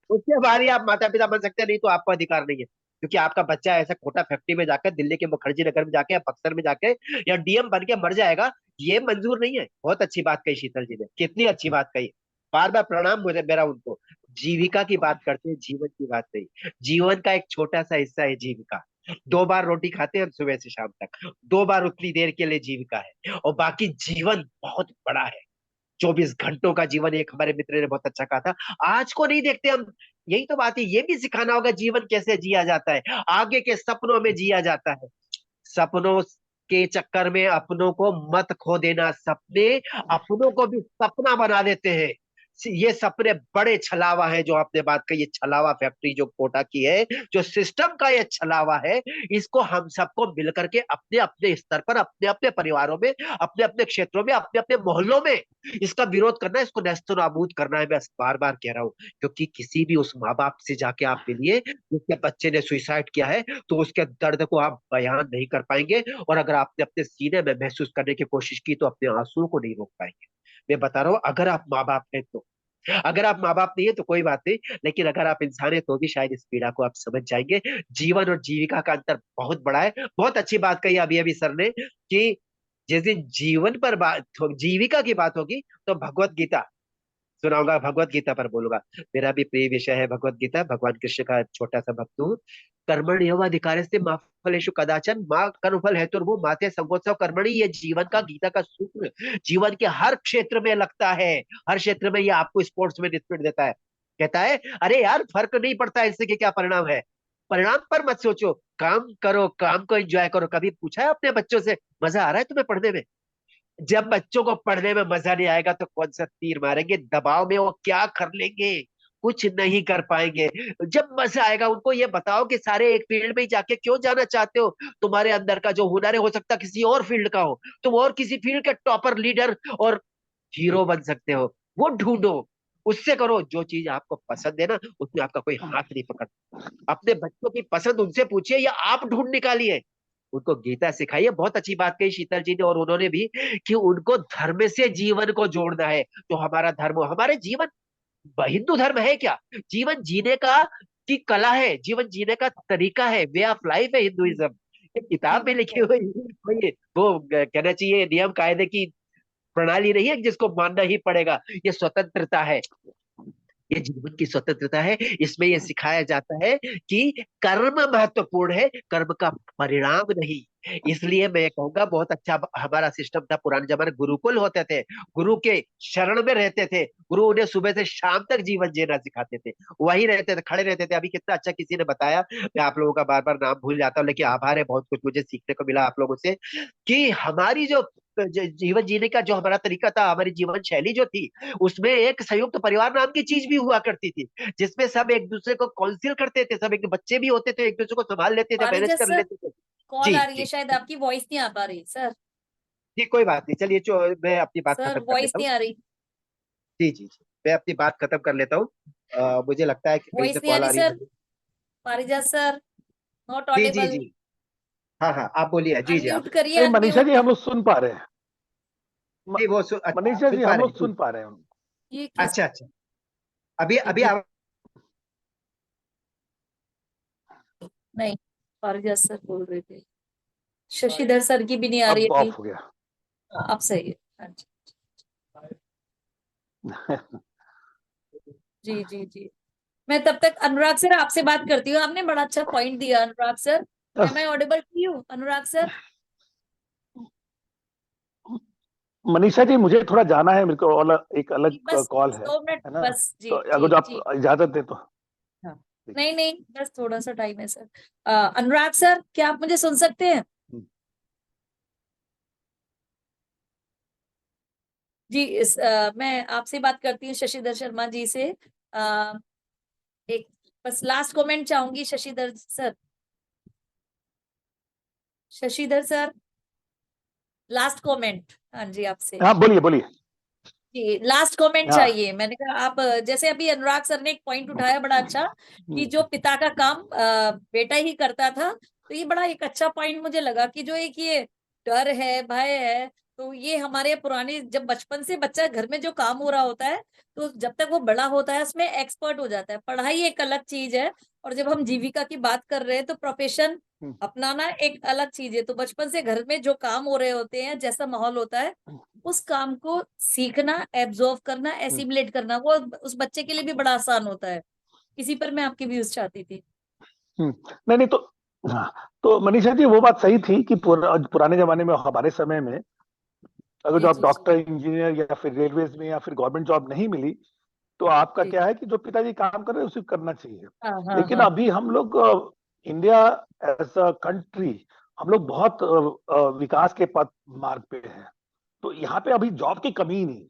D: उसके बाद ही आप माता पिता बन सकते हैं, नहीं तो आपको अधिकार नहीं है। क्योंकि आपका बच्चा ऐसा कोटा फैक्ट्री में जाकर, दिल्ली के मुखर्जी नगर में जाके या बक्सर में जाके या डीएम बन के मर जाएगा, ये मंजूर नहीं है। बहुत अच्छी बात कही शीतल जी ने, कितनी अच्छी बात कही। बार बार प्रणाम मुझे मेरा उनको। जीविका की बात करते हैं, जीवन की बात नहीं। जीवन का एक छोटा सा हिस्सा है जीविका। 2 बार रोटी खाते हैं हम सुबह से शाम तक, 2 बार उतनी देर के लिए जीविका है, और बाकी जीवन बहुत बड़ा है। 24 घंटों का जीवन, एक हमारे मित्र ने बहुत अच्छा कहा था। आज को नहीं देखते हम। यही तो बात है, ये भी सिखाना होगा जीवन कैसे जिया जाता है, आगे के सपनों में जिया जाता है। सपनों के चक्कर में अपनों को मत खो देना। सपने अपनों को भी सपना बना देते हैं। ये सपने बड़े छलावा है जो आपने बात कही। ये छलावा फैक्ट्री जो कोटा की है, जो सिस्टम का ये छलावा है, इसको हम सबको मिलकर के अपने अपने स्तर पर, अपने अपने परिवारों में, अपने अपने क्षेत्रों में, अपने अपने मोहल्लों में इसका विरोध करना है, इसको नेस्तो नाबूद करना है। मैं बार बार कह रहा हूँ, क्योंकि किसी भी उस माँ बाप से जाके आप मिलिए जिसके बच्चे ने सुइसाइड किया है, तो उसके दर्द को आप बयान नहीं कर पाएंगे। और अगर आपने अपने सीने में महसूस करने की कोशिश की तो अपने आंसुओं को नहीं रोक पाएंगे। मैं बता रहा हूँ, अगर आप माँ बाप हैं तो। अगर आप माँ बाप नहीं है तो कोई बात नहीं, लेकिन अगर आप इंसान है तो भी शायद इस पीड़ा को आप समझ जाएंगे। जीवन और जीविका का अंतर बहुत बड़ा है। बहुत अच्छी बात कही अभी अभी सर ने कि जिस दिन जीवन पर बात जीविका की बात होगी तो भगवत गीता सुनाऊंगा, भगवत गीता पर बोलूंगा। मेरा भी प्रिय विषय है भगवत गीता, भगवान कृष्ण का छोटा सा भक्त हूँ। कर्मण्येवाधिकारस्ते से माँ फलेषु कदाचन माँ कर्मफल हेतुर्भुः माते संगोत्सव कर्मणि। ये जीवन का गीता का सूत्र जीवन के हर क्षेत्र में लगता है। हर क्षेत्र में ये आपको स्पोर्ट्स में स्पिरिट देता है। कहता है अरे यार फर्क नहीं पड़ता इससे कि क्या परिणाम है, परिणाम पर मत सोचो, काम करो, काम को एंजॉय करो। कभी पूछा है अपने बच्चों से मजा आ रहा है तुम्हें पढ़ने में? जब बच्चों को पढ़ने में मजा नहीं आएगा तो कौन सा तीर मारेंगे, दबाव में वो क्या कर लेंगे, कुछ नहीं कर पाएंगे। जब मजा आएगा उनको ये बताओ कि सारे एक फील्ड में ही जाके क्यों जाना चाहते हो। तुम्हारे अंदर का जो हुनर है हो सकता है किसी और फील्ड का हो, तुम और किसी फील्ड के टॉपर, लीडर और हीरो बन सकते हो। वो ढूंढो, उससे करो। जो चीज आपको पसंद है ना, उसमें आपका कोई हाथ नहीं पकड़। अपने बच्चों की पसंद उनसे पूछिए या आप ढूंढ निकालिए, उनको गीता सिखाइए। बहुत अच्छी बात कही शीतल जी ने और उन्होंने भी, कि उनको धर्म से जीवन को जोड़ना है। तो हमारा धर्म, हमारे जीवन, हिंदू धर्म है क्या? जीवन जीने का की कला है, जीवन जीने का तरीका है, वे ऑफ लाइफ है हिंदुइज्म। एक
B: जी
D: किताब में लिखी
B: बिल्कुल।
D: हुई कोई वो कहना चाहिए नियम कायदे की प्रणाली नहीं है जिसको मानना ही पड़ेगा। ये स्वतंत्रता है, ये जीवन की स्वतंत्रता है। इसमें यह सिखाया जाता है कि कर्म महत्वपूर्ण है, कर्म का परिणाम नहीं। इसलिए मैं कहूंगा बहुत अच्छा हमारा सिस्टम था पुराने जमाने, गुरुकुल होते थे, गुरु के शरण में रहते थे, गुरु उन्हें सुबह से शाम तक जीवन जीना सिखाते थे, वही रहते थे, खड़े रहते थे। अभी कितना अच्छा किसी ने बताया, मैं आप लोगों का बार बार नाम भूल जाता हूँ, लेकिन आभार है, बहुत कुछ मुझे सीखने को मिला आप लोगों से। कि हमारी जो जीवन जीने का जो हमारा तरीका था, हमारी जीवन शैली जो थी, उसमें एक संयुक्त परिवार नाम की चीज भी हुआ करती थी, जिसमें सब एक दूसरे को काउंसिल करते थे, सब एक बच्चे भी होते थे, एक दूसरे को संभाल लेते थे, मैनेज
B: पारिजात
D: कर
B: सर,
D: लेते थे।
B: कॉल
D: जी
B: आ रही है,
D: जी
B: शायद आपकी वॉइस नहीं आ पा रही सर।
D: जी, कोई बात नहीं, चलिए मैं अपनी बात
B: सर
D: खत्म कर
B: वॉइस
D: लेता हूँ।
B: नहीं आ रही।
D: जी जी जी, मैं अपनी बात खत्म कर लेता हूँ। मुझे लगता है कि कहीं से
B: वॉइस नहीं आ
D: कॉल
B: रही
D: आ रही
B: सर।
D: है।
B: पारिजात सर, नॉट
D: जी जी
B: ऑडिबल।
D: जी, हाँ हाँ आप बोलिए, जी जी आप।
B: अनम्यूट करिए,
F: नहीं मनीषा जी,
B: अनम्यूट।
F: हम लोग सुन पा रहे हैं।
D: नहीं वो
F: मनीषा
D: सुन
F: जी
D: पा
F: हम
D: रहे
F: लोग सुन पा रहे हैं।
B: ये किस
D: अच्छा अच्छा, अभी अभी
B: ये-
D: आप
B: नहीं, पारिजात सर बोल रहे थे, शशिधर सर की भी नहीं आ रही
F: अब
B: अभी।
F: ऑफ हो गया।
B: हाँ, अब सही है। हाँ जी जी जी जी। मैं तब तक अनुराग सर आपसे बात करती हूँ। आपने बड़ा अच्छा पॉइंट दिया Anurag sir. Am I audible to you Anurag sir?
F: Manisha ji मुझे थोड़ा जाना है, मेरे को और एक अलग
B: बस
F: कॉल है
B: 2 मिनट
F: है ना?
B: बस।
F: तो
B: जी
F: अगर
B: जी
F: जो आप
B: जी।
F: इजाजत दें तो।
B: हाँ, नहीं नहीं, बस थोड़ा सा टाइम है सर। अनुराग सर, क्या आप मुझे सुन सकते हैं? जी मैं आपसे बात करती हूँ शशिधर शर्मा जी से। एक बस लास्ट कमेंट चाहूंगी Shashidhar sir. Shashidhar sir, last comment. हाँ जी, आपसे
F: हाँ बोलिए बोलिए।
B: जी लास्ट कमेंट
F: हाँ।
B: चाहिए। मैंने कहा आप जैसे अभी अनुराग सर ने एक पॉइंट उठाया बड़ा अच्छा, कि जो पिता का काम बेटा ही करता था, तो ये बड़ा एक अच्छा पॉइंट मुझे लगा कि जो एक ये डर है, भय है, तो ये हमारे पुराने, जब बचपन से बच्चा घर में जो काम हो रहा होता है, तो जब तक वो बड़ा होता है उसमें एक्सपर्ट हो जाता है। पढ़ाई एक अलग चीज है, और जब हम जीविका की बात कर रहे हैं तो प्रोफेशन अपनाना एक अलग चीज है। तो बचपन से घर में जो काम हो रहे होते हैं, जैसा माहौल होता है, उस काम को सीखना, एब्जॉर्व करना, एसिमुलेट करना, वो उस बच्चे के लिए भी बड़ा आसान होता है। इसी पर मैं आपकी व्यूज चाहती थी।
F: नहीं नहीं, तो हाँ, तो मनीषा जी वो बात सही थी कि पुराने जमाने में हमारे समय में अगर
B: जी
F: जो आप
B: जी जी।
F: डॉक्टर इंजीनियर या फिर रेलवेज में या फिर गवर्नमेंट जॉब नहीं मिली, तो आपका
B: जी।
F: क्या है कि जो पिताजी काम कर रहे हैं उसे करना चाहिए।
B: हाँ हाँ
F: लेकिन
B: हाँ।
F: अभी हम लोग इंडिया एज अ कंट्री, हम लोग बहुत विकास के पथ मार्ग पे हैं। तो यहाँ पे अभी जॉब की कमी ही नहीं है।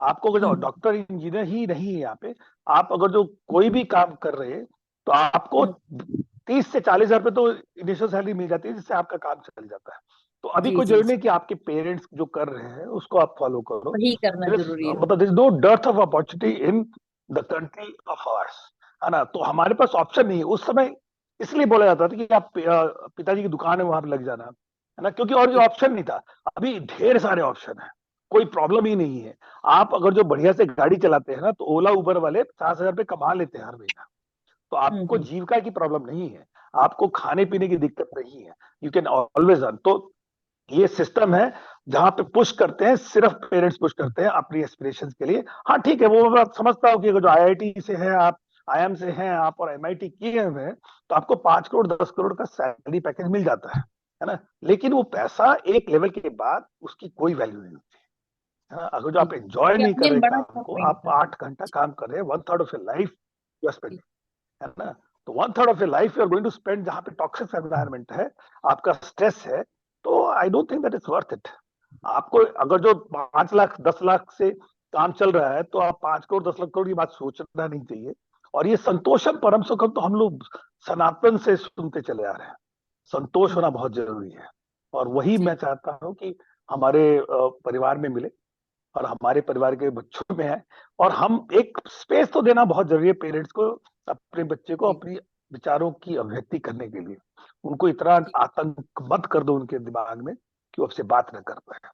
F: आपको अगर
B: हम्म
F: डॉक्टर इंजीनियर ही नहीं है यहाँ पे, आप अगर जो कोई भी काम कर रहे हैं तो आपको
B: हम्म।
F: 30 से 40 हजार रुपए तो इनिशियल सैलरी मिल जाती है, जिससे आपका काम चल जाता है। तो अभी
B: जी
F: कोई
B: जी
F: जरूरी
B: जी,
F: नहीं कि आपके पेरेंट्स जो कर रहे हैं उसको आप फॉलो करो।
B: वही करना जरूरी है।
F: मतलब this no dearth of opportunity in the country of ours, है ना? तो हमारे पास ऑप्शन नहीं है उस समय। इसलिए बोला जाता था कि आप पिताजी की दुकान है वहां पे लग जाना, है ना, क्योंकि और भी
B: जी
F: ऑप्शन नहीं था। अभी ढेर सारे ऑप्शन है, कोई प्रॉब्लम ही नहीं है। आप अगर जो बढ़िया से गाड़ी चलाते हैं ना, तो ओला उबर वाले 50 हजार रुपये कमा लेते हैं हर महीना। तो आपको
B: हम्म।
F: जीविका की प्रॉब्लम नहीं है, आपको खाने पीने की दिक्कत नहीं है। You can always earn. तो ये सिस्टम है जहां पे पुश करते हैं, सिर्फ पेरेंट्स पुश करते हैं अपनी एस्पिरेशंस के लिए। हाँ ठीक है, वो मैं समझता हूँ कि अगर जो आईआईटी से है आप, आईएम से हैं आप और एमआईटी किए हुए हैं, तो आपको 5 करोड़ 10 करोड़ का सैलरी पैकेज मिल जाता है ना? लेकिन वो पैसा एक लेवल के बाद उसकी कोई वैल्यू नहीं होती है ना? अगर जो
B: जी,
F: आप एंजॉय
B: ये
F: नहीं
B: आपने
F: कर रहे
B: बड़ा
F: काम
B: अच्छा
F: को,
B: पॉइंट
F: आप
B: कहा।
F: 8 घंटा काम कर रहे हैं, 1/3 of your life you are
B: जी
F: स्पेंडिंग, है ना? तो 1/3 of your life you are going to spend जहां पे टॉक्सिक एनवायरनमेंट है, आपका स्ट्रेस है। तो I don't think that is worth it. आपको अगर जो 5 लाख 10 लाख से काम चल रहा है, तो आप 5 करोड़ 10 लाख करोड़ की बात सोचना नहीं चाहिए। और ये संतोषम परम सुखम तो हम लोग सनातन से सुनते चले आ रहे हैं। संतोष
B: हम्म,
F: होना बहुत जरूरी है, और वही
B: जी
F: मैं चाहता हूँ कि हमारे परिवार में मिले और हमारे परिवार के बच्चों में है। और हम एक स्पेस तो देना बहुत जरूरी है पेरेंट्स को, अपने बच्चे को
B: जी
F: अपनी विचारों की अभिव्यक्ति करने के लिए। उनको इतना
B: जी
F: आतंक मत कर दो उनके दिमाग में कि वो आपसे बात न कर पाए,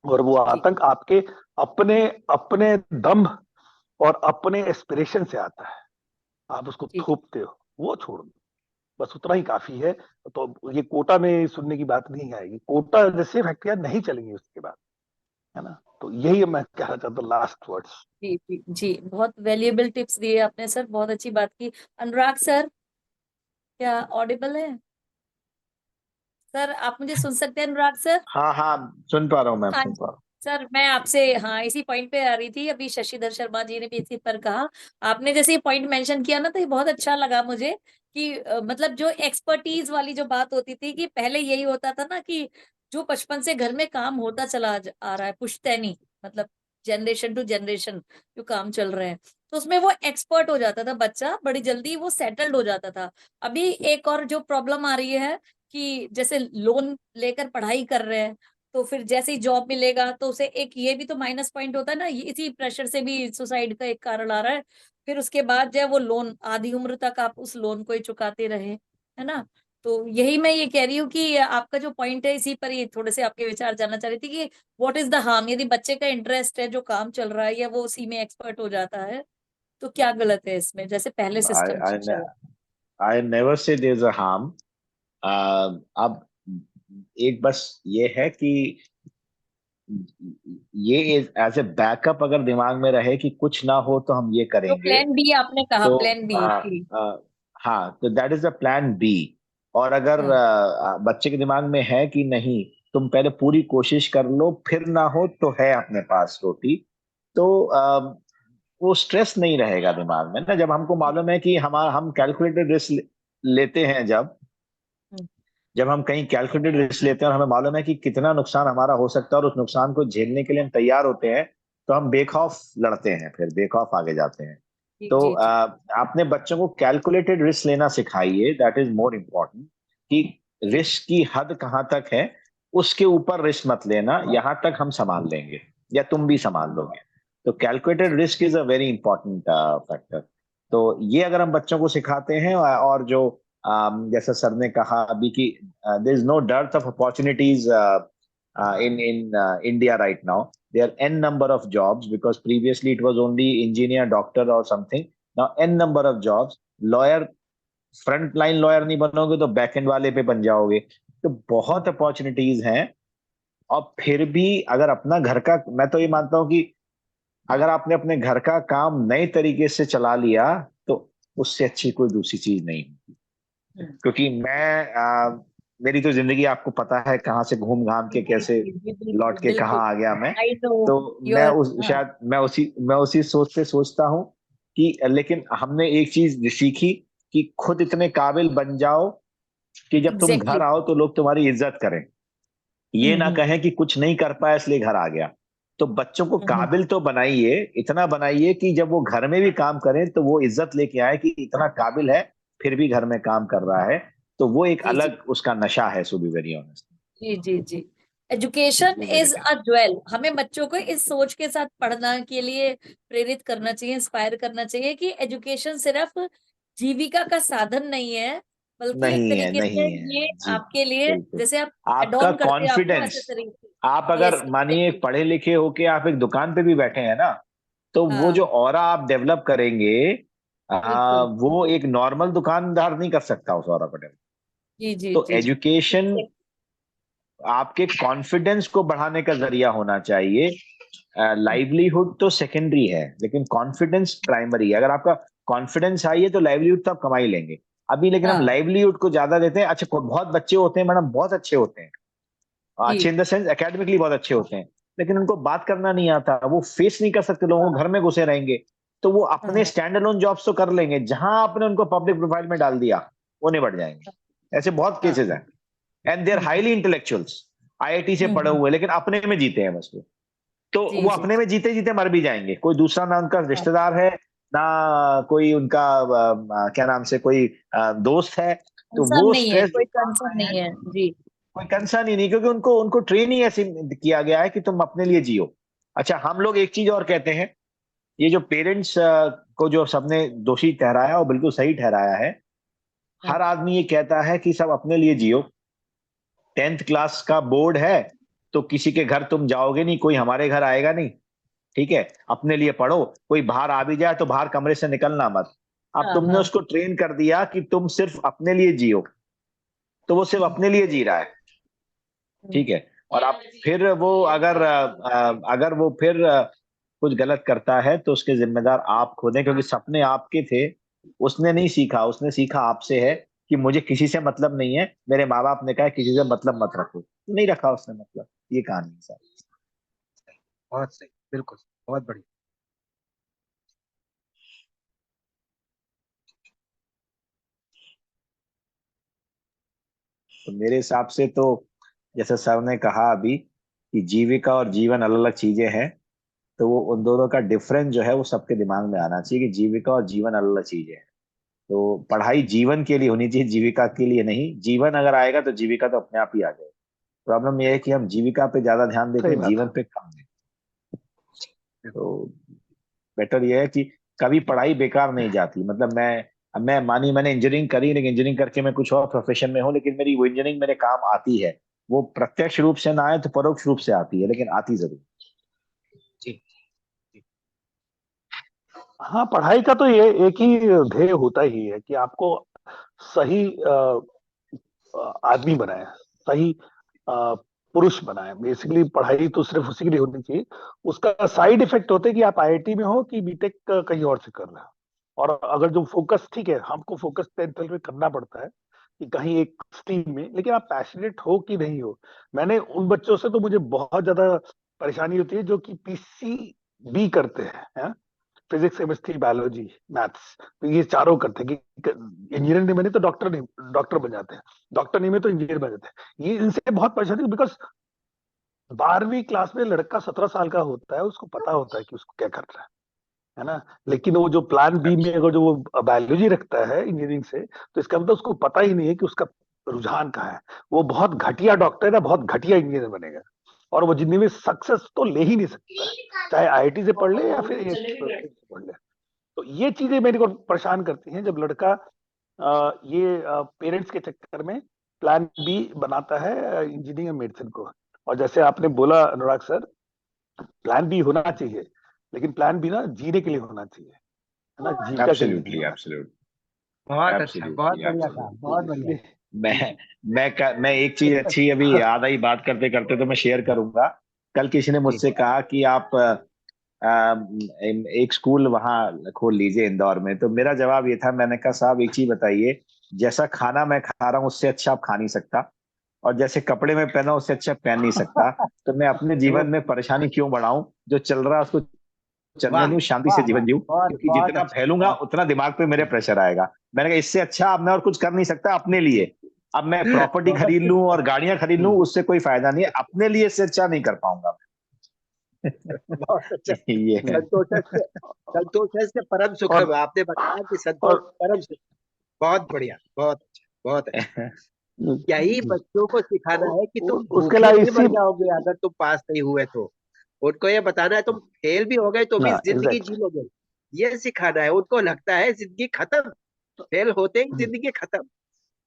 F: और वो
B: जी
F: आतंक आपके अपने अपने दम्भ और अपने एस्पिरेशन से आता है। आप उसको
B: जी
F: थोपते हो, वो छोड़ दो, बस उतना ही काफी है। तो ये कोटा में सुनने की बात नहीं आएगी, कोटा जैसे फैक्ट्रियां नहीं चलेंगी उसके बाद, है ना? तो यही मैं कहना चाहता हूँ, लास्ट वर्ड्स।
B: जी जी जी, बहुत वैल्यूएबल टिप्स दिए आपने सर, बहुत अच्छी बात की। अनुराग सर, क्या ऑडिबल है सर? आप मुझे सुन सकते हैं अनुराग सर?
C: हाँ हाँ, सुन पा रहा हूँ, मैं
B: हाँ
C: सुन
B: जी
C: पा रहा हूँ।
B: सर, मैं आपसे हाँ इसी पॉइंट पे आ रही थी। अभी शशिधर शर्मा जी ने भी इसी पर कहा। आपने जैसे ये पॉइंट मेंशन किया ना, तो ये बहुत अच्छा लगा मुझे कि मतलब जो एक्सपर्टीज वाली जो बात होती थी, कि पहले यही होता था ना, कि जो बचपन से घर में काम होता चला आ रहा है, पुश्तैनी, मतलब जनरेशन टू जनरेशन जो काम चल रहे हैं, तो उसमें वो एक्सपर्ट हो जाता था बच्चा, बड़ी जल्दी वो सेटल्ड हो जाता था। अभी एक और जो प्रॉब्लम आ रही है, कि जैसे लोन लेकर पढ़ाई कर रहे हैं, तो फिर जैसे ही जॉब मिलेगा तो उसे एक ये भी तो माइनस पॉइंट होता है ना, इसी प्रेशर से भी सुसाइड का एक कारण आ रहा है। फिर उसके बाद जो है वो लोन, आधी उम्र तक आप उस लोन को ही चुकाते रहे, है ना? तो यही मैं ये कह रही हूँ कि आपका जो पॉइंट है, इसी पर ये थोड़े से आपके विचार जानना चाह रही थी कि व्हाट इज द हार्म, यदि बच्चे का इंटरेस्ट है, जो काम चल रहा है, या वो उसी में एक्सपर्ट हो जाता है, तो क्या गलत है इसमें, जैसे पहले सिस्टम
C: I,
B: चला।
C: I never say there's a harm. अब एक बस ये है कि ये एज ए बैकअप अगर दिमाग में रहे कि कुछ ना हो तो हम ये
B: जो
C: करेंगे,
B: प्लान बी आपने कहा,
C: तो
B: प्लान बी जी।
C: हाँ, तो that is the plan B. और अगर
B: हाँ
C: बच्चे के दिमाग में है कि नहीं, तुम पहले पूरी कोशिश कर लो, फिर ना हो तो है अपने पास रोटी, तो वो स्ट्रेस नहीं रहेगा दिमाग में ना। जब हमको मालूम है कि हम कैलकुलेटेड रिस्क लेते हैं,
B: हम्म,
C: जब हम कहीं कैलकुलेटेड रिस्क लेते हैं और हमें मालूम है कि कितना नुकसान हमारा हो सकता है और उस नुकसान को झेलने के लिए हम तैयार होते हैं, तो हम बेखौफ लड़ते हैं, फिर बेखौफ आगे जाते हैं।
B: जी
C: तो
B: जी जी।
C: आपने बच्चों को कैलकुलेटेड रिस्क लेना सिखाइए, दैट इज मोर इम्पोर्टेंट। कि
B: जी
C: रिस्क की हद कहाँ तक है, उसके ऊपर रिस्क मत लेना, यहाँ तक हम संभाल लेंगे या तुम भी संभाल लोगे। तो calculated risk is a very important factor. तो ये अगर हम बच्चों को सिखाते हैं, और जो जैसा सर ने कहा अभी कि there is no dearth of opportunities in India right now. There are n number of jobs, because previously it was only engineer, doctor or something. Now n number of jobs. Lawyer, front line lawyer नहीं बनोगे तो back and वाले पे बन जाओगे। तो बहुत opportunities हैं। और फिर भी अगर अपना घर का, मैं तो ये मानता हूँ कि अगर आपने अपने घर का काम नए तरीके से चला लिया, तो उससे अच्छी कोई दूसरी चीज नहीं।
B: हम्म,
C: क्योंकि मेरी तो जिंदगी आपको पता है कहाँ से घूम घाम के
B: जी
C: कैसे
B: जी जी,
C: लौट
B: बिल्कुल
C: के
B: बिल्कुल।
C: कहाँ आ गया मैं।
B: आई नो
C: तो मैं
B: योर।
C: उस
B: हाँ
C: शायद मैं उसी सोच से सोचता हूँ कि लेकिन हमने एक चीज सीखी कि खुद इतने काबिल बन जाओ कि जब तुम
B: एग्जैक्टली।
C: घर आओ तो लोग तुम्हारी इज्जत करें, ये ना
B: हम्म।
C: कहें कि कुछ नहीं कर पाया इसलिए घर आ गया। तो बच्चों को
B: हम्म,
C: काबिल तो बनाइए, इतना बनाइए कि जब वो घर में भी काम करें तो वो इज्जत लेके आए कि इतना काबिल है, फिर भी घर में काम कर रहा है। तो वो एक
B: जी जी
C: अलग उसका नशा है, टू बी वेरी ऑनेस्ट।
B: जी जी जी। एजुकेशन
C: वो मेरे
B: इज
C: ख्याल।
B: A jewel. हमें बच्चों को इस सोच के साथ पढ़ना के लिए प्रेरित करना चाहिए, इंस्पायर करना चाहिए कि एजुकेशन सिर्फ जीविका का साधन नहीं है, बल्कि एक
C: नहीं है,
B: तरीके से
C: नहीं है।
B: ये
C: जी,
B: आपके लिए,
C: बिल्कुल।
B: जैसे आप
C: आपका
B: एडॉन करते हैं आपको
C: कॉन्फिडेंस,
B: एसेसरी।
C: आप अगर
B: यस
C: मानिए
B: एग्जैक्टली।
C: पढ़े लिखे होके आप एक दुकान पे भी बैठे हैं ना, तो वो
B: हाँ
C: जो ऑरा आप डेवलप करेंगे,
B: बिल्कुल।
C: वो एक नॉर्मल दुकानदार नहीं कर सकता उस ऑरा को डेवलप।
B: जी जी
C: तो
B: जी।
C: एजुकेशन आपके कॉन्फिडेंस को बढ़ाने का जरिया होना चाहिए। लाइवलीहुड तो सेकेंडरी है, लेकिन कॉन्फिडेंस प्राइमरी है। अगर आपका कॉन्फिडेंस हाई है तो लाइवलीहुड तो आप कमा ही लेंगे। अभी लेकिन हम
B: हाँ
C: लाइवलीहुड को ज्यादा देते हैं। अच्छा, बहुत बच्चे होते हैं मैडम, बहुत अच्छे होते हैं, अच्छे
B: जी।
C: इन द सेंस एकेडमिकली बहुत अच्छे होते हैं, लेकिन उनको बात करना नहीं आता, वो फेस नहीं कर सकते लोगों को, घर में घुसे रहेंगे। तो वो अपने
B: हाँ
C: स्टैंड अलोन जॉब्स तो कर लेंगे, जहां आपने उनको पब्लिक प्रोफाइल में डाल दिया वो निबट जाएंगे। ऐसे बहुत
B: हाँ।
C: केसेस हैं। And they are
B: hmm
C: highly intellectuals, IIT से पढ़े
B: हम्म।
C: हुए, लेकिन अपने में जीते हैं बस वो। तो
B: जी
C: वो
B: जी
C: अपने में जीते जीते मर भी जाएंगे। कोई दूसरा ना उनका
B: हाँ।
C: रिश्तेदार है, ना कोई उनका क्या नाम से कोई दोस्त है। तो
B: कंसर्न
C: वो
B: नहीं है,
C: स्ट्रेस जो
B: कोई
C: डाल
B: कंसर्न
C: रहे हैं,
B: नहीं है जी।
C: कोई कंसर्न ही नहीं, क्योंकि उनको उनको ट्रेन ही ऐसे किया गया है कि तुम अपने लिए जियो। अच्छा, हम लोग एक चीज और कहते हैं, ये जो पेरेंट्स को जो सबने दोषी ठहराया और बिल्कुल सही ठहराया है।
B: हाँ
C: हर आदमी ये कहता है कि सब अपने लिए जियो, 10th क्लास का बोर्ड है, तो किसी के घर तुम जाओगे नहीं, कोई हमारे घर आएगा नहीं, ठीक है, अपने लिए पढ़ो, कोई बाहर आ भी जाए तो बाहर कमरे से निकलना मत। अब
B: हाँ
C: तुमने
B: हाँ।
C: उसको ट्रेन कर दिया कि तुम सिर्फ अपने लिए जियो, तो वो सिर्फ
B: हम्म,
C: अपने लिए जी रहा है,
B: हम्म,
C: ठीक है। और आप फिर वो अगर वो फिर कुछ गलत करता है तो उसके जिम्मेदार आप खुद हैं, क्योंकि सपने आपके थे। उसने नहीं सीखा, उसने सीखा आपसे है कि मुझे किसी से मतलब नहीं है, मेरे माँ बाप ने कहा है, किसी से मतलब मत रखो, नहीं रखा उसने मतलब। ये कहानी है सर।
D: बहुत सही, बिल्कुल, बहुत बढ़िया।
C: तो मेरे हिसाब से तो जैसे सर ने कहा अभी कि जीविका और जीवन अलग अलग चीजें हैं, तो वो उन दोनों का डिफरेंस जो है वो सबके दिमाग में आना चाहिए कि जीविका और जीवन अलग अलग चीजें हैं। तो पढ़ाई जीवन के लिए होनी चाहिए, जीविका के लिए नहीं। जीवन अगर आएगा तो जीविका तो अपने आप ही आ जाएगी। प्रॉब्लम यह है कि हम जीविका पे ज्यादा ध्यान देते
F: सही
C: हैं,
F: बात
C: जीवन
F: है।
C: पे कम देते हैं। तो बेटर यह है कि कभी पढ़ाई बेकार नहीं जाती। मतलब मैं अब मैंने इंजीनियरिंग करी, लेकिन इंजीनियरिंग करके मैं कुछ और प्रोफेशन में हूँ, लेकिन मेरी वो इंजीनियरिंग मेरे काम आती है। वो प्रत्यक्ष रूप से ना आए तो परोक्ष रूप से आती है, लेकिन आती जरूर।
D: जी।
F: हाँ, पढ़ाई का तो ये एक ही ध्येय होता ही है कि आपको सही आदमी बनाए, सही पुरुष बनाए। बेसिकली पढ़ाई तो सिर्फ उसी के लिए होनी चाहिए। उसका साइड इफेक्ट होता है कि आप आईआईटी में हो कि बीटेक कहीं और से कर रहे हो। और अगर जो फोकस, ठीक है, हमको फोकस 10th में करना पड़ता है कि कहीं एक स्ट्रीम में, लेकिन आप पैशनेट हो कि नहीं हो। मैंने उन बच्चों से तो मुझे बहुत ज्यादा परेशानी होती है जो कि पीसीबी करते हैं, फिजिक्स, केमिस्ट्री, बायोलॉजी, मैथ्स, तो ये चारों करते हैं कि इंजीनियर नहीं बने तो डॉक्टर नहीं, डॉक्टर बन जाते हैं, डॉक्टर नहीं बने तो इंजीनियर बन जाते हैं। ये इनसे बहुत परेशानी, बिकॉज 12वीं क्लास में लड़का 17 साल का होता है, उसको पता होता है कि उसको क्या करना है ना। लेकिन वो जो प्लान बी में अगर जो वो बायोलॉजी रखता है इंजीनियरिंग से, तो इसका मतलब उसको पता ही नहीं है कि उसका रुझान कहाँ है। वो बहुत घटिया डॉक्टर है, बहुत घटिया इंजीनियर बनेगा, और वो जिंदगी में सक्सेस तो ले ही नहीं सकता है, चाहे आईआईटी से पढ़ ले या फिर से पढ़ ले। तो ये चीजें मेरे को परेशान करती हैं, जब लड़का ये पेरेंट्स के चक्कर में प्लान बी बनाता है इंजीनियरिंग और मेडिसिन को। और जैसे आपने बोला अनुराग सर, प्लान बी होना चाहिए, लेकिन प्लान बी ना जीने के लिए होना चाहिए, है ना, जीविका के लिए नहीं
C: एब्सोल्युटली,
F: होना
C: एब्सोल्युटली,
D: बहुत अच्छा, बहुत
C: एब्सोल्युटली,
D: बढ़िया कहा, बहुत
C: एब्सोल्युटली।
D: बढ़िया।
F: चाहिए।
C: मैं एक चीज अच्छी अभी याद आई बात करते करते, तो मैं शेयर करूंगा। कल किसी ने
D: जी।
C: मुझसे कहा कि आप एक स्कूल वहां खोल लीजिए इंदौर में। तो मेरा जवाब ये था, मैंने कहा साहब एक चीज बताइए, जैसा खाना मैं खा रहा हूँ उससे अच्छा आप खा नहीं सकता, और जैसे कपड़े में पहना उससे अच्छा पहन नहीं सकता। तो मैं अपने जीवन में परेशानी क्यों बढ़ाऊं, जो चल रहा है उसको चलने
D: वाह
C: दूं, शांति से
D: वाह वाह,
C: जीवन जीऊं,
D: बहुत
C: क्योंकि
D: बहुत
C: जितना
D: अच्छा,
C: फैलूंगा
D: बहुत
C: उतना दिमाग पे मेरे प्रेशर आएगा। मैंने कहा इससे अच्छा अब मैं और कुछ कर नहीं सकता अपने लिए। अब मैं प्रॉपर्टी
D: बहुत
C: खरीद लूं और गाड़ियां खरीद लूं, उससे कोई फायदा नहीं है, अपने लिए इससे अच्छा नहीं कर पाऊंगा
D: बहुत अच्छा।
C: मैं। ये है।
D: संतोष से, संतोष से परम सुखम,
F: और
D: आपने बताया कि संतोष
F: और
D: परम सुखम। बहुत बढ़िया, बहुत अच्छा, बहुत अच्छा। यही बच्चों को सिखाना है कि तुम
F: उसके
D: भूखे
F: अलावा
D: नहीं
F: इसी,
D: मर जाओगे अगर तुम पास नहीं हुए तो। उनको ये बताना है तुम फेल भी हो गए तो भी
F: ना
D: जिंदगी जी
F: एग्जैक्टली।
D: लोगे। ये सिखाना है। उनको लगता है जिंदगी खत्म, फेल होते ही जिंदगी खत्म।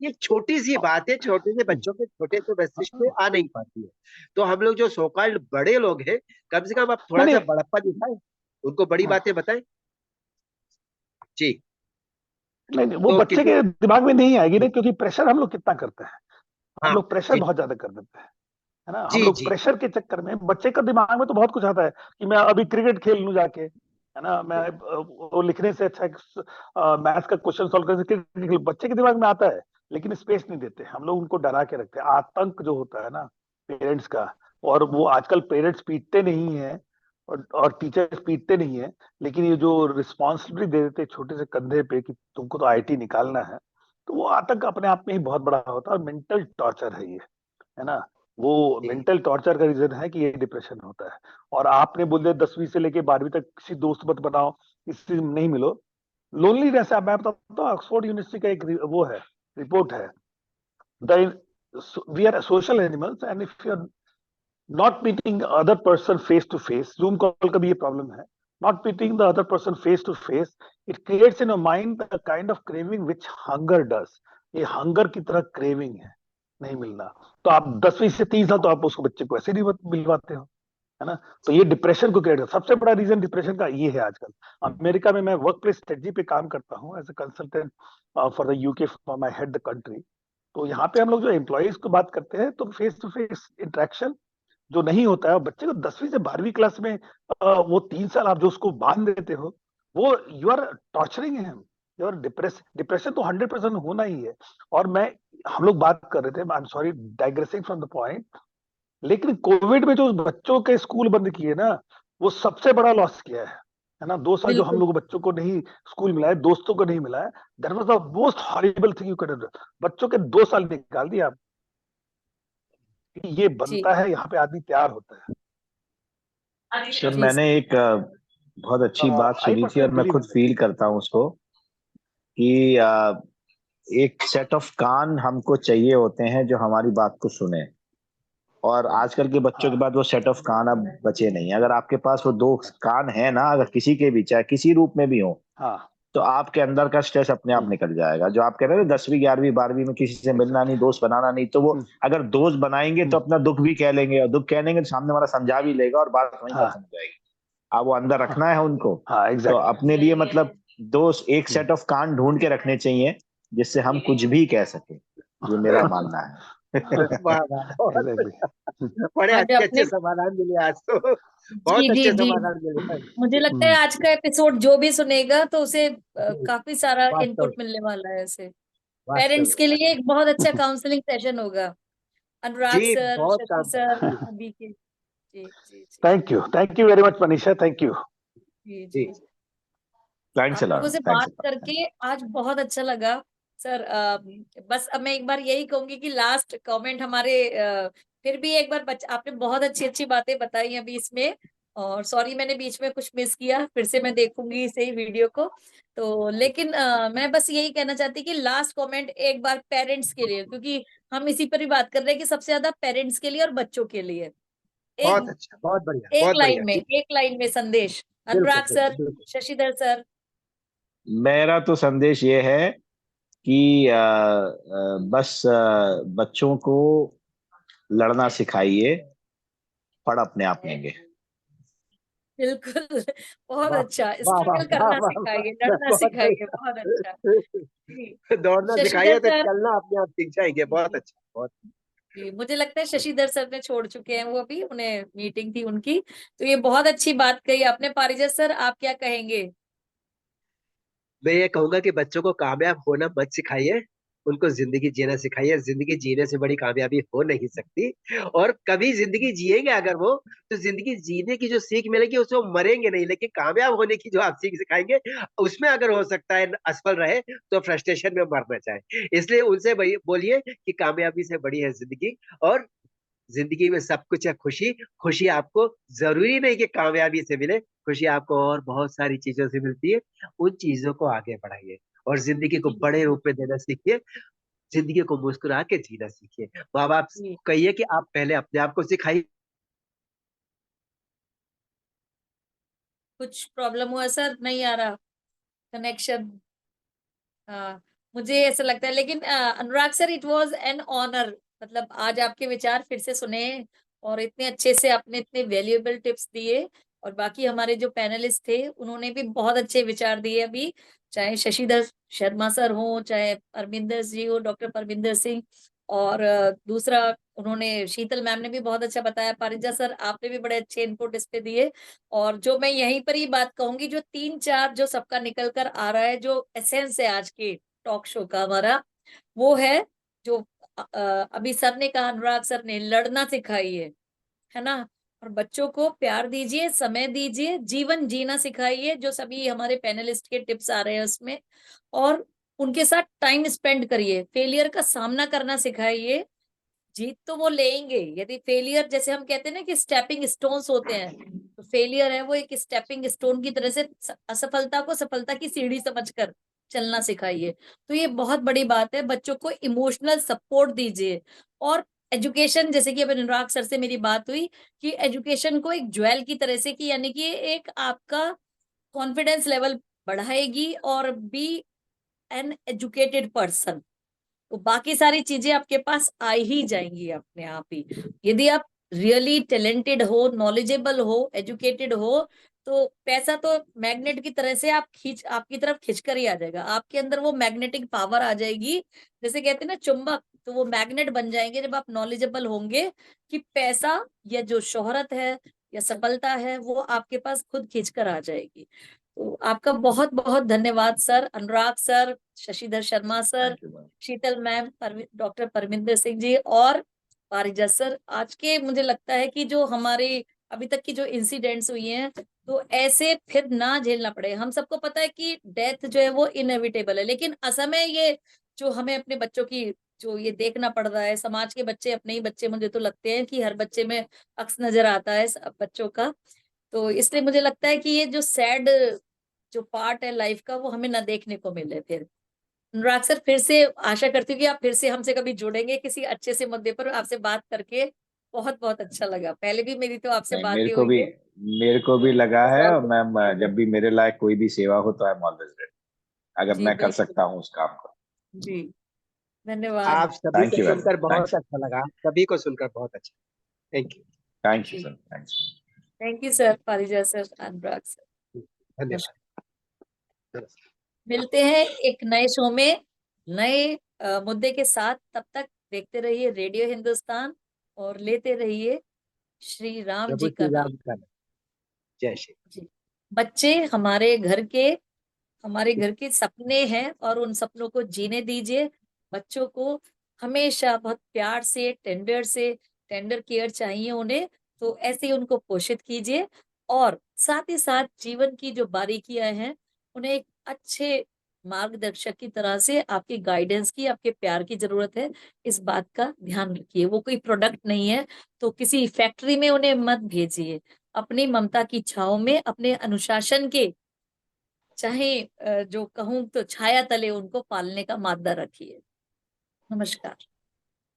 D: ये छोटी सी बात है, छोटे से बच्चों के छोटे से मस्तिष्क में आ नहीं पाती है। तो हम लोग जो सोकॉल्ड बड़े लोग हैं, कम से कम आप थोड़ा
F: नहीं
D: सा बड़प्पा दिखाएं, उनको बड़ी बातें बताएं। जी।
F: नहीं नहीं, वो
D: तो
F: बच्चे
D: किसी,
F: के दिमाग में नहीं आएगी ना, क्योंकि प्रेशर हम लोग कितना करते हैं। हम
D: हाँ,
F: लोग प्रेशर
D: जी
F: बहुत ज्यादा कर देते हैं, है ना। हम
D: जी
F: लोग
D: जी।
F: प्रेशर के चक्कर में, बच्चे का दिमाग में तो बहुत कुछ आता है कि मैं अभी क्रिकेट खेल लूं जाके, है ना, मैं वो लिखने से अच्छा मैथ्स का क्वेश्चन सॉल्व करने से क्रिकेट खेल, बच्चे के दिमाग में आता है। लेकिन स्पेस नहीं देते हम लोग, उनको डरा के रखते हैं। आतंक जो होता है ना पेरेंट्स का, और वो आजकल पेरेंट्स पीटते नहीं है और टीचर्स पीटते नहीं है, लेकिन ये जो रिस्पॉन्सिबिलिटी दे देते हैं छोटे से कंधे पे कि तुमको तो आईआईटी निकालना है, तो वो आतंक अपने आप में ही बहुत बड़ा होता है, और मेंटल टॉर्चर है ये, है ना। वो
D: जी
F: मेंटल टॉर्चर का रीजन है कि ये डिप्रेशन होता है। और आपने बोल दिया 10वीं से लेके 12वीं तक किसी दोस्त मत बनाओ, किसी से नहीं मिलो, लोनलीनेस है। मैं बताता हूँ, ऑक्सफोर्ड यूनिवर्सिटी का एक वो है, रिपोर्ट है, the we are social animals, and if you not meeting the other person face to face, zoom call का भी ये प्रॉब्लम है, not meeting the other person face to face, it creates in a mind a kind of craving which hunger does. ये hunger की तरह craving है, नहीं मिलना। तो आप 10वीं से 3 साल तो आप उसको बच्चे को ऐसे नहीं मिलवाते हो, है ना। तो ये डिप्रेशन को क्रिएट, सबसे बड़ा रीजन डिप्रेशन का ये है आजकल। अमेरिका में मैं वर्क प्लेस स्ट्रेटजी पे काम करता हूँ as a consultant for the UK, for my head the country. तो यहाँ पे हम लोग जो एम्प्लॉयज को बात करते हैं, तो फेस टू फेस इंटरेक्शन जो नहीं होता है, बच्चे को 10वीं से 12वीं क्लास में वो 3 साल आप जो उसको बांध देते हो, वो you are torturing him. You are depression तो 100% होना ही है। और मैं, हम लोग बात कर रहे थे, I am sorry digressing from the point, लेकिन कोविड में जो बच्चों के स्कूल बंद किए ना, वो सबसे बड़ा लॉस किया है ना। 2 साल जो हम
B: बिल्कुल
F: लोग बच्चों को नहीं स्कूल मिला है, दोस्तों को नहीं मिला है, that was the most horrible thing you can do. बच्चों के 2 साल निकाल दिया आप। ये
B: जी।
F: बनता है, यहाँ पे आदमी तैयार होता है।
C: सर
B: जी
C: मैंने एक बहुत अच्छी बात
F: आई
C: सुनी थी, और
F: पर्सनली
C: मैं
F: बिलीव
C: खुद
F: इन
C: फील करता हूँ उसको, कि एक सेट ऑफ कान हमको चाहिए होते हैं जो हमारी बात को सुने। और आजकल के बच्चों के
F: हाँ
C: पास वो सेट ऑफ कान अब बचे नहीं। अगर आपके पास वो दो कान है ना, अगर किसी के भी, चाहे किसी रूप में भी हो,
F: हाँ
C: तो आपके अंदर का स्ट्रेस अपने आप निकल जाएगा। जो आप कह रहे हो 10वीं 11वीं 12वीं में किसी से मिलना नहीं, दोस्त बनाना नहीं, तो वो अगर दोस्त बनाएंगे तो अपना दुख भी कह लेंगे, और दुख कह लेंगे तो सामने वाला समझा भी लेगा और बात वहीं पर
F: हाँ
C: समझ जाएगी। अब वो अंदर रखना है उनको,
F: हाँ
C: तो
F: एग्जैक्टली।
C: अपने लिए मतलब दोस्त एक सेट ऑफ कान ढूंढ के रखने चाहिए जिससे हम कुछ भी कह सके, ये मेरा मानना है।
D: वाह वाह, बहुत
F: एग्जैक्टली।
D: बड़े
B: आज
D: अच्छे
B: अपने
D: अच्छे समाधान मिले आज तो,
B: जी
D: बहुत
B: जी
D: अच्छे
B: जी,
D: समाधान मिले
B: मुझे लगता है आज का एपिसोड जो भी सुनेगा तो उसे
D: जी,
B: काफी सारा
D: वास्तव
B: इनपुट मिलने वाला है इसे।
D: वास्तव
B: पेरेंट्स
D: में
B: के लिए एक बहुत अच्छा काउंसलिंग सेशन होगा। अनुराग
D: जी,
B: सर,
D: बहुत
B: शशि
D: काम
B: सर,
D: जी
B: अभी के जी जी जी
F: thank you very much Manisha, thank you.
B: जी
D: जी।
B: जी जी।
C: थैंक्स
B: आप
C: अ
B: लोगों
C: लॉट,
B: से
C: थैंक्स
B: बात
C: अ लॉट।
B: करके आज बहुत अच्छा लगा सर। बस अब मैं एक बार यही कहूंगी कि लास्ट कमेंट हमारे फिर भी एक बार आपने बहुत अच्छी अच्छी बातें बताई अभी इसमें, और सॉरी मैंने बीच में कुछ मिस किया, फिर से मैं देखूंगी इसे ही वीडियो को। तो लेकिन मैं बस यही कहना चाहती कि लास्ट कमेंट एक बार पेरेंट्स के लिए, क्योंकि हम इसी पर ही बात कर रहे हैं कि सबसे ज्यादा पेरेंट्स के लिए और बच्चों के लिए
D: बहुत
B: एक
D: अच्छा,
B: एक
D: बहुत बढ़िया
B: लाइन में,
D: जी।
B: एक लाइन में संदेश।
D: बिल्कुल
B: अनुराग
D: बिल्कुल
B: सर,
D: बिल्कुल।
B: शशिधर सर।
C: मेरा तो संदेश ये है कि बस बच्चों को लड़ना सिखाइए, फल अपने आप लेंगे।
B: बिल्कुल, बहुत
D: वाह
B: अच्छा,
D: वाह वाह
B: स्ट्रगल
D: वाह
B: करना
D: वाह
B: सिखाइए,
D: वाह,
B: लड़ना
D: बहुत
B: सिखाइए, बहुत अच्छा जी।
D: दौड़ना
B: शशिधर
D: सिखाइए तो
B: सर,
D: चलना अपने आप सीख जाएंगे,
B: जी
D: बहुत
B: जी
D: अच्छा, बहुत।
B: जी, मुझे लगता है शशिधर सर ने छोड़ चुके हैं, वो अभी उन्हें मीटिंग थी उनकी। तो ये बहुत अच्छी बात कही आपने। पारिजात सर, आप क्या कहेंगे?
D: मैं ये कहूंगा कि बच्चों को कामयाब होना मत सिखाइए, उनको जिंदगी जीना सिखाइए। जिंदगी जीने से बड़ी कामयाबी हो नहीं सकती, और कभी जिंदगी जिएंगे अगर वो, तो जिंदगी जीने की जो सीख मिलेगी उससे वो मरेंगे नहीं, लेकिन कामयाब होने की जो आप सीख सिखाएंगे उसमें अगर हो सकता है असफल रहे तो फ्रस्ट्रेशन में मरना चाहे। इसलिए उनसे बोलिए कि कामयाबी से बड़ी है जिंदगी, और जिंदगी में सब कुछ है खुशी। खुशी आपको जरूरी नहीं कि कामयाबी से मिले, खुशी आपको और बहुत सारी चीजों से मिलती है। उन चीजों को आगे बढ़ाइए और जिंदगी को
B: जी
D: बड़े रूप में देना सीखिए। जिंदगी को मुस्कुरा के जीना सीखिए। माँ बाप
B: जी,
D: कहिए कि आप पहले अपने आप को सिखाइए।
B: कुछ प्रॉब्लम हुआ सर? नहीं आ रहा कनेक्शन? हाँ, मुझे ऐसा लगता है। लेकिन Anurag sir, it was an honour, मतलब आज आपके विचार फिर से सुने, और इतने अच्छे से आपने इतने वैल्यूएबल टिप्स दिए, और बाकी हमारे जो पैनलिस्ट थे उन्होंने भी बहुत अच्छे विचार दिए अभी, चाहे शशिधर शर्मा सर हो, चाहे परमिंदर जी हो, डॉक्टर परमिंदर सिंह, और दूसरा उन्होंने शीतल मैम ने भी बहुत अच्छा बताया, पारिजा सर आपने भी बड़े अच्छे इनपुट इस पे दिए। और जो मैं यहीं पर ही बात कहूंगी, जो तीन चार जो सबका निकल कर आ रहा है, जो एसेंस है आज के टॉक शो का हमारा, वो है जो अभी सर ने कहा, अनुराग सर ने, लड़ना सिखाइए, है ना, और बच्चों को प्यार दीजिए, समय दीजिए, जीवन जीना सिखाइए, जो सभी हमारे पैनलिस्ट के टिप्स आ रहे हैं उसमें, और उनके साथ टाइम स्पेंड करिए, फेलियर का सामना करना सिखाइए। जीत तो वो लेंगे, यदि फेलियर, जैसे हम कहते हैं ना कि स्टेपिंग स्टोन्स होते हैं, तो फेलियर है वो एक स्टेपिंग स्टोन की तरह से, असफलता को सफलता की सीढ़ी समझकर चलना सिखाइए। तो ये बहुत बड़ी बात है। बच्चों को इमोशनल सपोर्ट दीजिए, और एजुकेशन, जैसे कि अभी अनुराग सर से मेरी बात हुई कि एजुकेशन को एक ज्वेल की तरह से, कि यानी कि एक आपका कॉन्फिडेंस लेवल बढ़ाएगी, और बी एन एजुकेटेड पर्सन, तो बाकी सारी चीजें आपके पास आ ही जाएंगी अपने आप ही। यदि आप रियली टैलेंटेड हो, नॉलेजेबल हो, एजुकेटेड हो, तो पैसा तो मैग्नेट की तरह से आपकी तरफ खिंच कर ही आ जाएगा। आपके अंदर वो मैग्नेटिक पावर आ जाएगी, जैसे कहते हैं ना चुंबक, तो वो मैग्नेट बन जाएंगे जब आप नॉलेजेबल होंगे, कि पैसा या जो शोहरत है या सफलता है वो आपके पास खुद खींच कर आ जाएगी। तो आपका बहुत बहुत धन्यवाद sir, Anurag sir, Shashidhar Sharma sir,
C: thank you.
B: Sheetal ma'am, doctor Parminder Singh ji, और पारिजात सर। आज के मुझे लगता है कि जो हमारे अभी तक की जो इंसिडेंट्स हुई हैं, तो ऐसे फिर ना झेलना पड़े। हम सबको पता है कि डेथ जो है वो इनएविटेबल है, लेकिन असमय ये जो हमें अपने बच्चों की जो ये देखना पड़ रहा है, समाज के बच्चे, अपने ही बच्चे, मुझे तो लगते हैं कि हर बच्चे में अक्स नजर आता है सब बच्चों का। तो इसलिए मुझे लगता है कि ये जो सैड जो पार्ट है लाइफ का, वो हमें ना देखने को मिले फिर। अनुराग सर, फिर से आशा करती हूँ कि आप फिर से हमसे कभी जुड़ेंगे किसी अच्छे से मुद्दे पर। आपसे बात करके बहुत बहुत अच्छा लगा, पहले भी मेरी तो आपसे
C: नहीं,
B: बातें हुई है।
C: मेरे को भी लगा
B: 2
C: है,
B: साल
C: और
B: से।
C: मैम जब भी मेरे लायक कोई भी सेवा हो तो आई एम ऑलवेज रेडी। अगर
B: जी
C: मैं कर
B: बिल्कुल।
C: सकता हूँ उस काम को।
B: जी धन्यवाद।
D: आप सभी
C: थैंक
D: को
C: यू वेरी
D: सुनकर
C: मच।
D: बहुत
C: थैंक्स।
D: अच्छा लगा, सभी को सुनकर बहुत अच्छा। Thank you.
C: थैंक यू
B: जी
C: sir. Thanks.
B: Thank you sir, Parija sir, Anurag sir.
D: धन्यवाद। नमस्कार।
B: मिलते हैं एक नए शो में नए मुद्दे के साथ। तब तक देखते रहिए रेडियो हिंदुस्तान और लेते रहिए श्री राम
D: प्रभु
B: जी का
D: श्री
B: नाम।
D: राम का नाम। जय श्री।
B: जी बच्चे हमारे घर के सपने हैं और उन सपनों को जीने दीजिए। बच्चों को हमेशा बहुत प्यार से टेंडर केयर चाहिए उन्हें, तो ऐसे ही उनको पोषित कीजिए। और साथ ही साथ जीवन की जो बारीकियां हैं उन्हें एक अच्छे मार्गदर्शक की तरह से आपकी गाइडेंस की, आपके प्यार की जरूरत है। इस बात का ध्यान रखिए। वो कोई प्रोडक्ट नहीं है तो किसी फैक्ट्री में उन्हें मत भेजिए। अपनी ममता की छाव में, अपने अनुशासन के चाहे जो कहूं तो छाया तले उनको पालने का मादा रखिए। नमस्कार।